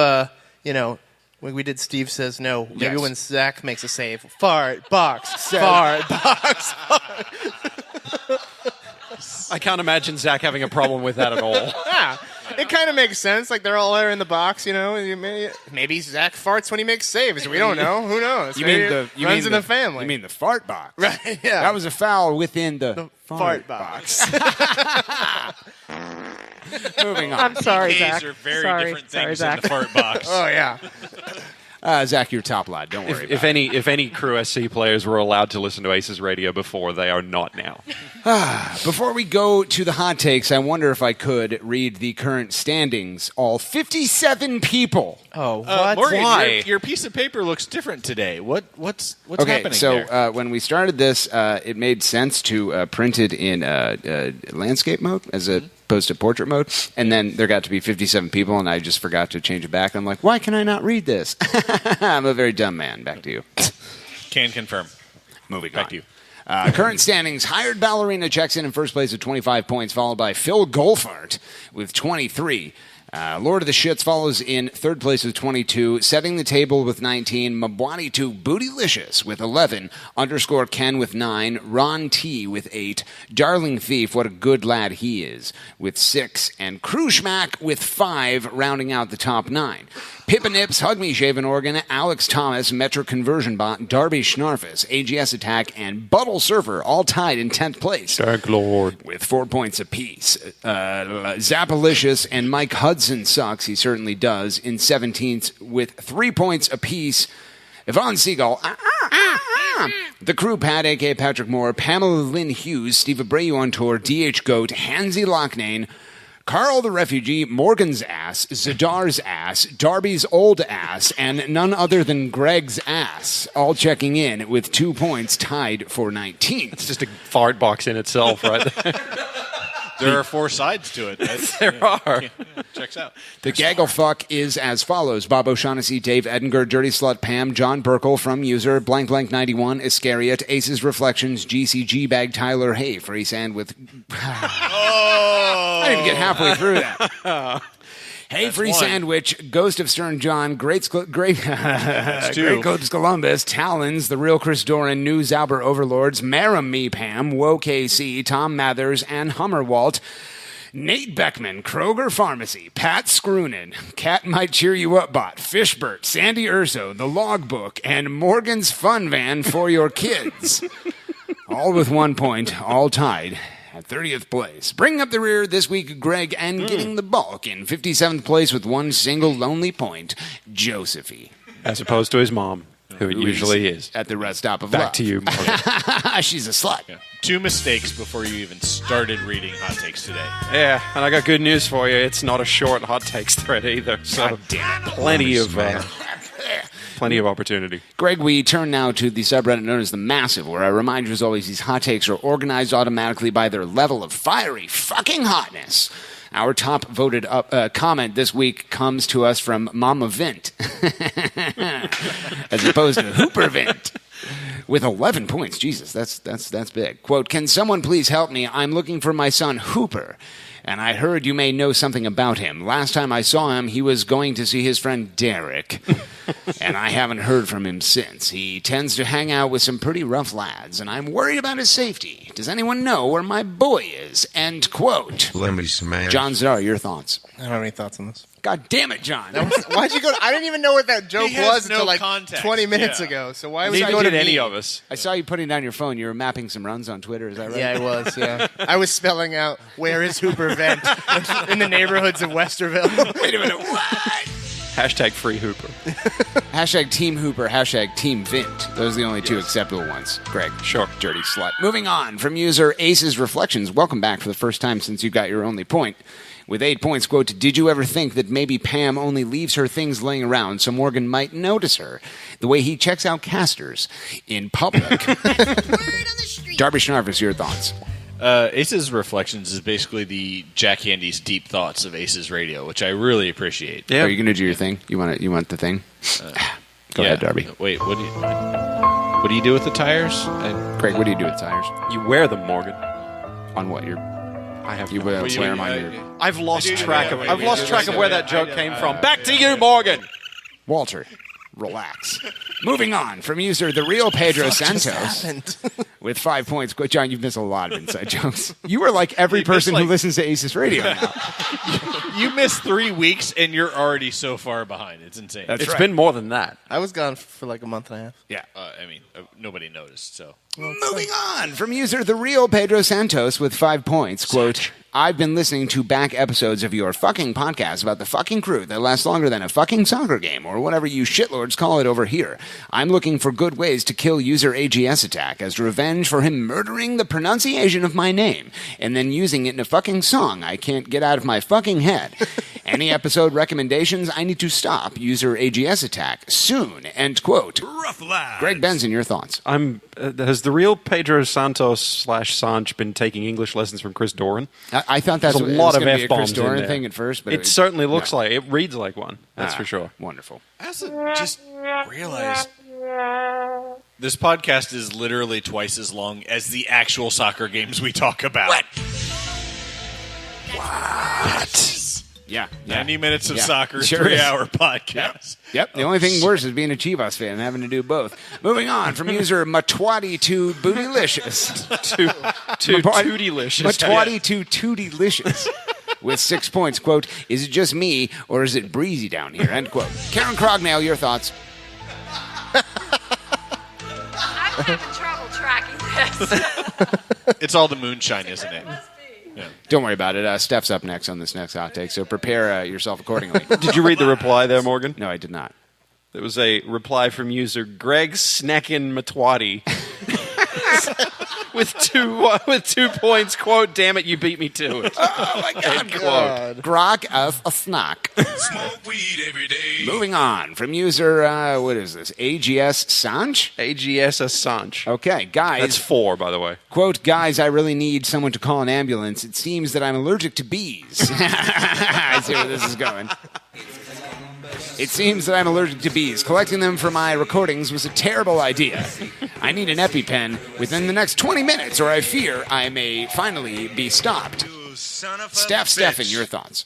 when we did Steve Says No, maybe when Zach makes a save, fart box, fart box. I can't imagine Zach having a problem with that at all. Yeah, it kind of makes sense. Like they're all there in the box, you know. Maybe Zach farts when he makes saves. We don't know. Who knows? Runs in the family. You mean the fart box? Right. Yeah. That was a foul within the fart box. Moving on. I'm sorry, PKs Zach. are very Sorry. different Sorry, things Zach. in the fart box. Oh yeah. Zach, you're top lad. Don't worry. If any Crew SC players were allowed to listen to Aces Radio before, they are not now. Before we go to the hot takes, I wonder if I could read the current standings. All 57 people. Oh, what? Morgan, Why? your piece of paper looks different today. What's Okay, happening so there? when we started this, it made sense to print it in landscape mode as opposed to portrait mode, and then there got to be 57 people, and I just forgot to change it back. I'm like, why can I not read this? I'm a very dumb man. Back to you. Can confirm. Moving Back on. to you. Current standings, Hired Ballerina checks in first place with 25 points, followed by Phil Golfart with 23. Lord of the Shits follows in third place with 22, setting the table with 19, Mabwani2 Bootylicious with 11, underscore Ken with 9, Ron T with 8, Darling Thief, what a good lad he is, with 6, and Crewschmack with 5, rounding out the top 9. Pippa Nips, Hug Me Shaven Organ, Alex Thomas, Metro Conversion Bot, Darby Schnarfus, AGS Attack, and Buttle Surfer all tied in 10th place. Thank Lord. With 4 points apiece. Zappalicious and Mike Hudson sucks, he certainly does, in 17th with 3 points apiece. Yvonne Seagull, The Crew Pat, a.k.a. Patrick Moore, Pamela Lynn Hughes, Steve Abreu on tour, DH Goat, Hansy Locknane, Carl the Refugee, Morgan's ass, Zadar's ass, Darby's old ass, and none other than Greg's ass, all checking in with 2 points tied for 19th. It's just a fart box in itself, right? There are 4 sides to it. There are. Checks out. The gaggle fuck is as follows. Bob O'Shaughnessy, Dave Edinger, Dirty Slut Pam, John Burkle from user, blank 91, Iscariot, Aces Reflections, GCG Bag, Tyler Hay, Free Sand with... I didn't even get halfway through that. Hey, Free Sandwich, Ghost of Stern John, Great Coach Columbus, Talons, The Real Chris Doran, New Zauber Overlords, Maram Me Pam, Woe KC, Tom Mathers, and Hummerwalt, Nate Beckman, Kroger Pharmacy, Pat Scroonin, Cat Might Cheer You Up Bot, Fishbert, Sandy Urso, The Logbook, and Morgan's Fun Van for your kids. All with 1 point, all tied at 30th place. Bringing up the rear this week, Greg, and getting the bulk in 57th place with one single lonely point, Josephie. As opposed to his mom, who it usually is. At the rest stop of Back love. to you, Morgan. She's a slut. Yeah. 2 mistakes before you even started reading hot takes today. Yeah, and I got good news for you. It's not a short hot takes thread either. So God damn it. plenty of opportunity. Greg, we turn now to the subreddit known as The Massive, where I remind you, as always, these hot takes are organized automatically by their level of fiery fucking hotness. Our top voted comment this week comes to us from Mama Vint, as opposed to Hooper Vint, with 11 points. Jesus, that's big. Quote, can someone please help me? I'm looking for my son Hooper, and I heard you may know something about him. Last time I saw him, he was going to see his friend Derek, and I haven't heard from him since. He tends to hang out with some pretty rough lads, and I'm worried about his safety. Does anyone know where my boy is? End quote. Let me smash. John Zadar, your thoughts? I don't have any thoughts on this. God damn it, John. Why'd you go? I didn't even know what that joke was until like context. 20 minutes ago. So why was Neither I going did to any me? of us. I saw you putting down your phone. You were mapping some runs on Twitter. Is that right? Yeah, I was. Yeah, I was spelling out where is Hooper Vent in the neighborhoods of Westerville. Wait a minute. What? Hashtag free Hooper. Hashtag Team Hooper. Hashtag Team Vint. Those are the only two acceptable ones. Greg. Sure. Dirty slut. Moving on from user Aces Reflections. Welcome back for the first time since you got your only point. With 8 points, quote, did you ever think that maybe Pam only leaves her things laying around so Morgan might notice her? The way he checks out casters in public. Darby Schnarvis, your thoughts? Aces Reflections is basically the Jack Handy's deep thoughts of Aces Radio, which I really appreciate. Yeah. Are you going to do your thing? You want the thing? Go ahead, Darby. Wait, what do you do with the tires? Craig, what do you do with tires? You wear them, Morgan. On what? I have you wear them on your... I've lost track of where that joke came from. Back to you, Morgan. Walter, relax. Moving on from user The Real Pedro Santos with 5 points. Quote, John, you've missed a lot of inside jokes. You are like every person who listens to Aces Radio now. You missed 3 weeks, and you're already so far behind. It's insane. It's been more than that. I was gone for like a month and a half. Yeah. Nobody noticed, so... Moving on from user The Real Pedro Santos with 5 points. Quote, I've been listening to back episodes of your fucking podcast about the fucking crew that lasts longer than a fucking soccer game or whatever you shitlords call it over here. I'm looking for good ways to kill user AGS Attack as revenge for him murdering the pronunciation of my name and then using it in a fucking song I can't get out of my fucking head. Any episode recommendations? I need to stop user AGS Attack soon. End quote. Rough lads. Greg Benson, your thoughts? Has the real Pedro Santos / Sanch been taking English lessons from Chris Doran? I thought that's There's a lot of F-bombs F-bombs Chris Doran in there. thing at first, but it certainly looks like it reads like one. That's for sure. Wonderful. I also just realized this podcast is literally twice as long as the actual soccer games we talk about. What? Yeah. 90 minutes of soccer, Sure 3-hour podcast. Yep. The only thing worse is being a Chivas fan and having to do both. Moving on from user Matwadi to Bootylicious. to Tootylicious. Matwadi to Tootylicious. With 6 points, quote, is it just me or is it breezy down here? End quote. Karen Crognell, your thoughts? I'm having trouble tracking this. It's all the moonshine, isn't it? Yeah. Don't worry about it. Steph's up next on this next hot take, so prepare yourself accordingly. Did you read the reply there, Morgan? No, I did not. There was a reply from user Greg Sneckin Matwadi with 2 points. Quote, damn it, you beat me to it. Oh, my God. Grog of a snack. Smoke weed every day. Moving on from user, what is this? AGS Sanch? AGS Assange. Okay, guys. That's 4, by the way. Quote, guys, I really need someone to call an ambulance. It seems that I'm allergic to bees. I see where this is going. It seems that I'm allergic to bees. Collecting them for my recordings was a terrible idea. I need an EpiPen within the next 20 minutes, or I fear I may finally be stopped. Stef Steffen, your thoughts?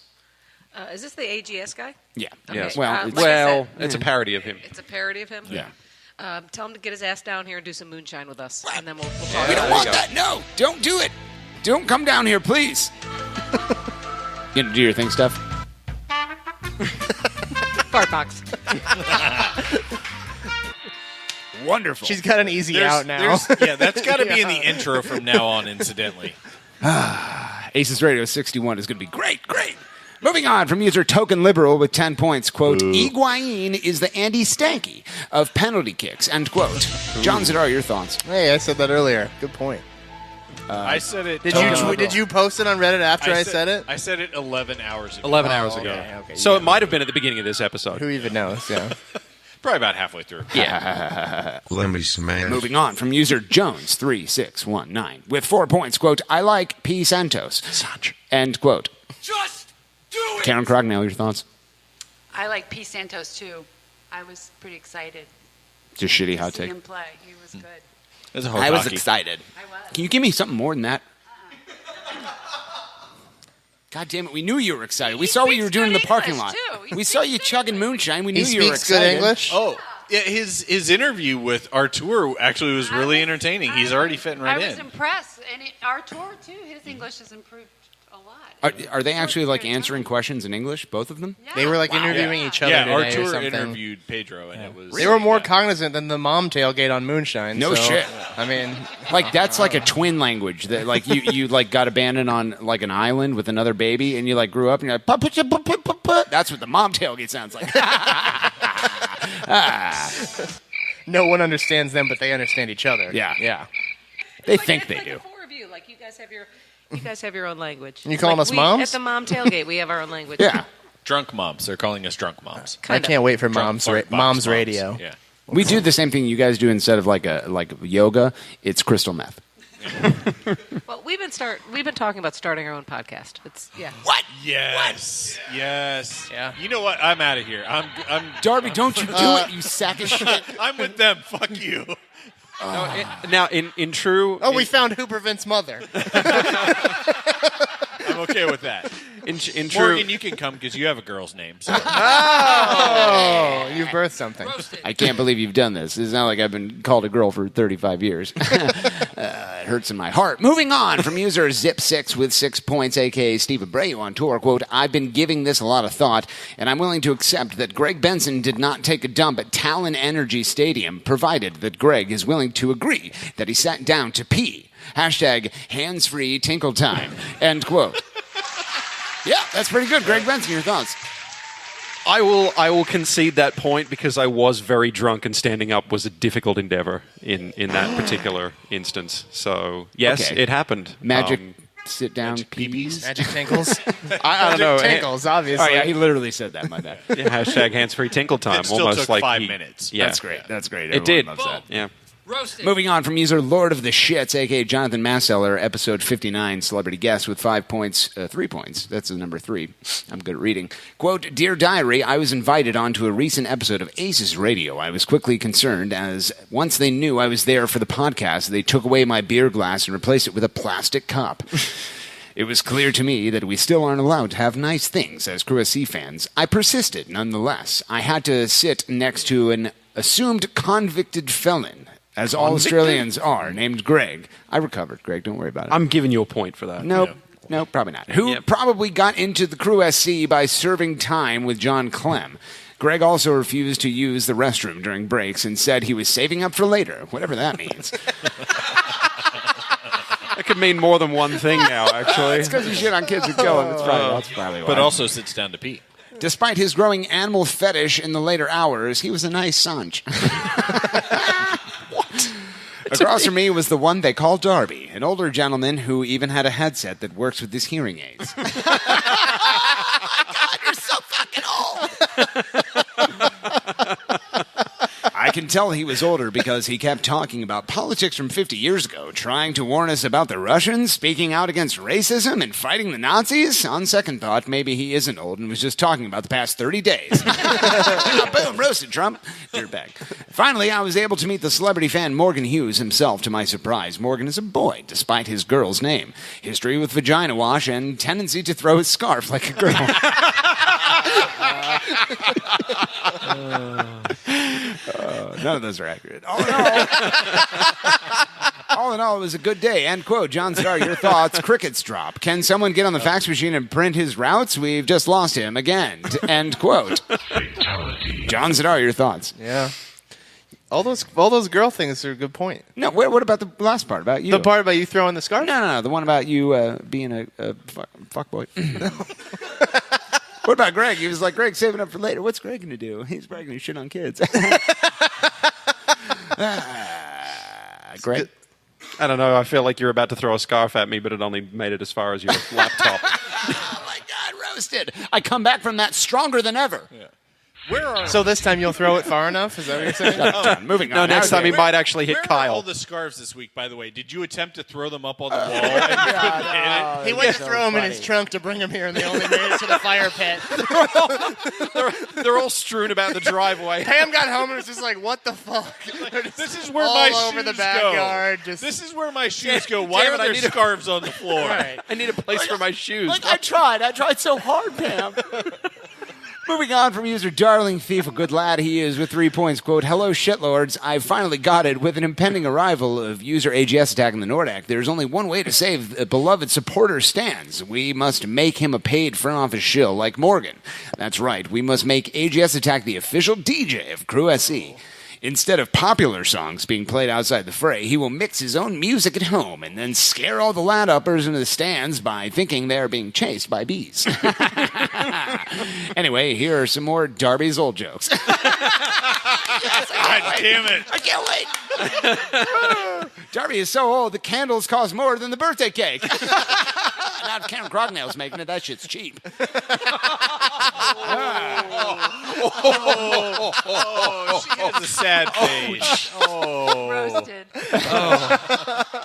Is this the AGS guy? Yeah. Okay. Yes. Like it's a parody of him. It's a parody of him? Yeah. Tell him to get his ass down here and do some moonshine with us, and then we'll talk. We don't want that. No, don't do it. Don't come down here, please. You gonna do your thing, Steph? Fart box. Wonderful. She's got an easy out now. Yeah, that's got to be in the intro from now on, incidentally. Aces Radio 61 is going to be great. Moving on from user Token Liberal with 10 points. Quote, Higuain is the Andy Stanky of penalty kicks. End quote. John Zadar, your thoughts? Hey, I said that earlier. Good point. I said it. Did you post it on Reddit after I said it? I said it 11 hours ago. 11 hours ago. Okay. So it might have been at the beginning of this episode. Who even knows? Yeah. Probably about halfway through. Yeah. Let me smash. Moving on from user Jones3619 with 4 points. Quote, I like P. Santos. End quote. Just do it. Karen Crognell, your thoughts? I like P. Santos, too. I was pretty excited Just shitty to hot see take. him play. He was good. I was excited. I was. Can you give me something more than that? God damn it, we knew you were excited. We saw what you were doing in the parking lot. We saw you chugging moonshine. We knew you were excited. He speaks good English? Oh, yeah, his interview with Artur actually was really entertaining. He's already fitting right in. I was impressed. And Artur, too, his English has improved a lot. Are they actually like answering questions in English, both of them? They were like interviewing each other Yeah, today or Artur something. interviewed Pedro, and it was... They were more cognizant than the mom tailgate on Moonshine. No so, shit. I mean, like that's like a twin language that like you like got abandoned on like an island with another baby, and you like grew up and you're like, "Puh." That's what the mom tailgate sounds like. no one understands them, but they understand each other. Yeah. Yeah. They think they do. The four of you, like you guys have your You guys have your own language. You calling us moms? At the mom tailgate, we have our own language. Yeah. Drunk moms. They're calling us drunk moms. I can't wait for Drunk mom's moms. radio. Yeah. We do the same thing you guys do instead of like yoga. It's crystal meth. Well, we've been talking about starting our own podcast. What? Yes. What? Yes. Yeah. You know what? I'm out of here. I'm Darby, don't you do it, you sack of shit. I'm with them. Fuck you. Now, in true... we found Hooper Vince's mother. I'm okay with that. In true... Morgan, you can come because you have a girl's name. So. Oh, you birthed something. I can't believe you've done this. It's not like I've been called a girl for 35 years. It hurts in my heart. Moving on from user Zip6 with 6 points, a.k.a. Steve Abreu on tour. Quote, I've been giving this a lot of thought, and I'm willing to accept that Greg Benson did not take a dump at Talon Energy Stadium, provided that Greg is willing to agree that he sat down to pee. Hashtag hands-free tinkle time. End quote. Yeah, that's pretty good. Greg Benson, your thoughts? I will concede that point because I was very drunk and standing up was a difficult endeavor in that particular instance. So, yes, Okay. it happened. Magic sit down peepees? Magic tinkles. I don't know. Tinkles, obviously. Oh, yeah, he literally said that, my bad. Yeah, hashtag hands-free tinkle time. It still almost took like 5 minutes. Yeah. That's great. That's great. It did. Everyone loves that. Yeah. Roasted. Moving on from user Lord of the Shits, a.k.a. Jonathan Masseller, episode 59, celebrity guest with 5 points, 3 points. That's the number 3. I'm good at reading. Quote, Dear Diary, I was invited onto a recent episode of ACES Radio. I was quickly concerned as once they knew I was there for the podcast, they took away my beer glass and replaced it with a plastic cup. It was clear to me that we still aren't allowed to have nice things as Crew SC fans. I persisted, nonetheless. I had to sit next to an assumed convicted felon, as all Australians are, named Greg. I recovered, Greg. Don't worry about it. I'm giving you a point for that. Nope. No, probably not. Who probably got into the Crew SC by serving time with John Clem. Greg also refused to use the restroom during breaks and said he was saving up for later, whatever that means. That could mean more than one thing now, actually. It's because you shit on kids who kill him. That's probably why. But also sits down to pee. Despite his growing animal fetish in the later hours, he was a nice Sanch. Across from me was the one they call Darby, an older gentleman who even had a headset that works with his hearing aids. God, you're so fucking old! I can tell he was older because he kept talking about politics from 50 years ago, trying to warn us about the Russians, speaking out against racism, and fighting the Nazis. On second thought, maybe he isn't old and was just talking about the past 30 days. Boom, roasted, Trump. Dirtbag. Finally, I was able to meet the celebrity fan Morgan Hughes himself, to my surprise. Morgan is a boy, despite his girl's name. History with vagina wash and tendency to throw his scarf like a girl. None of those are accurate. All in all, it was a good day. End quote. John Starr, your thoughts. Crickets drop. Can someone get on the fax machine and print his routes? We've just lost him again. End quote. John Starr, your thoughts. Yeah. All those girl things are a good point. No, what about the last part about you? The part about you throwing the scarf? No. The one about you being a fuckboy. What about Greg? He was like, Greg, saving up for later. What's Greg going to do? He's probably going to shit on kids. Greg? I don't know. I feel like you're about to throw a scarf at me, but it only made it as far as your laptop. Oh, my God, roasted. I come back from that stronger than ever. Yeah. So this time you'll throw it far enough? Is that what you're saying? Moving on. No, next time he might actually hit Where Kyle. are all the scarves this week, by the way? Did you attempt to throw them up on the wall? And you couldn't hit it? He went to throw them in his trunk to bring them here, and they only made it to the fire pit. They're all strewn about the driveway. Pam got home and was just like, what the fuck? This is where all my over shoes the backyard. go. Just... This is where my shoes go. Why Damn are it, I there need a- scarves on the floor? Right. I need a place for my shoes. Look, I tried so hard, Pam. Moving on from user Darling Thief, a good lad he is, with 3 points. Quote, hello, shitlords. I finally got it. With an impending arrival of user AGS Attack in the Nordic, there's only one way to save a beloved supporter stands. We must make him a paid front office shill like Morgan. That's right. We must make AGS Attack the official DJ of Crew SC. Instead of popular songs being played outside the fray, he will mix his own music at home and then scare all the lad-uppers into the stands by thinking they're being chased by bees. Anyway, here are some more Darby's old jokes. God damn it. I can't wait. Darby is so old, the candles cost more than the birthday cake. If Karen Crognell's making it, that shit's cheap. She has a sad face. Roasted.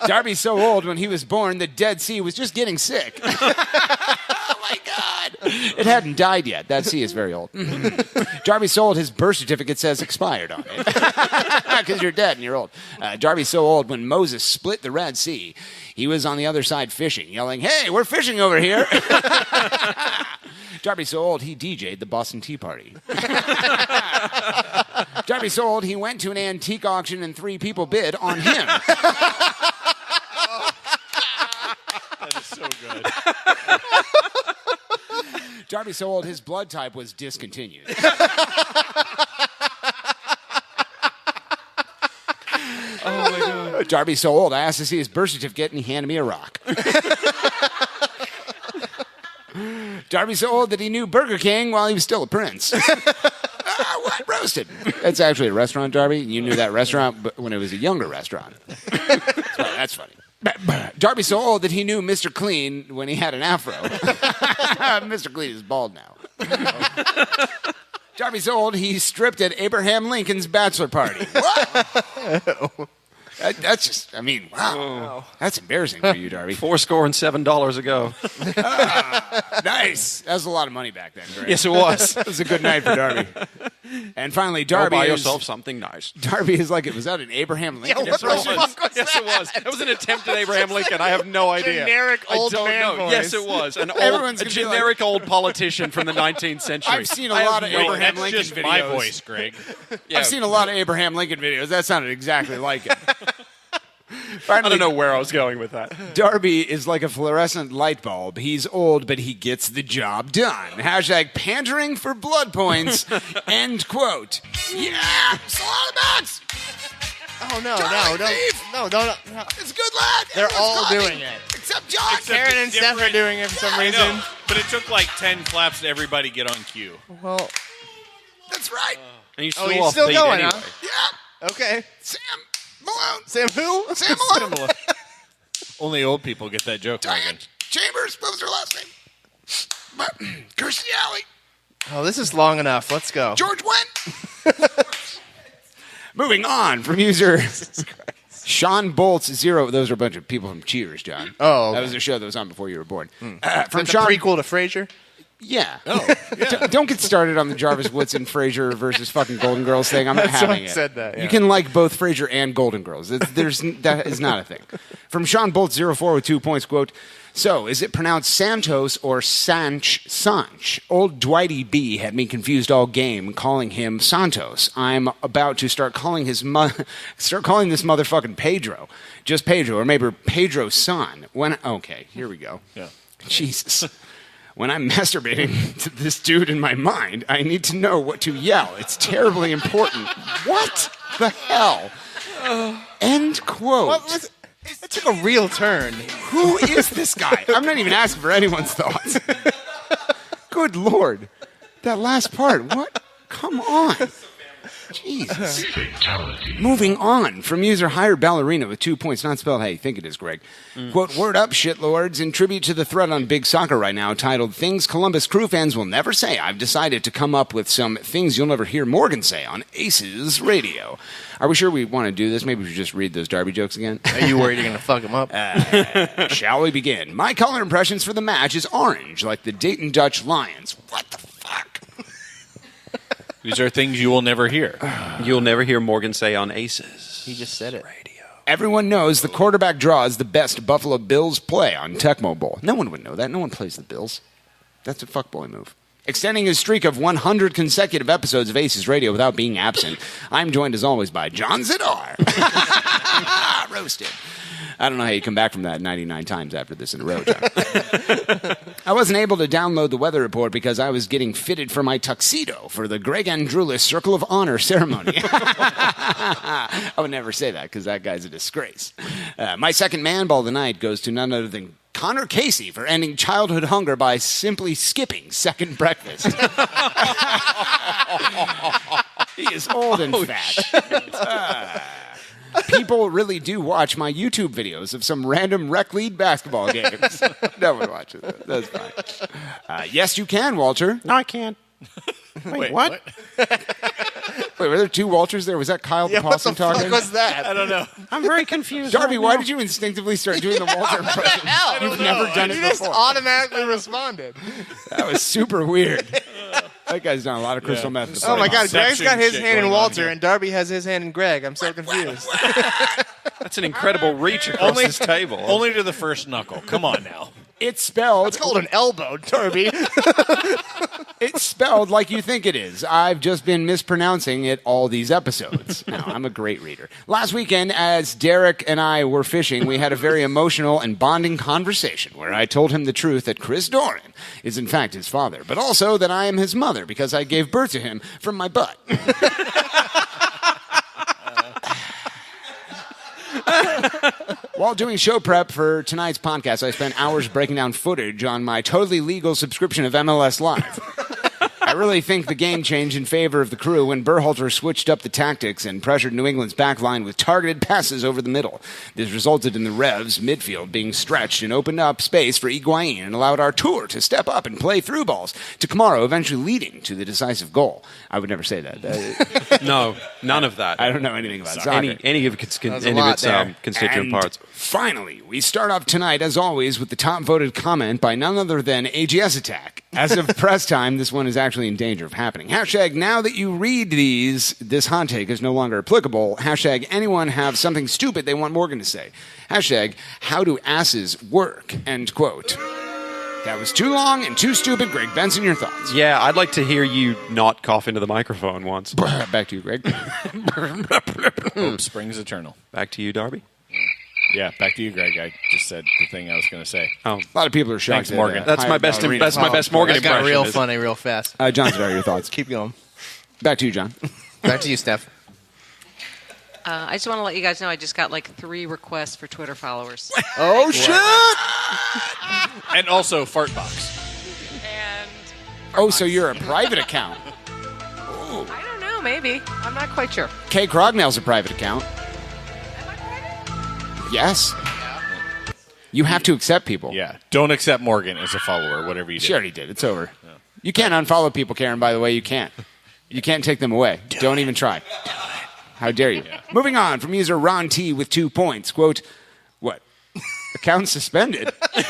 Darby's so old, when he was born, the Dead Sea was just getting sick. Oh, my God. It hadn't died yet. That sea is very old. Darby's so old, his birth certificate says expired on it. Because you're dead and you're old. Darby's so old, when Moses split the Red Sea, he was on the other side fishing, yelling, "Hey, we're fishing over here." Darby's so old, he DJ'd the Boston Tea Party. Darby's so old, he went to an antique auction and 3 people bid on him. That is so good. Darby's so old, his blood type was discontinued. Oh, my God. Darby's so old, I asked to see his birth certificate, and he handed me a rock. Darby's so old that he knew Burger King while he was still a prince. What? Roasted. That's actually a restaurant, Darby. You knew that restaurant but when it was a younger restaurant. That's funny. Darby's so old that he knew Mr. Clean when he had an afro. Mr. Clean is bald now. Darby's so old he stripped at Abraham Lincoln's bachelor party. What? That's just, I mean, wow. That's embarrassing for you, Darby. $4.07 ago. Nice. That was a lot of money back then, Greg. Yes, it was. It was a good night for Darby. And finally, Darby Go buy is... yourself something nice. Darby is like, was that an Abraham Lincoln? Yes, it was. Yes, it was. It was an attempt at Abraham Lincoln. I have no idea. Generic old man voice. Yes, it was. A generic old politician from the 19th century. I've seen a lot of Abraham that's Lincoln just videos. my voice, Greg. Yeah. I've seen a lot of Abraham Lincoln videos. That sounded exactly like it. I don't know where I was going with that. Darby is like a fluorescent light bulb. He's old, but he gets the job done. Hashtag pandering for blood points. End quote. Yeah! Salon box! Oh, no. It's a good lad. They're Everyone's all clapping. doing it. Except John. Karen and Steph are doing it for some reason. I know, but it took like 10 claps to everybody get on cue. Well, That's right. And you he's still going, anyway. huh? Yeah. Okay. Sam Malone. Sam who? Sam Malone. Only old people get that joke. Diane Chambers. What was her last name? Kirstie Alley. Oh, this is long enough. Let's go. George Wendt. Moving on from user Sean Bolt's Zero. Those are a bunch of people from Cheers, John. Oh, okay. That was a show that was on before you were born. From From the Sean. prequel to Frasier? Yeah. Don't get started on the Jarvis Woodson Frasier versus fucking Golden Girls thing. I'm not That's having why I it. said that, yeah. You can like both Frasier and Golden Girls. That is not a thing. From Sean Bolt 04 with 2 points, quote, "So, is it pronounced Santos or Sanch? Old Dwighty B had me confused all game, calling him Santos. I'm about to start calling this motherfucking Pedro. Just Pedro, or maybe Pedro's son. Okay, here we go. Yeah. Jesus. When I'm masturbating to this dude in my mind, I need to know what to yell. It's terribly important. What the hell?" End quote. That took a real turn. Who is this guy? I'm not even asking for anyone's thoughts. Good Lord. That last part. What? Come on. Jesus. Moving on from user Hired Ballerina with 2 points, not spelled how you think it is, Greg. Quote, "Word up, shitlords. In tribute to the thread on Big Soccer right now titled Things Columbus Crew Fans Will Never Say, I've decided to come up with some things you'll never hear Morgan say on ACES Radio." Are we sure we want to do this? Maybe we should just read those Darby jokes again. Are you worried you're going to fuck him up? Shall we begin? My color impressions for the match is orange, like the Dayton Dutch Lions. What the fuck? These are things you will never hear. You'll never hear Morgan say on ACES. He just said it. Everyone knows the quarterback draw is the best Buffalo Bills play on Tecmo Bowl. No one would know that. No one plays the Bills. That's a fuckboy move. Extending his streak of 100 consecutive episodes of ACES Radio without being absent, I'm joined as always by John Zidar. Roasted. I don't know how you come back from that 99 times after this in a row, John. I wasn't able to download the weather report because I was getting fitted for my tuxedo for the Greg Andrulis Circle of Honor ceremony. I would never say that because that guy's a disgrace. My second man ball of the night goes to none other than Connor Casey for ending childhood hunger by simply skipping second breakfast. He is old and fat. people really do watch my YouTube videos of some random rec league basketball games. No one watches it. That's fine. Yes, you can, Walter. No, I can't. Wait, what? Wait, were there two Walters there? Was that Kyle the Possum talking? What was that? I don't know. I'm very confused. Darby, right why now. did you instinctively start doing the Walter impression? You've never done it You before. just automatically responded. That was super weird. That guy's done a lot of crystal meth. before. Oh my God, Greg's got his shit hand in going on Walter, here. and Darby has his hand in Greg. I'm so confused. That's an incredible reach across this table. Only to the first knuckle. Come on now. It's spelled. It's called an elbow, Darby. It's spelled like you think it is. I've just been mispronouncing it all these episodes. No, I'm a great reader. Last weekend, as Derek and I were fishing, we had a very emotional and bonding conversation where I told him the truth that Chris Doran is in fact his father, but also that I am his mother because I gave birth to him from my butt. While doing show prep for tonight's podcast, I spent hours breaking down footage on my totally legal subscription of MLS Live. I really think the game changed in favor of the Crew when Berhalter switched up the tactics and pressured New England's back line with targeted passes over the middle. This resulted in the Revs' midfield being stretched and opened up space for Higuain and allowed Artur to step up and play through balls to Kamara, eventually leading to the decisive goal. I would never say that. No, none of that. I don't know anything about soccer. Any of its constituent And parts. finally, we start off tonight, as always, with the top-voted comment by none other than AGS Attack. As of press time, this one is actually in danger of happening. Hashtag, now that you read these, this hot take is no longer applicable. Hashtag, anyone have something stupid they want Morgan to say. Hashtag, how do asses work? End quote. That was too long and too stupid. Greg Benson, your thoughts? Yeah, I'd like to hear you not cough into the microphone once. Back to you, Greg. Hope springs eternal. Back to you, Darby. Yeah, back to you, Greg. I just said the thing I was going to say. Oh, A lot of people are shocked. Thanks, Morgan. that's my best. That's my best Morgan That got impression. real funny real fast. John Zadar, your thoughts? Keep going. Back to you, John. Back to you, Steph. I just want to let you guys know I just got like 3 requests for Twitter followers. Oh, shit! And also fart box. And Oh, so you're a private account. I don't know, maybe. I'm not quite sure. Kay Crognell's a private account. Yes. You have to accept people. Yeah. Don't accept Morgan as a follower, whatever you do. She already did. It's over. Yeah. You can't unfollow people, Karen, by the way. You can't. You can't take them away. Don't even try. How dare you? Yeah. Moving on from user Ron T with 2 points. Quote, what? Account suspended? Wait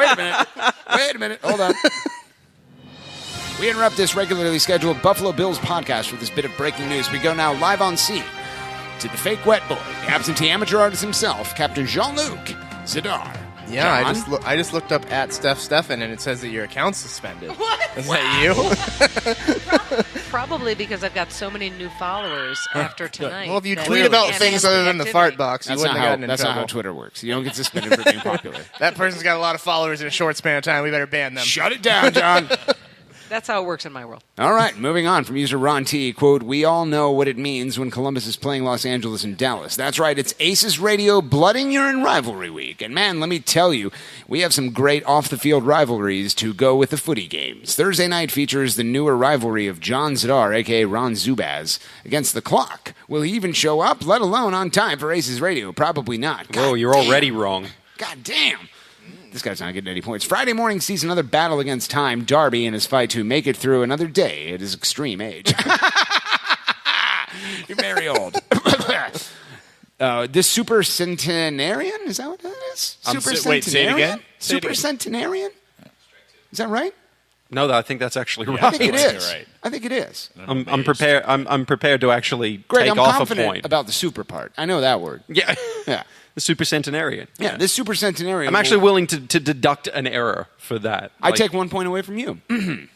a minute. Hold on. We interrupt this regularly scheduled Buffalo Bills podcast with this bit of breaking news. We go now live on scene to the fake wet boy, the absentee amateur artist himself, Captain Jean-Luc Zadar. Yeah, John? I just looked up at Stef Steffen, and it says that your account's suspended. What? Is that you? Probably because I've got so many new followers after tonight. Well, if you that tweet about can't things handle other than the activity. fart box, you That's wouldn't not have how, gotten in that's trouble. not how Twitter works. You don't get suspended for being popular. That person's got a lot of followers in a short span of time. We better ban them. Shut it down, John. That's how it works in my world. All right, moving on from user Ron T. Quote, we all know what it means when Columbus is playing Los Angeles and Dallas. That's right, it's ACES Radio Blood and Urine Rivalry Week. And man, let me tell you, we have some great off-the-field rivalries to go with the footy games. Thursday night features the newer rivalry of John Zadar, a.k.a. Ron Zubaz, against the clock. Will he even show up, let alone on time for ACES Radio? Probably not. Whoa, you're already wrong. God damn. This guy's not getting any points. Friday morning sees another battle against time. Darby in his fight to make it through another day at his extreme age. You're very old. This super centenarian? Is that what that is? Wait, say it again. Super centenarian? Is that right? No, I think that's actually right. I think it is. Right. I think it is. I'm prepared. I'm prepared to actually Greg, take I'm off a confident point. about the super part. I know that word. Yeah. Yeah. The super centenarian. Yeah, this super centenarian. I'm actually willing to deduct an error for that. I take 1 point away from you. That's You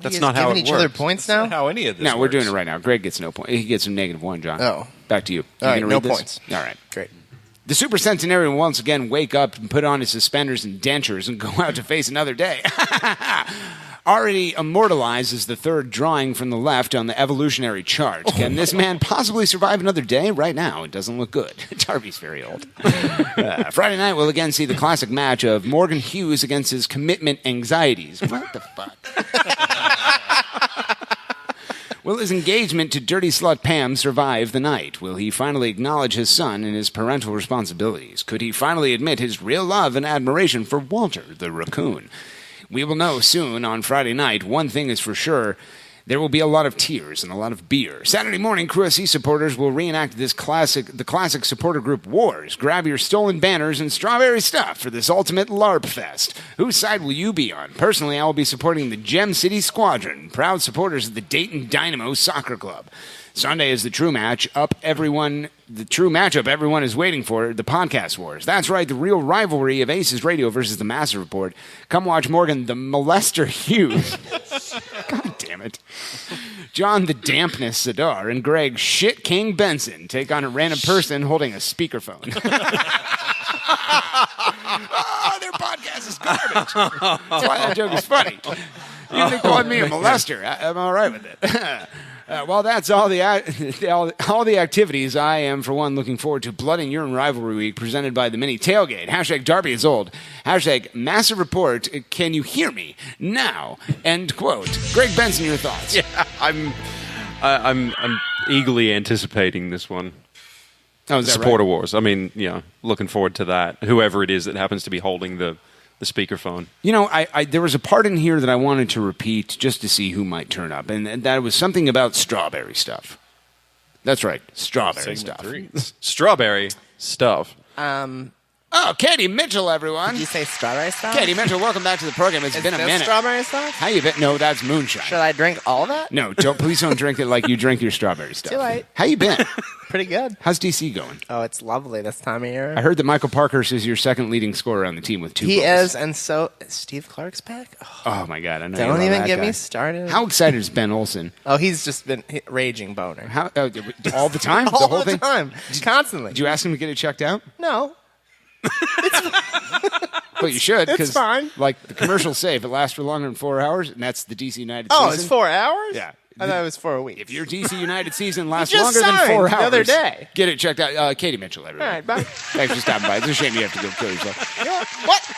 guys not how it giving works. each other points now? How any of this No, we're works. doing it right now. Greg gets no point. He gets a -1, John. Oh. Back to you. All right, gonna no read this? points. All right. Great. The super centenarian will once again wake up and put on his suspenders and dentures and go out to face another day. Already immortalized as the third drawing from the left on the evolutionary chart. Can this man possibly survive another day? Right now, it doesn't look good. Darby's very old. Friday night, we'll again see the classic match of Morgan Hughes against his commitment anxieties. What the fuck? Will his engagement to dirty slut Pam survive the night? Will he finally acknowledge his son and his parental responsibilities? Could he finally admit his real love and admiration for Walter the raccoon? We will know soon on Friday night. One thing is for sure. There will be a lot of tears and a lot of beer. Saturday morning, Crew FC supporters will reenact the classic supporter group wars. Grab your stolen banners and strawberry stuff for this ultimate LARP fest. Whose side will you be on? Personally, I will be supporting the Gem City Squadron, proud supporters of the Dayton Dynamo Soccer Club. Sunday is the true matchup everyone is waiting for, the podcast wars. That's right, the real rivalry of Aces Radio versus the Massive Report. Come watch Morgan the Molester Hughes. God damn it. John the Dampness Sadar and Greg Shit King Benson take on a random person holding a speakerphone. Oh, their podcast is garbage. That's why that joke is funny. Even they called me a molester. I'm all right with it. Well, that's all the activities. I am, for one, looking forward to Blood and Urine Rivalry Week presented by the Mini Tailgate. Hashtag Darby is old. Hashtag Massive Report. Can you hear me now? End quote. Greg Benson, your thoughts? Yeah, I'm eagerly anticipating this one. Oh, is that Supporter right? Wars. I mean, looking forward to that. Whoever it is that happens to be holding the speakerphone. You know, I there was a part in here that I wanted to repeat just to see who might turn up, and that was something about strawberry stuff. That's right, strawberry stuff. Strawberry stuff. Oh, Katie Mitchell, everyone. Did you say strawberry stuff? Katie Mitchell, welcome back to the program. It's been a minute. Strawberry stuff? How you been? No, that's moonshine. Should I drink all that? No, please don't drink it like you drink your strawberry stuff. Too late. How you been? Pretty good. How's DC going? Oh, it's lovely this time of year. I heard that Michael Parkhurst is your second leading scorer on the team with 2 goals. He is, and so Steve Clark's back. Oh my God! I know. Don't you love even that get guy. me started. How excited is Ben Olsen? Oh, he's just been raging boner. How all the time? All the whole the thing? time, constantly. Did you ask him to get it checked out? No. Well, you should. It's fine. Like the commercials say, if it lasts for longer than 4 hours, and that's the DC United season. Oh, it's 4 hours? Yeah. I thought it was for a week. If your DC United season lasts just longer than signed 4 hours, the other day. Get it checked out. Katie Mitchell, everyone. All right, bye. Thanks for stopping by. It's a shame you have to go kill yourself. What?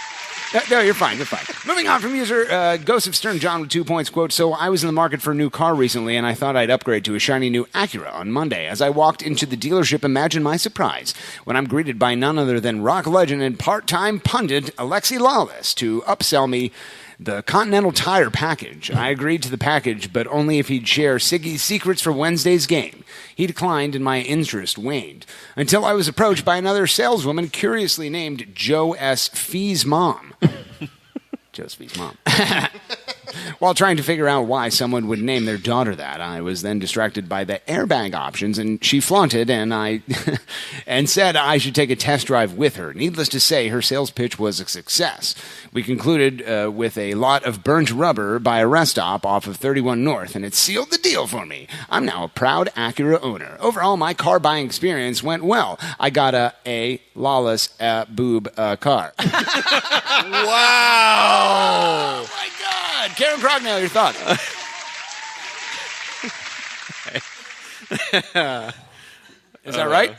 No, you're fine. You're fine. Moving on from user Ghost of Stern John with 2 points. Quote, so I was in the market for a new car recently, and I thought I'd upgrade to a shiny new Acura on Monday. As I walked into the dealership, imagine my surprise when I'm greeted by none other than rock legend and part-time pundit Alexi Lawless to upsell me the Continental Tire package. I agreed to the package, but only if he'd share Siggy's secrets for Wednesday's game. He declined, and my interest waned, until I was approached by another saleswoman curiously named Joe S. Fee's mom. Joe S. Fee's mom. While trying to figure out why someone would name their daughter that, I was then distracted by the airbag options, and she flaunted, and I and said I should take a test drive with her. Needless to say, her sales pitch was a success. We concluded with a lot of burnt rubber by a rest stop off of 31 North, and it sealed the deal for me. I'm now a proud Acura owner. Overall, my car buying experience went well. I got a lawless boob car. Wow! Oh my God! Karen Crognell, your thoughts? Is that right?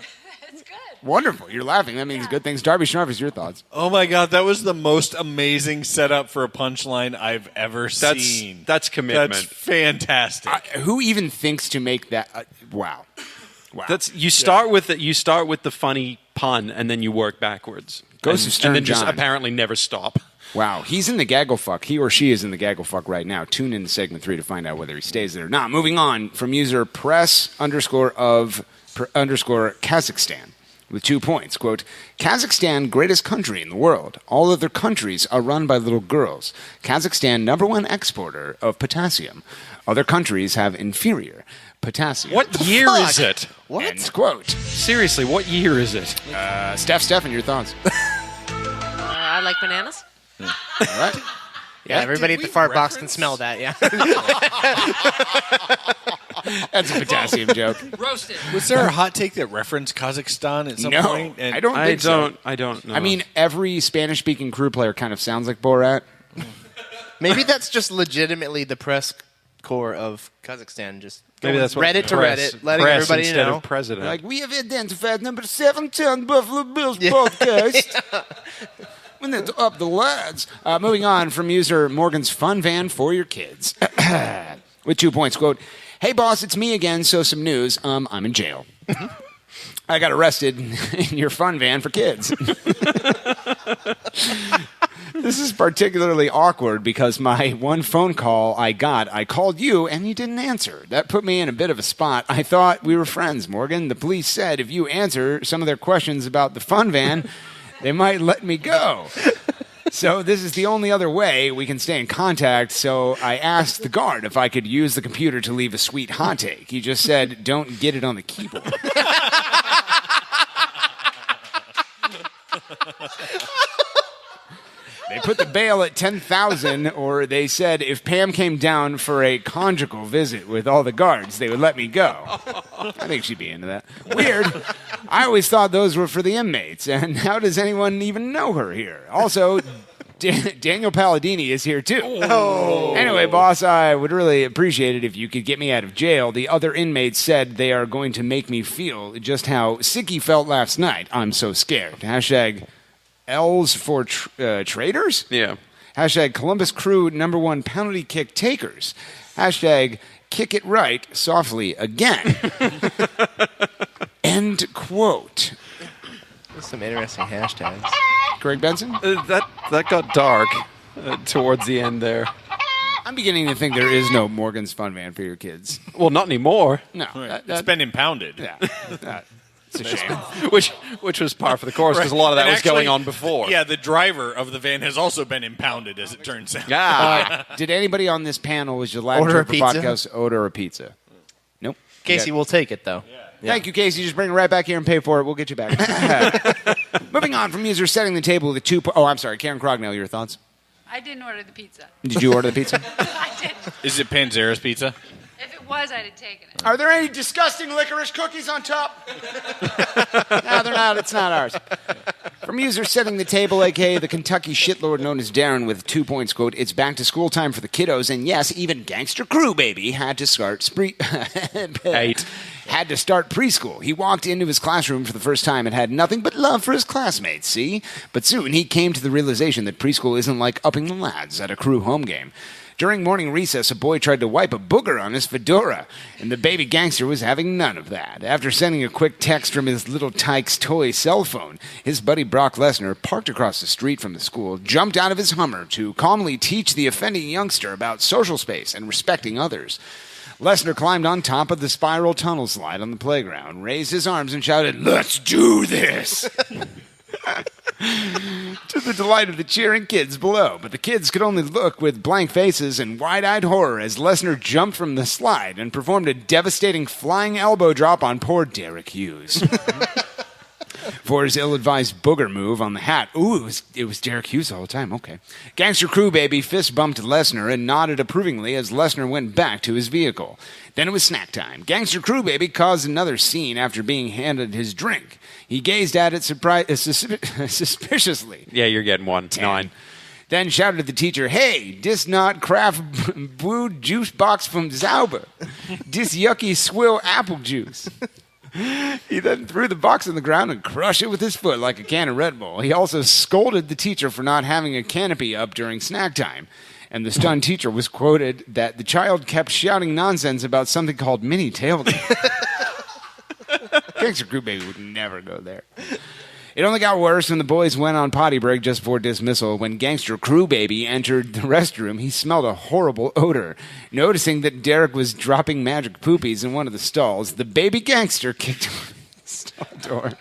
It's good. Wonderful. You're laughing. That means good things. Darby Schnarfers, your thoughts? Oh my God, that was the most amazing setup for a punchline I've ever seen. That's commitment. That's fantastic. Who even thinks to make that? Wow. You start with the funny pun and then you work backwards. Ghost of Stern and then just John. apparently never stop. Wow, he's in the gaggle fuck. He or she is in the gaggle fuck right now. Tune in to segment 3 to find out whether he stays there or not. Moving on from user press_Kazakhstan with 2 points. Quote, Kazakhstan, greatest country in the world. All other countries are run by little girls. Kazakhstan, #1 exporter of potassium. Other countries have inferior potassium. What year is it? What? End quote. Seriously, what year is it? Stef Steffen, your thoughts? I like bananas. All right. Yeah, everybody at the fart box can smell that, yeah. That's a potassium joke. Roasted. Was there a hot take that referenced Kazakhstan at some point? I don't think so. I don't know. I mean, every Spanish-speaking crew player kind of sounds like Borat. Maybe that's just legitimately the press corps of Kazakhstan. Just maybe that's what Reddit to Reddit, letting everybody instead know. Of president. Like, we have identified number 710 Buffalo Bills podcast. When it's up the lads. Moving on from user Morgan's Fun Van for your kids. With 2 points, quote, Hey, boss, it's me again. So some news. I'm in jail. I got arrested in your fun van for kids. This is particularly awkward because my one phone call I called you and you didn't answer. That put me in a bit of a spot. I thought we were friends, Morgan. The police said if you answer some of their questions about the fun van, they might let me go. So this is the only other way we can stay in contact, so I asked the guard if I could use the computer to leave a sweet hot take. He just said, don't get it on the keyboard. They put the bail at $10,000, or they said if Pam came down for a conjugal visit with all the guards, they would let me go. I think she'd be into that. Weird. I always thought those were for the inmates, and how does anyone even know her here? Also, Daniel Palladini is here, too. Oh. Anyway, boss, I would really appreciate it if you could get me out of jail. The other inmates said they are going to make me feel just how sick he felt last night. I'm so scared. Hashtag L's for traitors? Yeah. Hashtag Columbus Crew #1 penalty kick takers. Hashtag kick it right softly again. End quote. There's some interesting hashtags. Greg Benson? That got dark towards the end there. I'm beginning to think there is no Morgan's Fun Van for your kids. Well, not anymore. No. It's been impounded. Yeah. It's a shame. Which was par for the course because a lot of that And was going on before. Yeah, the driver of the van has also been impounded, as it turns out. Did anybody on this panel was your last Order a trip for pizza? podcast order a pizza? Nope. Casey, we'll take it, though. Yeah. Thank you, Casey. Just bring it right back here and pay for it. We'll get you back. Moving on from users setting the table with I'm sorry, Karen Crognell, your thoughts? I didn't order the pizza. Did you order the pizza? I didn't. Is it Panzera's pizza? If it was, I'd have taken it. Are there any disgusting licorice cookies on top? No, they're not. It's not ours. From user setting the table, a.k.a. the Kentucky shitlord known as Darren with 2 points, quote, it's back to school time for the kiddos, and yes, even Gangster Crew Baby had to start had to start preschool. He walked into his classroom for the first time and had nothing but love for his classmates, see? But soon he came to the realization that preschool isn't like upping the lads at a Crew home game. During morning recess, a boy tried to wipe a booger on his fedora, and the baby gangster was having none of that. After sending a quick text from his little Tyke's toy cell phone, his buddy Brock Lesnar parked across the street from the school, jumped out of his Hummer to calmly teach the offending youngster about social space and respecting others. Lesnar climbed on top of the spiral tunnel slide on the playground, raised his arms, and shouted, "Let's do this!" to the delight of the cheering kids below. But the kids could only look with blank faces and wide-eyed horror as Lesnar jumped from the slide and performed a devastating flying elbow drop on poor Derek Hughes. For his ill-advised booger move on the hat. Ooh, it was Derek Hughes the whole time. Okay. Gangster Crew Baby fist-bumped Lesnar and nodded approvingly as Lesnar went back to his vehicle. Then it was snack time. Gangster Crew Baby caused another scene after being handed his drink. He gazed at it suspiciously. Yeah, you're getting 1. 9. Then shouted at the teacher, "Hey, dis not craft brew juice box from Zauber. Dis yucky swill apple juice." He then threw the box on the ground and crushed it with his foot like a can of Red Bull. He also scolded the teacher for not having a canopy up during snack time. And the stunned teacher was quoted that the child kept shouting nonsense about something called mini tailgate. Gangster Crew Baby would never go there. It only got worse when the boys went on potty break just before dismissal. When Gangster Crew Baby entered the restroom, he smelled a horrible odor. Noticing that Derek was dropping magic poopies in one of the stalls, the baby gangster kicked on the stall door,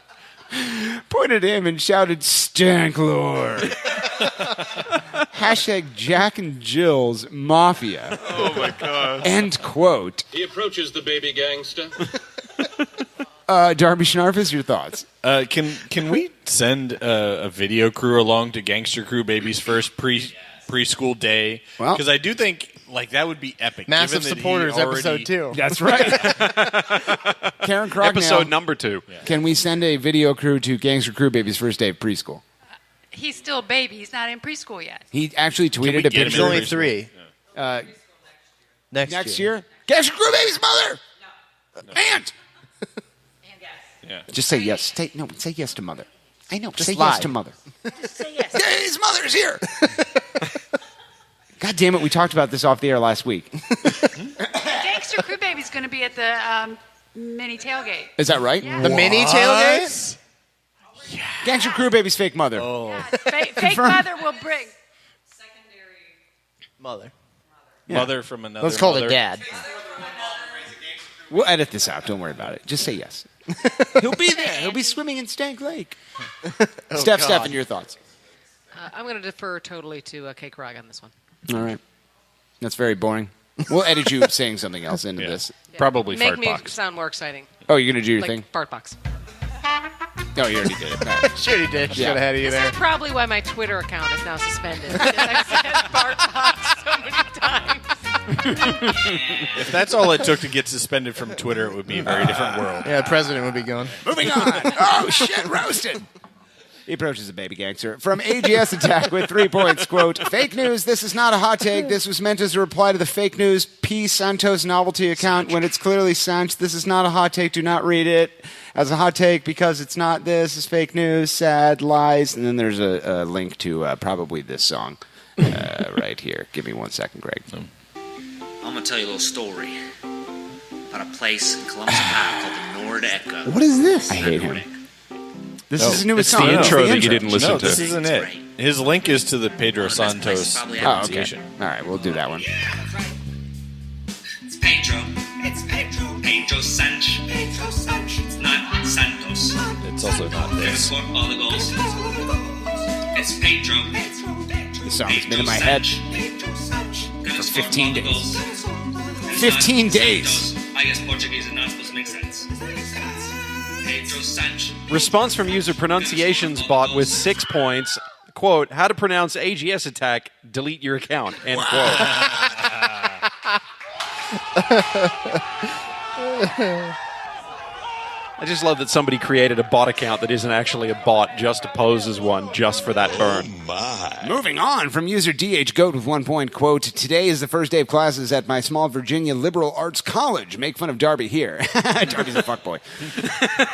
pointed at him, and shouted, "Stanklord!" Hashtag Jack and Jill's Mafia. Oh, my God. End quote. He approaches the baby gangster. Darby Schnarfus, your thoughts? Can we send a video crew along to Gangster Crew Baby's first preschool day? Because I do think that would be epic. Massive given that Supporters he already... episode 2. That's right. Karen Crognell. Episode number 2. Yeah. Can we send a video crew to Gangster Crew Baby's first day of preschool? He's still a baby. He's not in preschool yet. He actually tweeted a picture. He's only 3. Next year? Gangster Crew Baby's mother! No. Aunt! Yeah. Just say yes. Say yes to mother. I know. Just say lie. yes to mother. Just say yes. Yeah, his mother's here. God damn it! We talked about this off the air last week. Gangster Crew Baby's going to be at the mini tailgate. Is that right? Yeah. The mini tailgate? Gangster Crew Baby's fake mother. Yeah, fake mother will bring. Mother. Yeah. Mother from another Let's call mother. it dad. We'll edit this out. Don't worry about it. Just say yes. He'll be there. He'll be swimming in Stank Lake. Stef Steffen, your thoughts? I'm going to defer totally to Cake Rog on this one. All right. That's very boring. We'll edit you saying something else into this. Yeah. Probably Make fart me box. sound more exciting. Oh, you're going to do your Like thing? fart box. No, you already did it. All right. Sure you did. Yeah. Got ahead of you This there. is probably why my Twitter account is now suspended. Because I said fart box so many times. If that's all it took to get suspended from Twitter, it would be a very different world. Yeah, the president would be gone. Moving on. Oh, shit, roasted. He approaches a baby gangster. From AGS Attack with 3 points, quote, fake news, this is not a hot take. This was meant as a reply to the fake news P. Santos novelty account when it's clearly Sanch. This is not a hot take. Do not read it as a hot take because it's not this. It's fake news, sad, lies. And then there's a link to probably this song right here. Give me 1 second, Greg. I'm going to tell you a little story about a place in Columbus, Ohio called the Nord Ecca. What is this? I hate him. This is his newest It's song. the intro It's the that you didn't listen No, to. this isn't it. His link is to the Pedro Santos Oh, okay. pronunciation. All right, we'll do that one. It's Pedro. It's Pedro. Pedro Sanch. Pedro Sanch. It's not Santos. It's also not They this. scored all the goals. It's Pedro. This song has been in my head For 15 days. 15 days. I guess Portuguese is not supposed to make sense. Pedro Sanch. Response from user pronunciations bot with 6 points. Quote, how to pronounce AGS Attack, delete your account, end quote. I just love that somebody created a bot account that isn't actually a bot just to pose as one just for that burn. Moving on from user DHGoat with 1 point, quote, today is the first day of classes at my small Virginia liberal arts college. Make fun of Darby here. Darby's a fuckboy.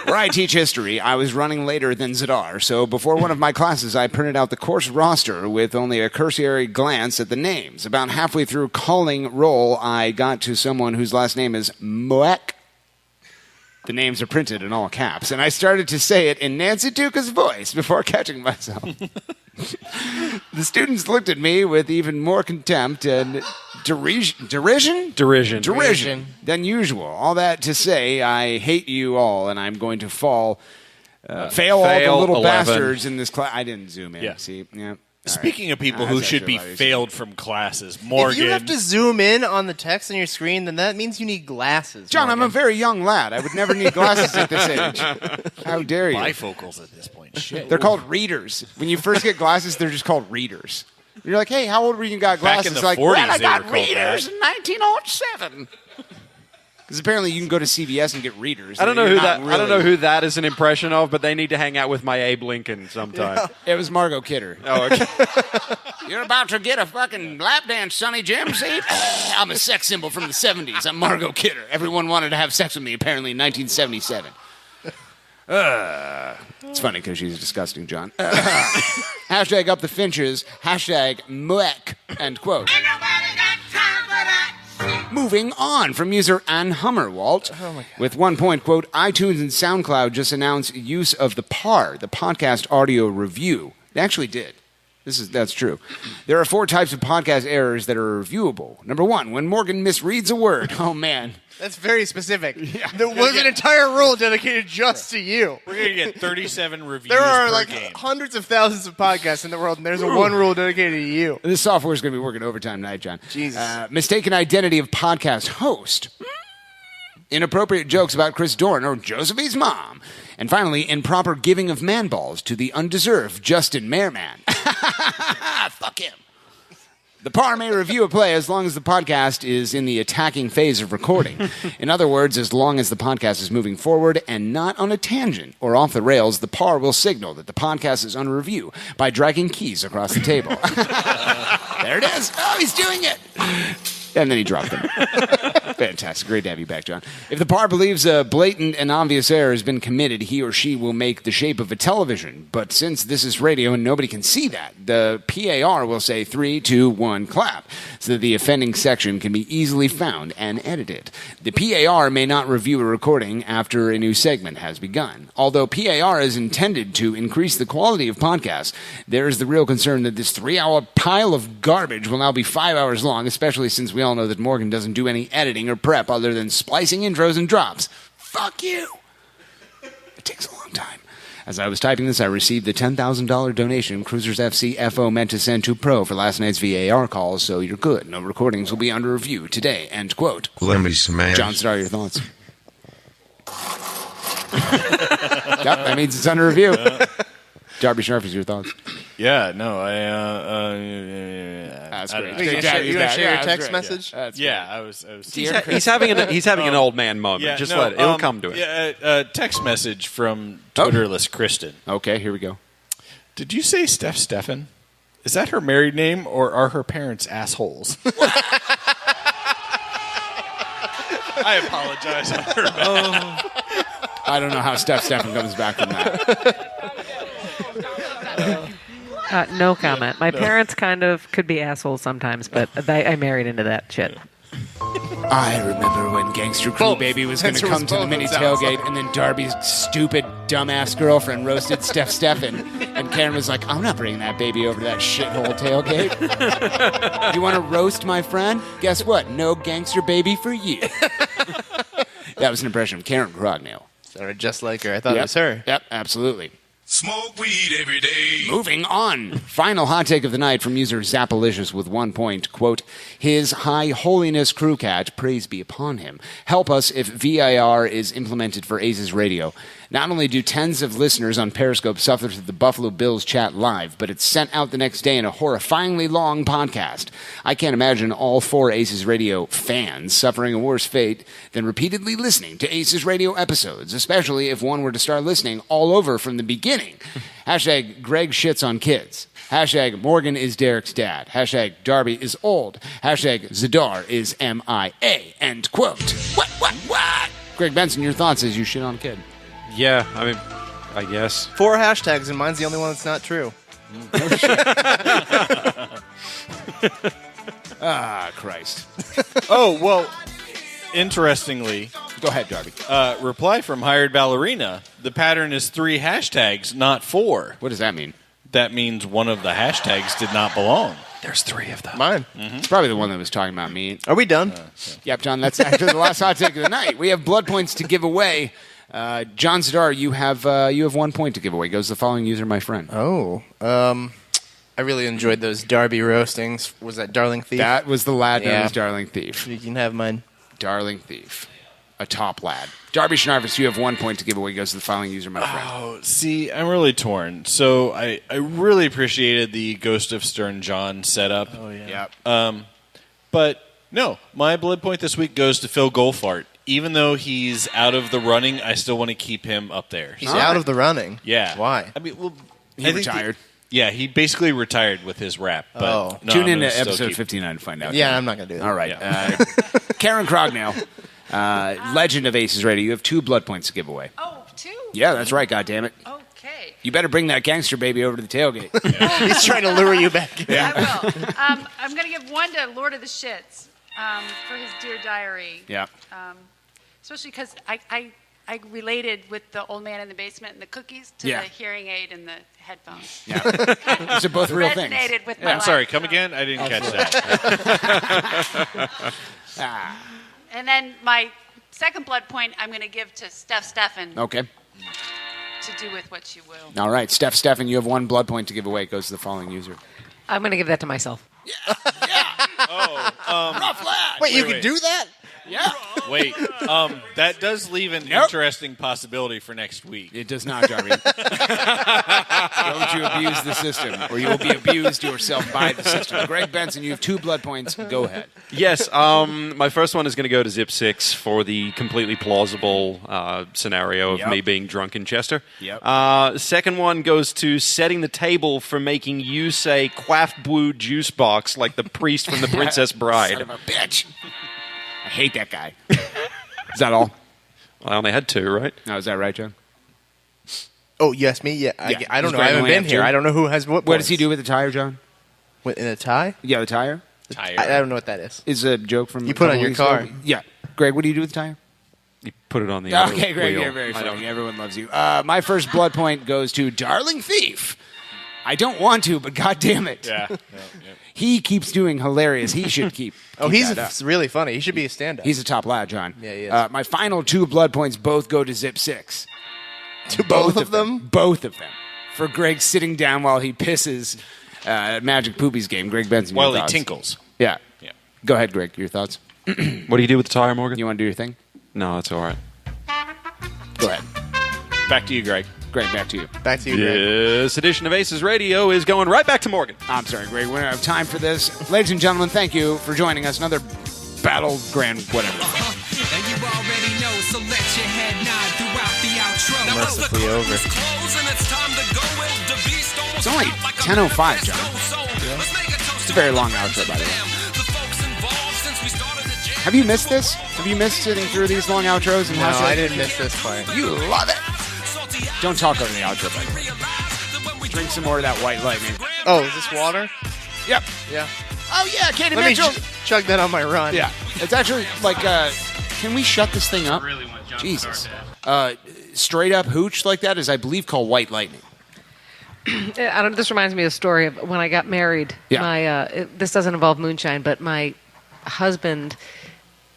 Where I teach history, I was running later than Zadar, so before one of my classes, I printed out the course roster with only a cursory glance at the names. About halfway through calling roll, I got to someone whose last name is Moek. The names are printed in all caps, and I started to say it in Nancy Duca's voice before catching myself. The students looked at me with even more contempt and derision than usual. All that to say, I hate you all, and I'm going to fail all the little 11. bastards in this class. I didn't zoom in. Yeah. See, yeah. Speaking of people who That's should be actually a lot easier. failed from classes, Morgan. If you have to zoom in on the text on your screen, then that means you need glasses. John, I'm a Morgan. very young lad. I would never need glasses at this age. How dare you? Bifocals at this point. Shit. They're called readers. When you first get glasses, they're just called readers. You're like, hey, how old were you when you got Back in glasses? the Like, 40s, well, I they got were called readers that. in 1907. Because apparently you can go to CVS and get readers. I don't know You're who not that. I don't really- know who that is an impression of, but they need to hang out with my Abe Lincoln sometime. It was Margot Kidder. Oh, okay. You're about to get a fucking lap dance, Sonny Jim, see? I'm a sex symbol from the 70s. I'm Margot Kidder. Everyone wanted to have sex with me, apparently, in 1977. It's funny because she's disgusting, John. Hashtag up the Finches. Hashtag Mwek. End quote. Moving on from user Ann Hummerwalt with 1 point, quote, iTunes and SoundCloud just announced use of the PAR, the podcast audio review. They actually did. That's true. There are 4 types of podcast errors that are reviewable. Number 1, when Morgan misreads a word. Oh, man. That's very specific. There was an entire rule dedicated just to you. We're going to get 37 reviews There are per like game. hundreds of thousands of podcasts in the world, and there's one rule dedicated to you. This software is going to be working overtime tonight, John. Jesus. Mistaken identity of podcast host. Inappropriate jokes about Chris Dorn or Josephine's mom. And finally, improper giving of man balls to the undeserved Justin Merman. Fuck him. The PAR may review a play as long as the podcast is in the attacking phase of recording. In other words, as long as the podcast is moving forward and not on a tangent or off the rails, the PAR will signal that the podcast is under review by dragging keys across the table. There it is. Oh, he's doing it. And then he dropped them. Fantastic. Great to have you back, John. If the par believes a blatant and obvious error has been committed, he or she will make the shape of a television. But since this is radio and nobody can see that, the PAR will say 3, 2, 1, clap, so that the offending section can be easily found and edited. The PAR may not review a recording after a new segment has begun. Although PAR is intended to increase the quality of podcasts, there is the real concern that this 3-hour pile of garbage will now be 5 hours long, especially since we all know that Morgan doesn't do any editing or prep other than splicing intros and drops. Fuck you! It takes a long time. As I was typing this, I received the $10,000 donation Crewzers FC FO meant to send to Pro for last night's VAR calls, so you're good. No recordings will be under review today. End quote. Let me smash. John Starr, your thoughts? Yep, that means it's under review. Darby Sharpie's your thoughts? Yeah, no, that's great. You want to share your text message? Yeah, I was. He's having an old man moment. Yeah, Just no, let it. It'll come to him. Yeah, text message from Twitterless Kristen. Okay, here we go. Did you say Stef Steffen? Is that her married name, or are her parents assholes? I apologize on her behalf. I don't know how Stef Steffen comes back from that. No comment. My parents kind of could be assholes sometimes, but I married into that shit. I remember when Gangster Crew Baby was going to come to the mini tailgate, and then Darby's stupid, dumbass girlfriend roasted Stef Steffen, and Karen was like, I'm not bringing that baby over to that shithole tailgate. You want to roast my friend? Guess what? No Gangster Baby for you. That was an impression of Karen Crognell. Sounded just like her. I thought it was her. Yep, absolutely. Smoke weed every day. Moving on. Final hot take of the night from user Zappalicious with 1 point. Quote, His High Holiness Crew Cat, praise be upon him, help us if VIR is implemented for ACES Radio. Not only do tens of listeners on Periscope suffer through the Buffalo Bills chat live, but it's sent out the next day in a horrifyingly long podcast. I can't imagine all 4 ACES Radio fans suffering a worse fate than repeatedly listening to ACES Radio episodes, especially if one were to start listening all over from the beginning. Hashtag Greg shits on kids. Hashtag Morgan is Derek's dad. Hashtag Darby is old. Hashtag Zadar is MIA. End quote. What? Greg Benson, your thoughts as you shit on a kid. Yeah, I mean, I guess. 4 hashtags, and mine's the only one that's not true. Christ. Oh, well, interestingly... Go ahead, Darby. Reply from Hired Ballerina. The pattern is 3 hashtags, not 4. What does that mean? That means one of the hashtags did not belong. There's 3 of them. Mine. Mm-hmm. It's probably the one that was talking about me. Are we done? Yep, John, that's actually the last hot take of the night. We have blood points to give away. John Zadar, you have 1 point to give away. Goes to the following user, my friend. Oh, I really enjoyed those Darby roastings. Was that Darling Thief? That was the lad known as Darling Thief. You can have mine. Darling Thief. A top lad. Darby Schnarvis, you have 1 point to give away. Goes to the following user, my friend. Oh, see, I'm really torn. So I really appreciated the Ghost of Stern John setup. Oh, yeah. Yep. But, no, my blood point this week goes to Phil Goldfart. Even though he's out of the running, I still want to keep him up there. He's out of the running? Yeah. Why? I mean, well, he retired. Yeah, he basically retired with his rap. But no, Tune in to episode 59 to find out. Yeah, I'm not going to do that. All right. Yeah. Karen Crognell, legend of ACES Radio, you have 2 blood points to give away. Oh, 2? Yeah, that's right, goddammit. Okay. You better bring that gangster baby over to the tailgate. He's trying to lure you back in. I will. I'm going to give 1 to Lord of the Shits for his Dear Diary. Yeah. Especially because I related with the old man in the basement and the cookies to the hearing aid and the headphones. Yeah. Those are both real things. Resonated with my I'm life, sorry, so. come again? I didn't catch that. And then my second blood point I'm going to give to Stef Steffen. Okay. To do with what you will. All right, Stef Steffen, you have 1 blood point to give away. It goes to the following user. I'm going to give that to myself. Rough lad. Wait, you can do that? Yeah. Wait, that does leave an interesting possibility for next week. It does not, Darby. Don't you abuse the system, or you will be abused yourself by the system. Greg Benson, you have 2 blood points. Go ahead. Yes, my first one is going to go to Zip 6 for the completely plausible scenario of me being drunk in Chester. Yep. Second one goes to setting the table for making you say quaff blue juice box like the priest from The Princess Bride. Son of a bitch. I hate that guy. Is that all? I only had 2, right? No, is that right, John? Oh, yes, me? Yeah. I don't know. I haven't been here. I don't know who has what. What does he do with the tire, John? In a tie? Yeah, the tire. I don't know what that is. It's a joke from you put on your car. Yeah. Greg, what do you do with the tire? You put it on the other Okay, Greg, wheel. you're very funny. Everyone loves you. My first blood point goes to Darling Thief. I don't want to, but God damn it. Yeah. He keeps doing hilarious. He should keep he's that up. really funny. He should be a stand-up. He's a top lad, John. Yeah, he is. My final 2 blood points both go to Zip 6. To both of them? Both of them. For Greg sitting down while he pisses at Magic Poopy's game. Greg Benson, your While he thoughts? tinkles. Yeah. Go ahead, Greg. Your thoughts? What do you do with the tire, Morgan? You want to do your thing? No, it's all right. Go ahead. Back to you, Greg. Greg, back to you. Back to you, Greg. This edition of Aces Radio is going right back to Morgan. I'm sorry, Greg. We don't have time for this. Ladies and gentlemen, thank you for joining us. Another battleground, whatever. And you already know, so let your head nod throughout the outro. Now Mercifully over. It's only 10:05, John. It's a very long outro, by the way. Have you missed this? Have you missed sitting through these long outros? And No, I didn't miss this part. You love it. Don't talk over the outro, by the way. Drink some more of that white lightning. Oh, is this water? Yep. Yeah. Oh, yeah, Katie Let me Mitchell. chug that on my run. Yeah. It's actually like, can we shut this thing up? Jesus. Straight up hooch like that is, I believe, called white lightning. This reminds me of a story of when I got married. Yeah. This doesn't involve moonshine, but my husband,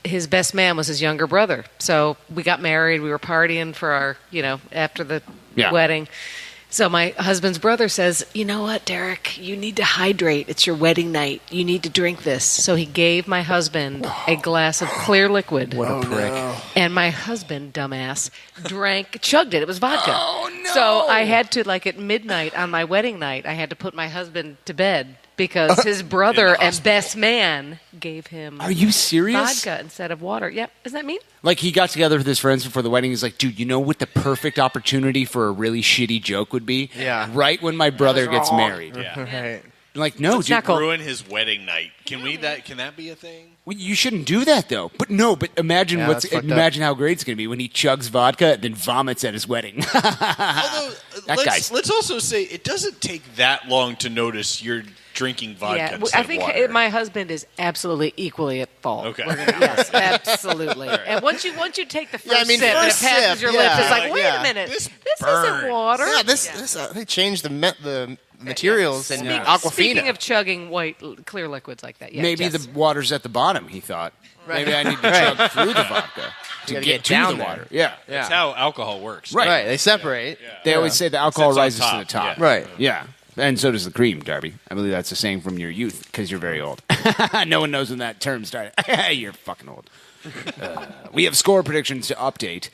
his best man was his younger brother. So we got married. We were partying for our, after the wedding. So my husband's brother says, you know what, Derek, you need to hydrate. It's your wedding night. You need to drink this. So he gave my husband a glass of clear liquid. What a prick. No. And my husband, dumbass, chugged it. It was vodka. Oh, no. So I had to, at midnight on my wedding night, I had to put my husband to bed because his brother and best man gave him Are you serious? vodka instead of water. Yep. Isn't that mean? Like, he got together with his friends before the wedding. He's like, dude, you know what the perfect opportunity for a really shitty joke would be? Yeah. Right when my brother gets married. Yeah. Right. Like, no, Let's dude. not ruin his wedding night. Can that be a thing? Well, you shouldn't do that, though. But imagine Yeah, that's fucked up. imagine how great it's going to be when he chugs vodka and then vomits at his wedding. Although, guy's- let's also say it doesn't take that long to notice you're drinking vodka Yeah. instead I think of water. my husband is absolutely equally at fault. Okay. Yes, absolutely. And once you take the first sip and it first passes sip, your lips, it's like, yeah, wait yeah. a minute, This this isn't water. Yeah, they changed the materials and Aquafina. Speaking of chugging clear liquids like that, yeah, Maybe Jess. the water's at the bottom, he thought. Right. Maybe I need to chug through the vodka to gotta get get to down the there. water. Yeah. That's how alcohol works. Right. They separate. They always say the alcohol Sits on rises to top, the top. yeah. Right. Yeah. And so does the cream, Darby. I believe that's a saying from your youth because you're very old. No one knows when that term started. You're fucking old. We have score predictions to update.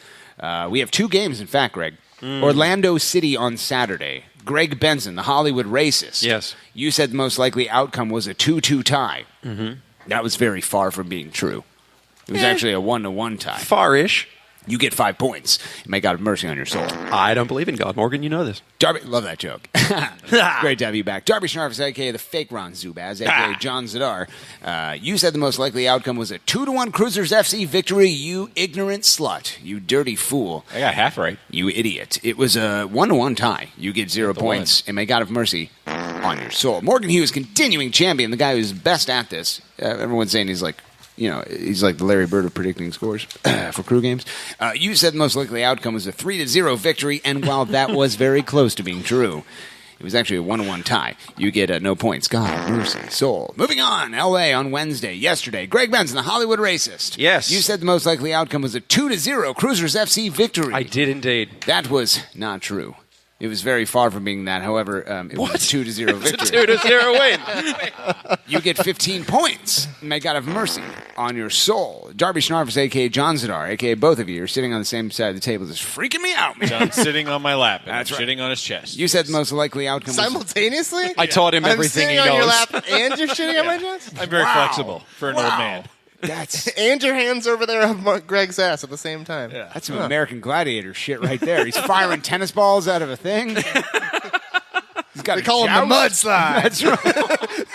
We have 2 games, in fact, Greg. Orlando City on Saturday. Greg Benson, the Hollywood racist. Yes. You said the most likely outcome was a 2-2 tie. Mm-hmm. That was very far from being true. It was actually a 1-1 tie. Far-ish. You get 5 points. May God have mercy on your soul. I don't believe in God, Morgan. You know this. Darby, love that joke. Great to have you back. Darby Schnarfus, a.k.a. the fake Ron Zubaz, a.k.a. John Zadar. You said the most likely outcome was a 2-1 Crewzers FC victory, you ignorant slut. You dirty fool. I got half right. You idiot. It was a 1-1 tie. You get 0 points, and may God have mercy on your soul. Morgan Hughes, continuing champion, the guy who's best at this. Everyone's saying he's like the Larry Bird of predicting scores for crew games. You said the most likely outcome was a 3-0 victory, and while that was very close to being true, it was actually a 1-1 tie. You get no points. God, mercy, soul. Moving on, L.A. on Wednesday. Yesterday, Greg Benson, the Hollywood racist. Yes. You said the most likely outcome was a 2-0 Crewzers FC victory. I did indeed. That was not true. It was very far from being that. However, it was a 2-0 victory. It's a 2-0 win. You get 15 points. May God have mercy on your soul. Darby Schnarfus, a.k.a. John Zadar, a.k.a. both of you, are sitting on the same side of the table. It's freaking me out, man. John's sitting on my lap and That's I'm right. shitting on his chest. You said the most likely outcome Simultaneously? I taught him everything he knows. I'm sitting on your lap and you're shitting on my chest? I'm very flexible for an old man. That's And your hands over there on Greg's ass at the same time. Yeah. some American Gladiator shit right there. He's firing tennis balls out of a thing. He's got They call him the mudslide. That's right.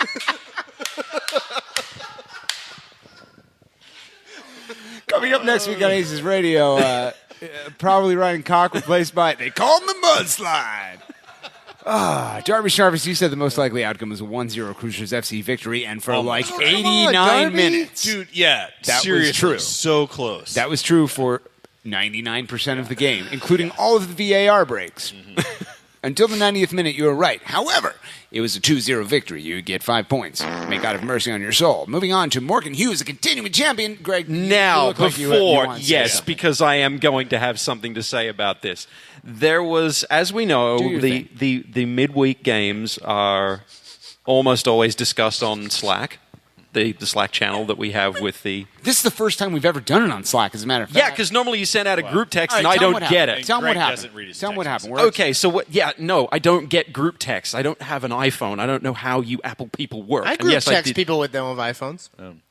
up next week on ACES Radio, probably Ryan Cock replaced by, they call him the Mudslide. Darby Sharvis, you said the most likely outcome was a 1-0 Crewzers FC victory, and for 89 minutes. Dude, yeah, that seriously, was true. So close. That was true for 99% of the game, including all of the VAR breaks. Until the 90th minute, you were right. However, it was a 2-0 victory. You get 5 points. May God have mercy on your soul. Moving on to Morgan Hughes, a continuing champion. Greg, now, before, yes, because I am going to have something to say about this. There was, as we know, the midweek games are almost always discussed on Slack. The Slack channel that we have with the... This is the first time we've ever done it on Slack, as a matter of fact. Yeah, because normally you send out a group text and I don't get it. Tell them what happened. Tell them what happened. Okay, so what? Yeah, no, I don't get group text. I don't have an iPhone. I don't know how you Apple people work. I group text people with them with iPhones.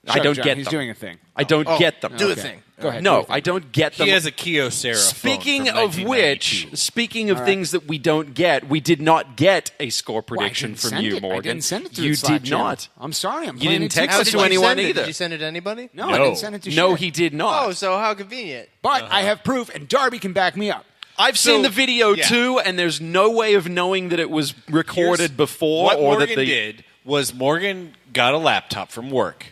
I don't John, get he's them. doing a thing. I don't get them. Do a thing. Go ahead. No, I don't get them. He has a Kyocera Speaking phone of from which, 1992. speaking of things that we don't get, we did not get a score prediction didn't from send you, it. Morgan. I didn't send it to the You Slack did channel. not. I'm sorry. You didn't text it to Did anyone you either. Did you send it to anybody? No, I didn't send it to No, shit. he did not. Oh, so how convenient. But I have proof, and Darby can back me up. I've seen the video too, and there's no way of knowing that it was recorded before. What or Morgan that they did was Morgan got a laptop from work.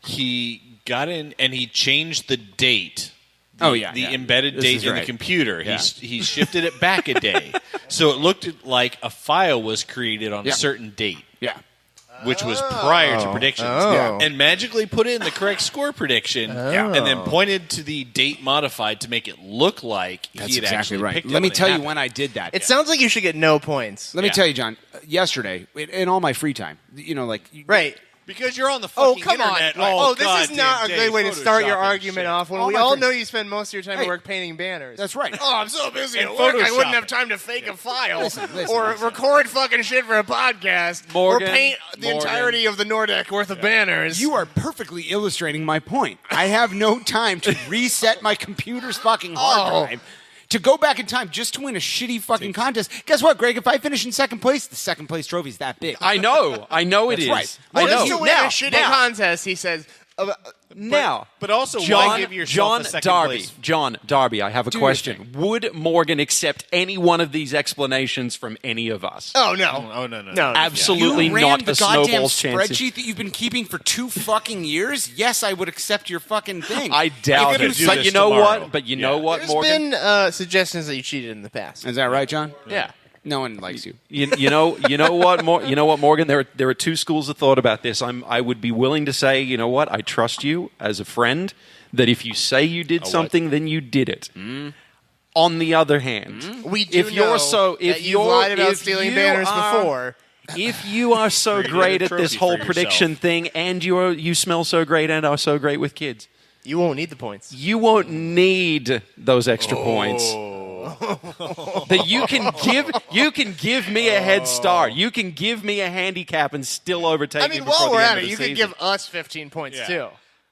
He got in and he changed the date. The embedded This date is in right. the computer. Yeah. He shifted it back a day, so it looked like a file was created on a certain date. Yeah. Which was prior to predictions. And magically put in the correct score prediction and then pointed to the date modified to make it look like That's he had exactly actually right. picked Let up me and tell you happened. when I did that. It sounds like you should get no points. Let me tell you, John, yesterday, in all my free time, Right. Because you're on the fucking come internet. on. This is not a goddamn good way to day start your photoshopping argument shit. off when All we my all friends- know you spend most of your time at work painting banners. That's right. Oh, I'm so busy And at work, I Photoshop. wouldn't have time to fake a file Listen, or record fucking shit for a podcast Morgan, or paint the entirety of the Nordic worth of banners. You are perfectly illustrating my point. I have no time to reset my computer's fucking hard drive to go back in time just to win a shitty fucking contest. Guess what, Greg? If I finish in second place, the second place trophy's that big. I know it is. right. I know. to win a shitty contest, he says. Now, But also, John, why give yourself John a second Darby, place? John Darby, I have a Do your question. Would Morgan accept any one of these explanations from any of us? Oh, no. Oh, no. Absolutely you ran not the a goddamn snowball's chance. spreadsheet that you've been keeping for 2 fucking years? Yes, I would accept your fucking thing. I doubt could it. do But this you know tomorrow. what? But you know what, There's Morgan? been suggestions that you cheated in the past. Is that right, John? Yeah. No one likes you. You know what, Morgan? There are two schools of thought about this. I would be willing to say, you know what? I trust you as a friend. That if you say you did something, then you did it. On the other hand, We do if you're know so, if that you you're lied about if stealing you banners are- before. If you are so Created great a at this trophy whole for prediction yourself. thing, and you smell so great and are so great with kids, You won't need the points. you won't need those extra points. That you can give me a head start. You can give me a handicap and still overtake I me mean, before while the we're end at of it, the you could season. give us 15 points, too.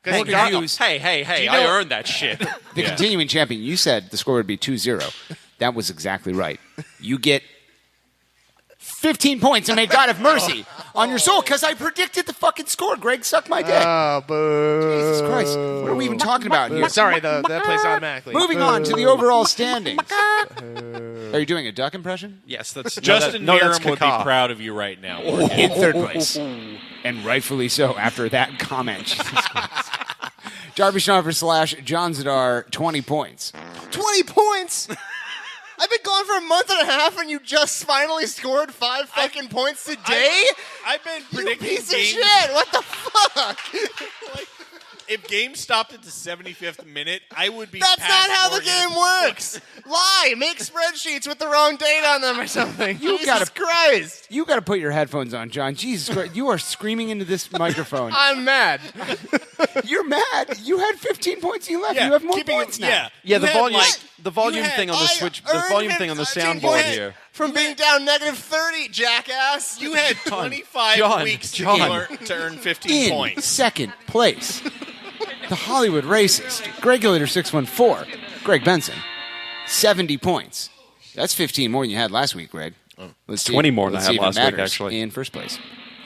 Morgan Hughes, Hey, you I know- earned that shit. the continuing champion, you said the score would be 2-0. That was exactly right. You get 15 points, and may God have mercy on your soul, because I predicted the fucking score. Greg, suck my dick. Oh, boo. Jesus Christ. What are we even talking about here? Sorry, that plays automatically. Moving on to the overall standings. Are you doing a duck impression? Yes, that's Justin no, that's Miram would be caca. proud of you right now. Morgan. In third place. And rightfully so after that comment. Jesus Christ. Darby Schneider / John Zadar, 20 points. 20 points? I've been gone for a month and a half, and you just finally scored 5 fucking points today? I've been You predicting piece of games. shit! What the fuck? If games stopped at the 75th minute, I would be. That's past not how Morgan. the game works. Lie. Make spreadsheets with the wrong date on them or something. Jesus Christ. You got to put your headphones on, John. Jesus Christ. You are screaming into this microphone. I'm mad. You're mad. You had 15 points. You left. Yeah, you have more keeping points it- now. yeah. Yeah, You the had, volume, like- the volume you had- thing on the I switch, the earned volume thing on the 15 soundboard points here. From being down negative 30, jackass. You had 25 John, weeks John. to earn 15 In points. second place, the Hollywood racist, Gregulator 614, Greg Benson, 70 points. That's 15 more than you had last week, Greg. Let's see 20 more than let's I had see if it last week, matters actually. In first place.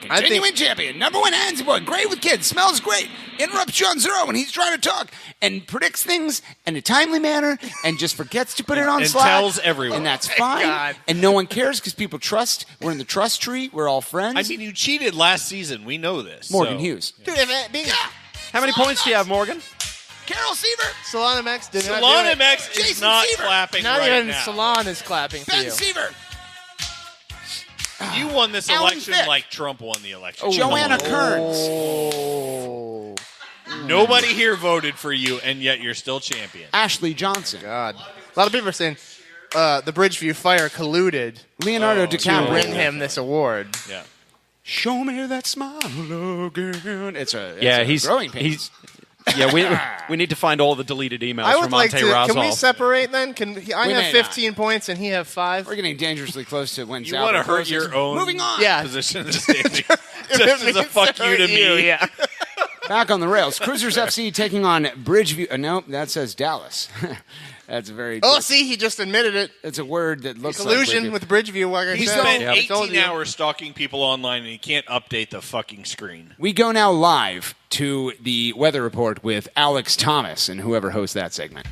Continuing champion. Number one hands boy. Great with kids. Smells great. Interrupts you on zero when he's trying to talk. And predicts things in a timely manner and just forgets to put it on and Slack. tells everyone. And that's fine. And no one cares because people trust. We're in the trust tree. We're all friends. I mean, you cheated last season. We know this. Morgan Hughes. Dude, How many points do you have, Morgan? Carol Seaver. Salon X did not Salon do it. MX is Jason not Seaver. clapping Not right even now. Salon is clapping for Ben you. Seaver. You won this Alan election Fick. like Trump won the election. Joanna Kearns. Oh. Nobody here voted for you, and yet you're still champion. Ashley Johnson. God. A lot of people are saying the Bridgeview Fire colluded Leonardo to DiCaprio. win him this award. Yeah. Show me that smile again. It's a He's growing pains. we need to find all the deleted emails I would from like Monte to. Roswell. Can we separate then? I We have may 15 points and he have 5. We're getting dangerously close to when You want to hurt your own Moving on. position in the standing. Just as a fuck you to me. Yeah. Back on the rails. Crewzers FC taking on Bridgeview. No, that says Dallas. That's a very. Oh, see, he just admitted it. It's a word that looks Collusion like with Bridgeview. Like I He said. spent I told 18 you. hours stalking people online, and he can't update the fucking screen. We go now live to the weather report with Alex Thomas and whoever hosts that segment.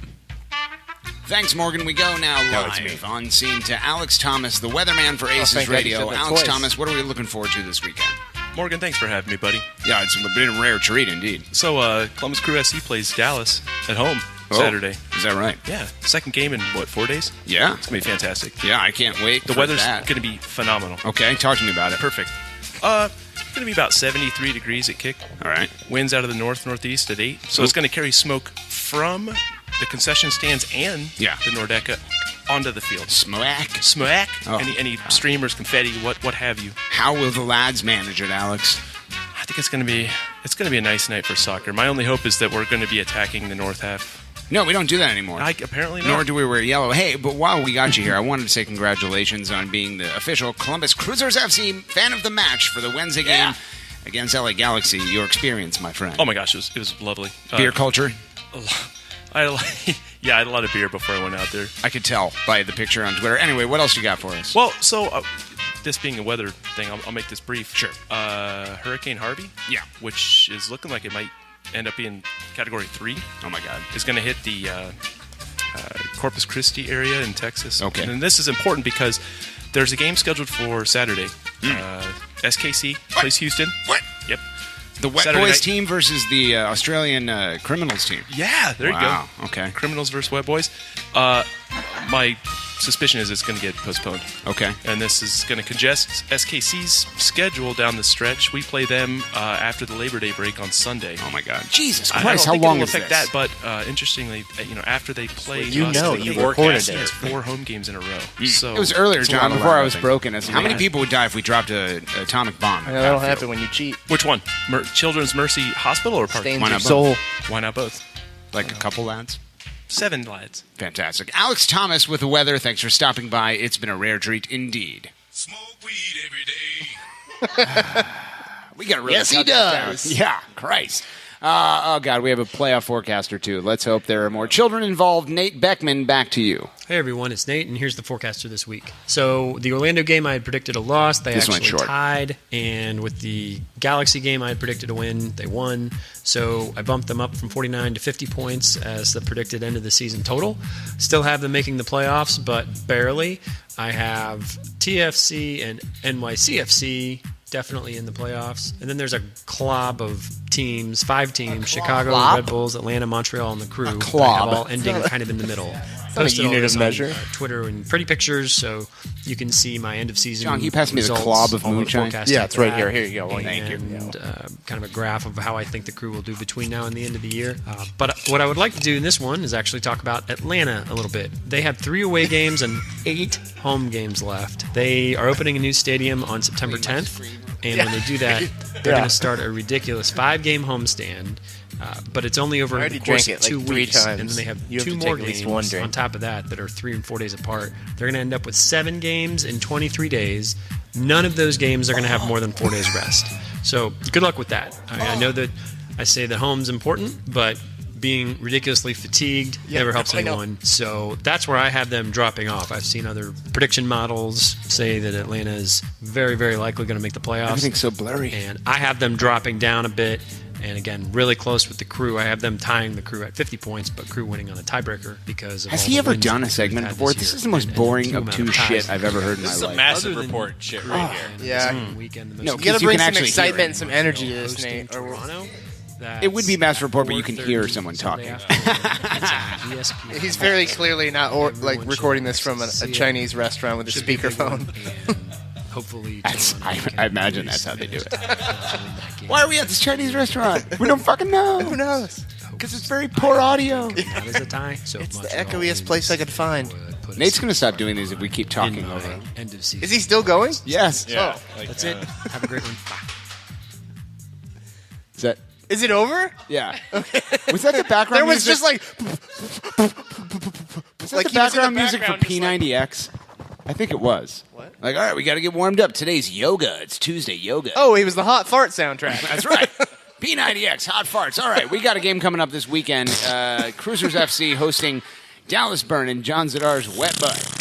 Thanks, Morgan. We go now live on scene to Alex Thomas, the weatherman for ACES thank God you Radio. said that Alex twice. Thomas, what are we looking forward to this weekend? Morgan, thanks for having me, buddy. Yeah, it's been a rare treat indeed. So, Columbus Crew SC plays Dallas at home Saturday. Is that right? Yeah. Second game in, 4 days? Yeah. It's going to be fantastic. Yeah, I can't wait. The weather's going to be phenomenal. Okay, talk to me about it. Perfect. It's going to be about 73 degrees at kick. All right. Winds out of the northeast at 8. So it's going to carry smoke from the concession stands and the Nordeca onto the field. Smack. Oh. Any streamers, confetti, what have you. How will the lads manage it, Alex? I think it's going to be a nice night for soccer. My only hope is that we're going to be attacking the north half. No, we don't do that anymore. Apparently not. Nor do we wear yellow. Hey, but while we got you here, I wanted to say congratulations on being the official Columbus Crewzers FC fan of the match for the Wednesday game against LA Galaxy. Your experience, my friend. Oh my gosh, it was lovely. Beer culture? I had a lot of beer before I went out there. I could tell by the picture on Twitter. Anyway, what else you got for us? Well, so this being a weather thing, I'll make this brief. Sure. Hurricane Harvey, which is looking like it might end up being Category 3. Oh my God. Is going to hit the Corpus Christi area in Texas. Okay. And this is important because there's a game scheduled for Saturday. SKC plays Houston. What? Yep. The Wet Saturday Boys night. team versus the Australian Criminals team. Yeah, there you go. Okay. Criminals versus Wet Boys. My suspicion is it's going to get postponed. Okay. And this is going to congest SKC's schedule down the stretch. We play them after the Labor Day break on Sunday. Oh my God. Jesus I Christ, don't how think long it'll is affect this? that, but interestingly, after they play You us, know, the you forecast reported it. is 4 home games in a row. So It was earlier, it's a John, lot before I around, was think. broken. How many people would die if we dropped an atomic bomb? Yeah, that'll happen when you cheat. Which one? Children's Mercy Hospital or Park? Stains Why your not soul. Why not both? Like a couple lads? 7 lads. Fantastic. Alex Thomas with the weather. Thanks for stopping by. It's been a rare treat indeed. Smoke weed every day. We got to really Yes, he cut that does. down. Yeah, Christ. Oh, God, we have a playoff forecaster, too. Let's hope there are more children involved. Nate Beckman, back to you. Hey everyone, it's Nate, and here's the forecaster this week. So the Orlando game, I had predicted a loss. They This went actually short. tied. And with the Galaxy game, I had predicted a win. They won. So I bumped them up from 49 to 50 points as the predicted end of the season total. Still have them making the playoffs, but barely. I have TFC and NYCFC definitely in the playoffs. And then there's a clob of teams, 5 teams, Chicago, Clob? Red Bulls, Atlanta, Montreal, and the Crew. that clob. have all ending kind of in the middle. not a Posted all unit this of on measure. Twitter and pretty pictures, so you can see my end of season. John, can you pass me the results, clob of all the moonshine? forecasting Yeah, it's for right that, here. Here you go. Thank you. and kind of a graph of how I think the Crew will do between now and the end of the year. But what I would like to do in this one is actually talk about Atlanta a little bit. They have 3 away games and 8 home games left. They are opening a new stadium on September 10th, and when they do that, they're going to start a ridiculous 5-game homestand. But it's only over I the already course drank of it, 2 like, 3 weeks, times. and then they have You have 2 to more take at least games one drink. on top of that are 3 and 4 days apart. They're going to end up with 7 games in 23 days. None of those games are going to have more than 4 days rest. So good luck with that. I know that I say that home's important, but being ridiculously fatigued never helps anyone. So that's where I have them dropping off. I've seen other prediction models say that Atlanta is very, very likely going to make the playoffs. Everything's so blurry. And I have them dropping down a bit. And again, really close with the Crew. I have them tying the Crew at 50 points, but Crew winning on a tiebreaker because of Has all he the ever wins done a that segment Crew's had before? this This year. is the most And boring, the amount of obtuse ties shit I've ever heard in my This is life. a massive report shit right here. Yeah. Weekend, No, You gotta you bring can some actually hear excitement it. and some energy to this, hosting Nate. Or Toronto. It would be mass report, but you can hear someone talking. He's very clearly not recording this from a Chinese restaurant with a speakerphone. Hopefully, I imagine that's how they do it. Why are we at this Chinese restaurant? We don't fucking know. Who knows? Because it's very poor audio. That is a tie. So It's the echoiest place I could find. Nate's going to stop doing these if we keep talking over. End of season. Is he still going? Yes. Yeah. That's it. Have a great one. Is it over? Yeah. Okay. Was that the background There was music? just like... Was that the background music for P90X? I think it was. What? Like, all right, we got to get warmed up. Today's yoga. It's Tuesday yoga. Oh, he was the Hot Fart soundtrack. That's right. P90X, hot farts. All right, we got a game coming up this weekend. Crewzers FC hosting Dallas Burn and John Zadar's Wet Butt.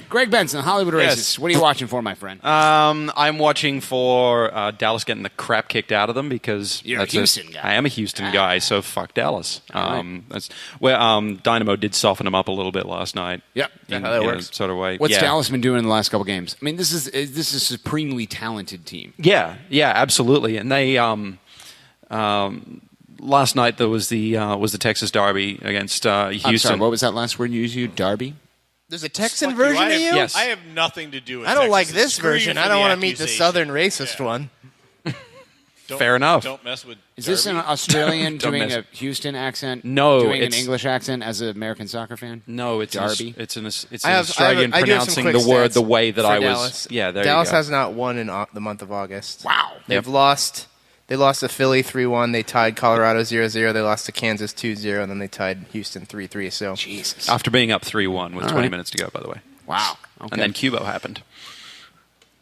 Greg Benson, Hollywood Races. What are you watching for, my friend? I'm watching for Dallas getting the crap kicked out of them because You're a Houston guy. I am a Houston guy, so fuck Dallas. Right. That's where Dynamo did soften them up a little bit last night. Yep, in, how that in a works. sort of way. What's yeah. Dallas been doing in the last couple games? I mean, this is a supremely talented team. Yeah, absolutely. And they last night there was the Texas Derby against Houston. I'm sorry, what was that last word you used? Derby? There's a Texan version of you? Yes. I have nothing to do with I don't Texas. like this Screw you version. for I don't the want to meet the accusation. southern racist one. Fair enough. Don't mess with Is this an Derby. Australian Don't doing mess- a Houston accent? No, doing an it's- English accent as an American soccer fan? No, it's Derby. It's an I have- Australian I do have some pronouncing quick the word stats the way that for I was. Dallas. Yeah, there Dallas you go. has not won in the month of August. Wow. They've lost. They lost to Philly 3-1. They tied Colorado 0-0. They lost to Kansas 2-0, and then they tied Houston 3-3. So Jesus. After being up 3-1 with All 20 right. minutes to go, by the way. Wow. Okay. And then Cubo happened.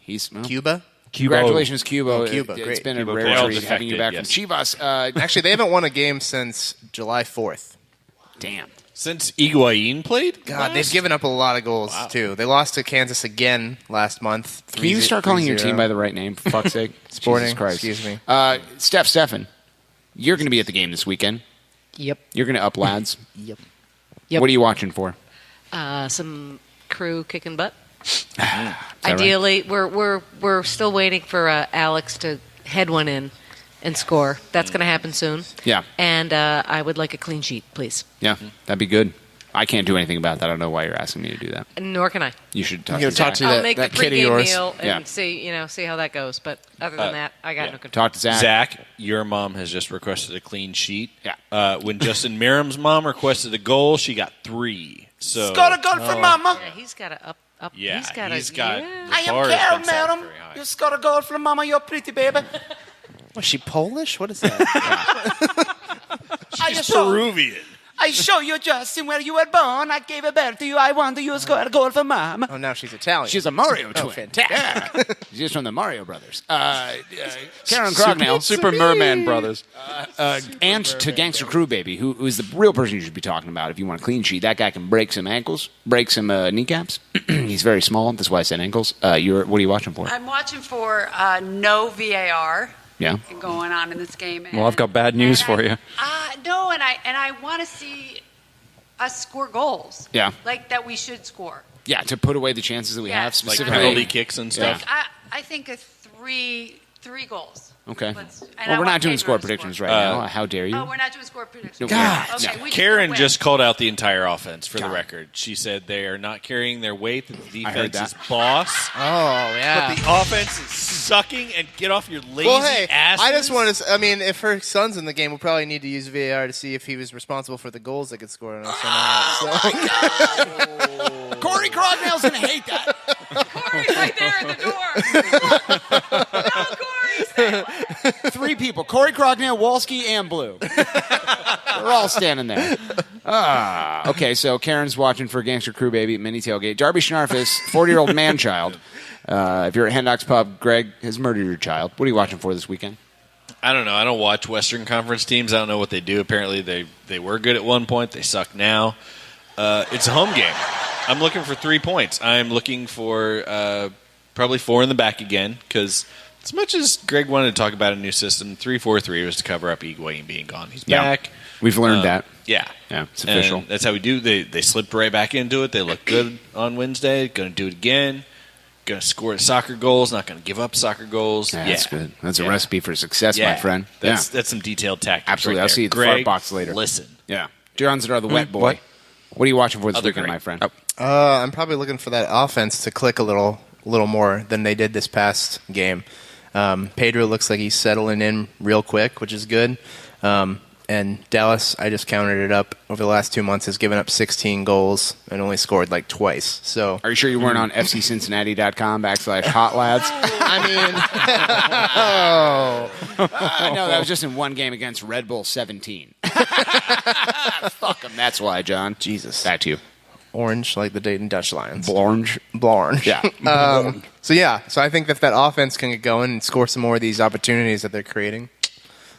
He's well, Cuba. Congratulations, Cubo. Oh, Cuba, It's great. been Cubo a played. rare They all treat having you back defected, from Chivas. Actually, they haven't won a game since July 4th. Damn. Since Higuain played? God, they've given up a lot of goals, too. They lost to Kansas again last month. Can you start calling your team by the right name, for fuck's sake? Sporting, Jesus Christ. excuse me. Stef Steffen, you're going to be at the game this weekend. Yep. You're going to up lads. Yep. What are you watching for? Some Crew kicking butt. that Ideally, we're still waiting for Alex to head one in and score. That's going to happen soon. Yeah. And I would like a clean sheet, please. Yeah, that'd be good. I can't do anything about that. I don't know why you're asking me to do that. Nor can I. You should talk You to gotta Zach. talk to I'll that, make that the kid of pregame yours. meal and Yeah. see how that goes. But other than that, I got no control. Talk to Zach. Zach, your mom has just requested a clean sheet. Yeah. When Justin Merrim's mom requested a goal, she got 3. So Scored a goal for Mama. Yeah, he's got to up. Yeah, he's got he's to. got- Yeah. I am bar has Carol, been set madam. very high. You scored a goal for Mama. You're pretty, baby. Was she Polish? What is that? She's Peruvian. I show you, Justin, where you were born. I gave a birth to you. I wonder you scored a goal for Mama. Oh, now she's Italian. She's a Mario twin. Oh, fantastic. Yeah. She's from the Mario Brothers. Karen Crognell. Super Merman Brothers. Aunt to Gangster Crew Baby, who is the real person you should be talking about if you want a clean sheet. That guy can break some ankles, break some kneecaps. He's very small. That's why I said ankles. What are you watching for? I'm watching for no VAR Yeah. going on in this game. Well, I've got bad news for you. No, and I want to see us score goals. Yeah. Like that we should score. Yeah, to put away the chances that we have Like specifically. penalty kicks and stuff. Like I think a three goals. Okay. And Well, I we're want not doing Pedro score to predictions score. right now. How dare you? Oh, we're not doing score predictions. God. Okay, we Karen win. just called out the entire offense for the record. She said they are not carrying their weight. That the I heard defense that. is boss. Oh, yeah. But the offense is sucking, and get off your lazy Well, hey, asses. I just want to. I mean, if her son's in the game, we'll probably need to use VAR to see if he was responsible for the goals that get scored on us or not. So. Corey Crognell's going to hate that. Corey's right there at the door. No, Corey, stay away. 3 people. Corey Crognell, Walski, and Blue. We're all standing there. Okay, so Karen's watching for Gangster Crew Baby, Mini Tailgate. Darby Schnarfus, 40-year-old man-child. If you're at Hen Doc's Pub, Greg has murdered your child. What are you watching for this weekend? I don't know. I don't watch Western Conference teams. I don't know what they do. Apparently, they were good at one point. They suck now. It's a home game. I'm looking for 3 points. I'm looking for probably 4 in the back again, because as much as Greg wanted to talk about a new system, 3-4-3 was to cover up Higuain being gone. He's back. We've learned that. Yeah. Yeah, it's official. And that's how we do. They slipped right back into it. They looked good on Wednesday. Going to do it again. Going to score soccer goals. Not going to give up soccer goals. Yeah, that's good. That's a recipe for success, my friend. That's some detailed tactics. Absolutely. Right I'll there. see you at the Greg, fart box later. Listen. Yeah. John's the wet boy. What are you watching for this weekend, my friend? I'm probably looking for that offense to click a little more than they did this past game. Pedro looks like he's settling in real quick, which is good. And Dallas, I just counted it up, over the last 2 months has given up 16 goals and only scored like twice. So, are you sure you weren't on fccincinnati.com/hotlads? I mean, no, that was just in one game against Red Bull 17. Fuck them. That's why, John. Jesus. Back to you. Orange, like the Dayton Dutch Lions. Blanche. Yeah. So I think if that offense can get going and score some more of these opportunities that they're creating,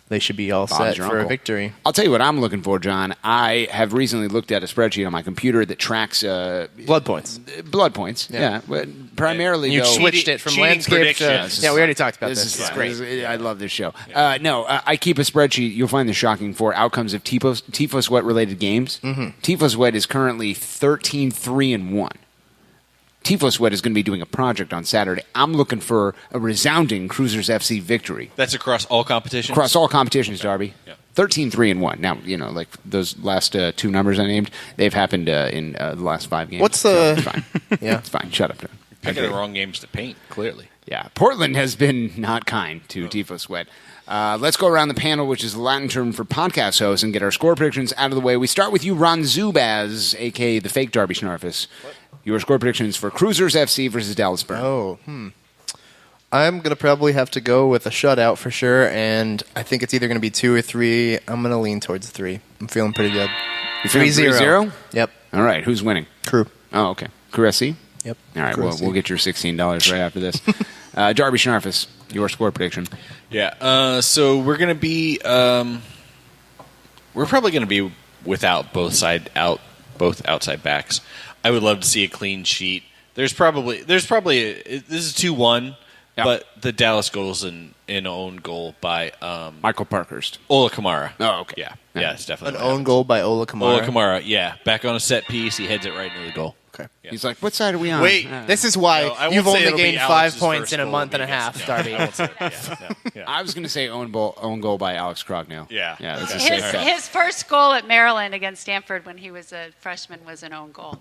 they should be all set for a victory. I'll tell you what I'm looking for, John. I have recently looked at a spreadsheet on my computer that tracks blood points. Blood points, yeah. But primarily, you switched it from landscape to... Yeah, we already talked about this. This is great. I love this show. I keep a spreadsheet. You'll find this shocking for outcomes of Tifo Sweat-related games. Mm-hmm. Tifo Sweat is currently 13-3-1. Tifo Sweat is going to be doing a project on Saturday. I'm looking for a resounding Crewzers FC victory. That's across all competitions? Across all competitions, Darby. Yeah. 13-3-1. Now, like those last 2 numbers I named, they've happened in the last 5 games. What's the... It's fine. Yeah, it's fine. Shut up, John. Picking the wrong games to paint, clearly. Yeah. Portland has been not kind to Tifo Sweat. Let's go around the panel, which is the Latin term for podcast host, and get our score predictions out of the way. We start with you, Ron Zubaz, a.k.a. the fake Darby Schnarfus. Your score predictions for Crewzers FC versus Dallas Burn. I'm going to probably have to go with a shutout for sure, and I think it's either going to be 2 or 3. I'm going to lean towards 3. I'm feeling pretty good. You're feeling 3-0? Yep. All right. Who's winning? Crew. Oh, okay. Crew SC? Yep. All right. Well, we'll get your $16 right after this. Darby Schnarfus, your score prediction. Yeah. So we're going to be... we're probably going to be without both outside backs. I would love to see a clean sheet. There's probably this is 2-1, but the Dallas goal's an own goal by Michael Parkhurst. Ola Kamara. Oh, okay. Yeah, it's definitely an own goal by Ola Kamara. Ola Kamara, yeah, back on a set piece, he heads it right into the goal. Okay. Yeah. He's like, what side are we on? Wait, this is why you've only gained 5 points in a month and a half, Darby. I was going to say own goal by Alex Crognell. Yeah. That's a safe bet. His first goal at Maryland against Stanford when he was a freshman was an own goal.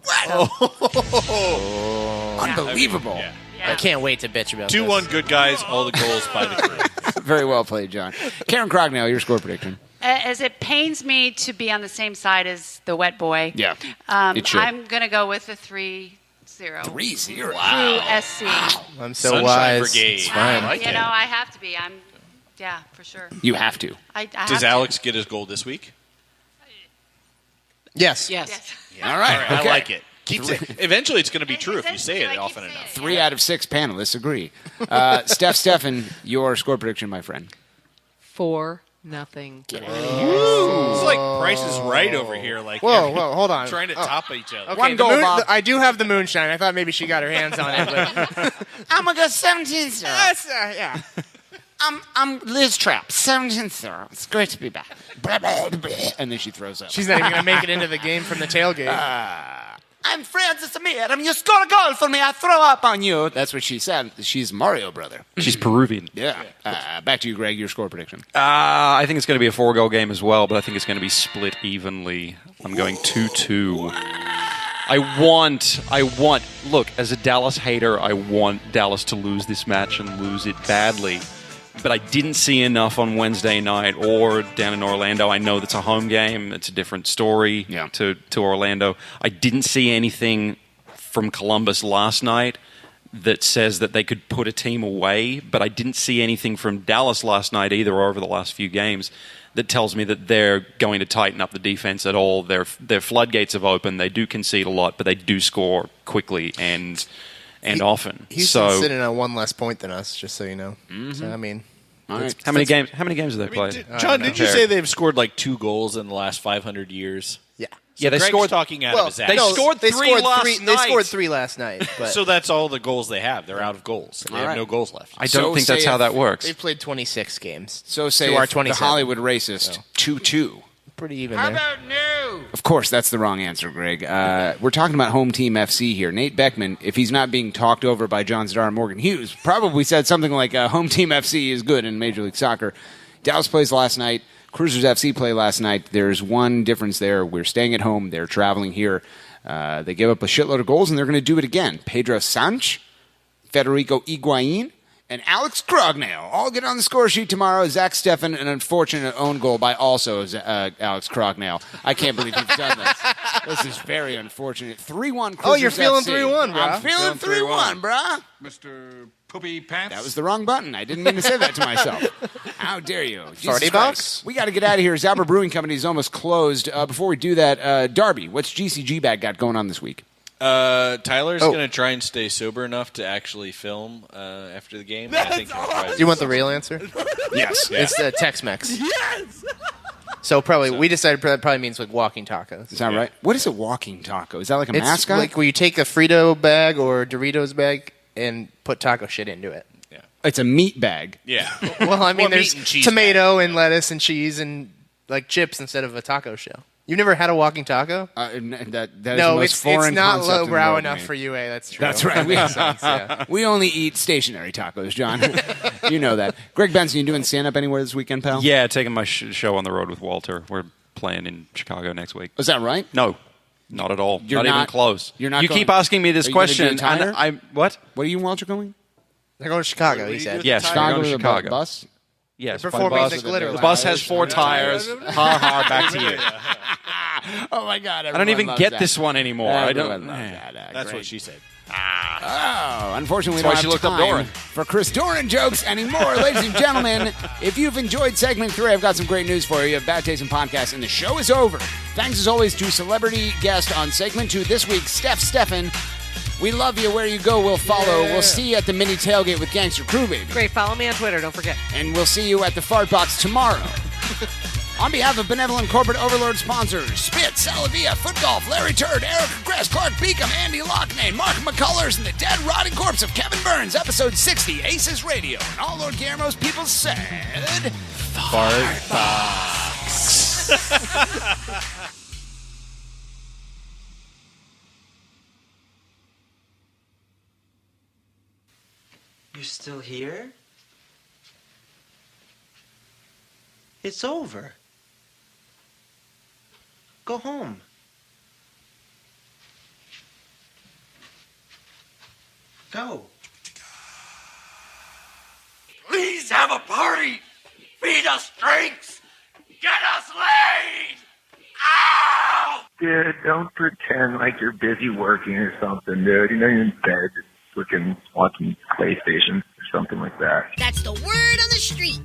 Unbelievable. Yeah. I can't wait to bitch about 2-1 good guys, all the goals by the crew. Very well played, John. Karen Crognell, your score prediction. As it pains me to be on the same side as the wet boy, it should. I'm going to go with a 3-0. 3-0. Wow. Crew SC. I'm so Sunshine wise. Brigade. It's fine. I have to be. Yeah, for sure. You have to. Does Alex get his goal this week? Yes. Yes. All right. Okay. I like it. Eventually, it's going to be true if you say it often enough. 3 out of 6 panelists agree. Stef Steffen, your score prediction, my friend. 4-0. It's like Price is Right over here. Like, whoa, hold on. Trying to top each other. Okay, one goal, Bob. I do have the moonshine. I thought maybe she got her hands on it. But I'm going to go 17, sir. Yeah. I'm Liz Trapp, 17, sir. It's great to be back. And then she throws up. She's not even going to make it into the game from the tailgate. I'm Francis Amir. You score a goal for me, I throw up on you. That's what she said. She's Mario brother. She's Peruvian. Yeah. Back to you, Greg. Your score prediction. I think it's going to be a 4-goal game as well, but I think it's going to be split evenly. I'm going 2-2. Look, as a Dallas hater, I want Dallas to lose this match and lose it badly. But I didn't see enough on Wednesday night or down in Orlando. I know that's a home game. It's a different story to Orlando. I didn't see anything from Columbus last night that says that they could put a team away, but I didn't see anything from Dallas last night either or over the last few games that tells me that they're going to tighten up the defense at all. Their floodgates have opened. They do concede a lot, but they do score quickly and often. He's sitting on 1 less point than us, just so you know. Mm-hmm. So, I mean, All right. How many games have they played? John, did you say they've scored like 2 goals in the last 500 years? Yeah. Yeah, they Greg's scored. talking out of his ass. They scored three last night. They scored 3 last night. But So that's all the goals they have. They're out of goals. They have no goals left. I don't think that's how that works. They've played 26 games. So say to our if the 27. Hollywood Racist 2-2. Pretty even How there. about no? Of course, that's the wrong answer, Greg. We're talking about Home Team FC here. Nate Beckman, if he's not being talked over by John Zadar and Morgan Hughes, probably said something like Home Team FC is good in Major League Soccer. Dallas plays last night. Crewzers FC play last night. There's one difference there. We're staying at home. They're traveling here. They give up a shitload of goals, and they're going to do it again. Pedro Sanch, Federico Higuain, and Alex Crognale all get on the score sheet tomorrow. Zack Steffen, an unfortunate own goal by also Alex Crognale. I can't believe you've done this. This is very unfortunate. 3-1 Crewzers Oh, you're feeling FC. 3-1, bro. I'm feeling 3-1, brah. Mr. Poopy Pants. That was the wrong button. I didn't mean to say that to myself. How dare you? Jesus Farty Christ. box? We got to get out of here. Zabra Brewing Company is almost closed. Before we do that, Darby, what's GCG Bag got going on this week? Tyler's going to try and stay sober enough to actually film after the game. I think Do you want the real answer? Yes. It's the Tex-Mex. Yes! So we decided that probably means like walking tacos. Is that right? What is a walking taco? Is that like a It's mascot? like where you take a Frito bag or Doritos bag and put taco shit into it. It's a meat bag. Yeah. Well, I mean, Well, there's meat and cheese tomato and lettuce and cheese and like chips instead of a taco shell. You've never had a walking taco? That is no, the most foreign it's not concept in the lowbrow world, enough man. for you, That's true. That's right. Makes sense, yeah. We only eat stationary tacos, John. You know that. Greg Benson, you doing stand-up anywhere this weekend, pal? Yeah, taking my show on the road with Walter. We're playing in Chicago next week. Is that right? No, not at all. You're not even not- close. you're not You going- keep asking me this Are you gonna do question, a tire? and I'm what? What are you and Walter going? They're going to Chicago, he said. Yes, we're Chicago going to with a Chicago. bus? Yes, They're by performing bus. the glitter The bus lounge. has 4 tires. Ha ha! Back to you. Oh, my God. I don't even everyone get loves this that. one anymore. I Everyone don't. loves that. That's Great. what she said. Oh, unfortunately, That's why we she don't looked have up time Doran. for Chris Doran jokes anymore. Ladies and gentlemen, if you've enjoyed segment 3, I've got some great news for you. You have Bad Taste in Podcast, and the show is over. Thanks, as always, to celebrity guest on segment 2 this week, Stef Steffen. We love you. Where you go, we'll follow. Yeah. We'll see you at the mini tailgate with Gangster Crew, baby. Great. Follow me on Twitter. Don't forget. And we'll see you at the Fart Box tomorrow. On behalf of benevolent corporate overlord sponsors, Spitz, Salavia, Foot Golf, Larry Turd, Eric Gress, Clark Beacom, Andy Lockney, Mark McCullers, and the dead rotting corpse of Kevin Burns, episode 60, Aces Radio. And all Lord Guillermo's people said... Fart box. You're still here? It's over. Go home. Go. Please have a party. Feed us drinks. Get us laid. Ow! Dude, don't pretend like you're busy working or something, dude. You know you're in bed just watching PlayStation or something like that. That's the word on the street.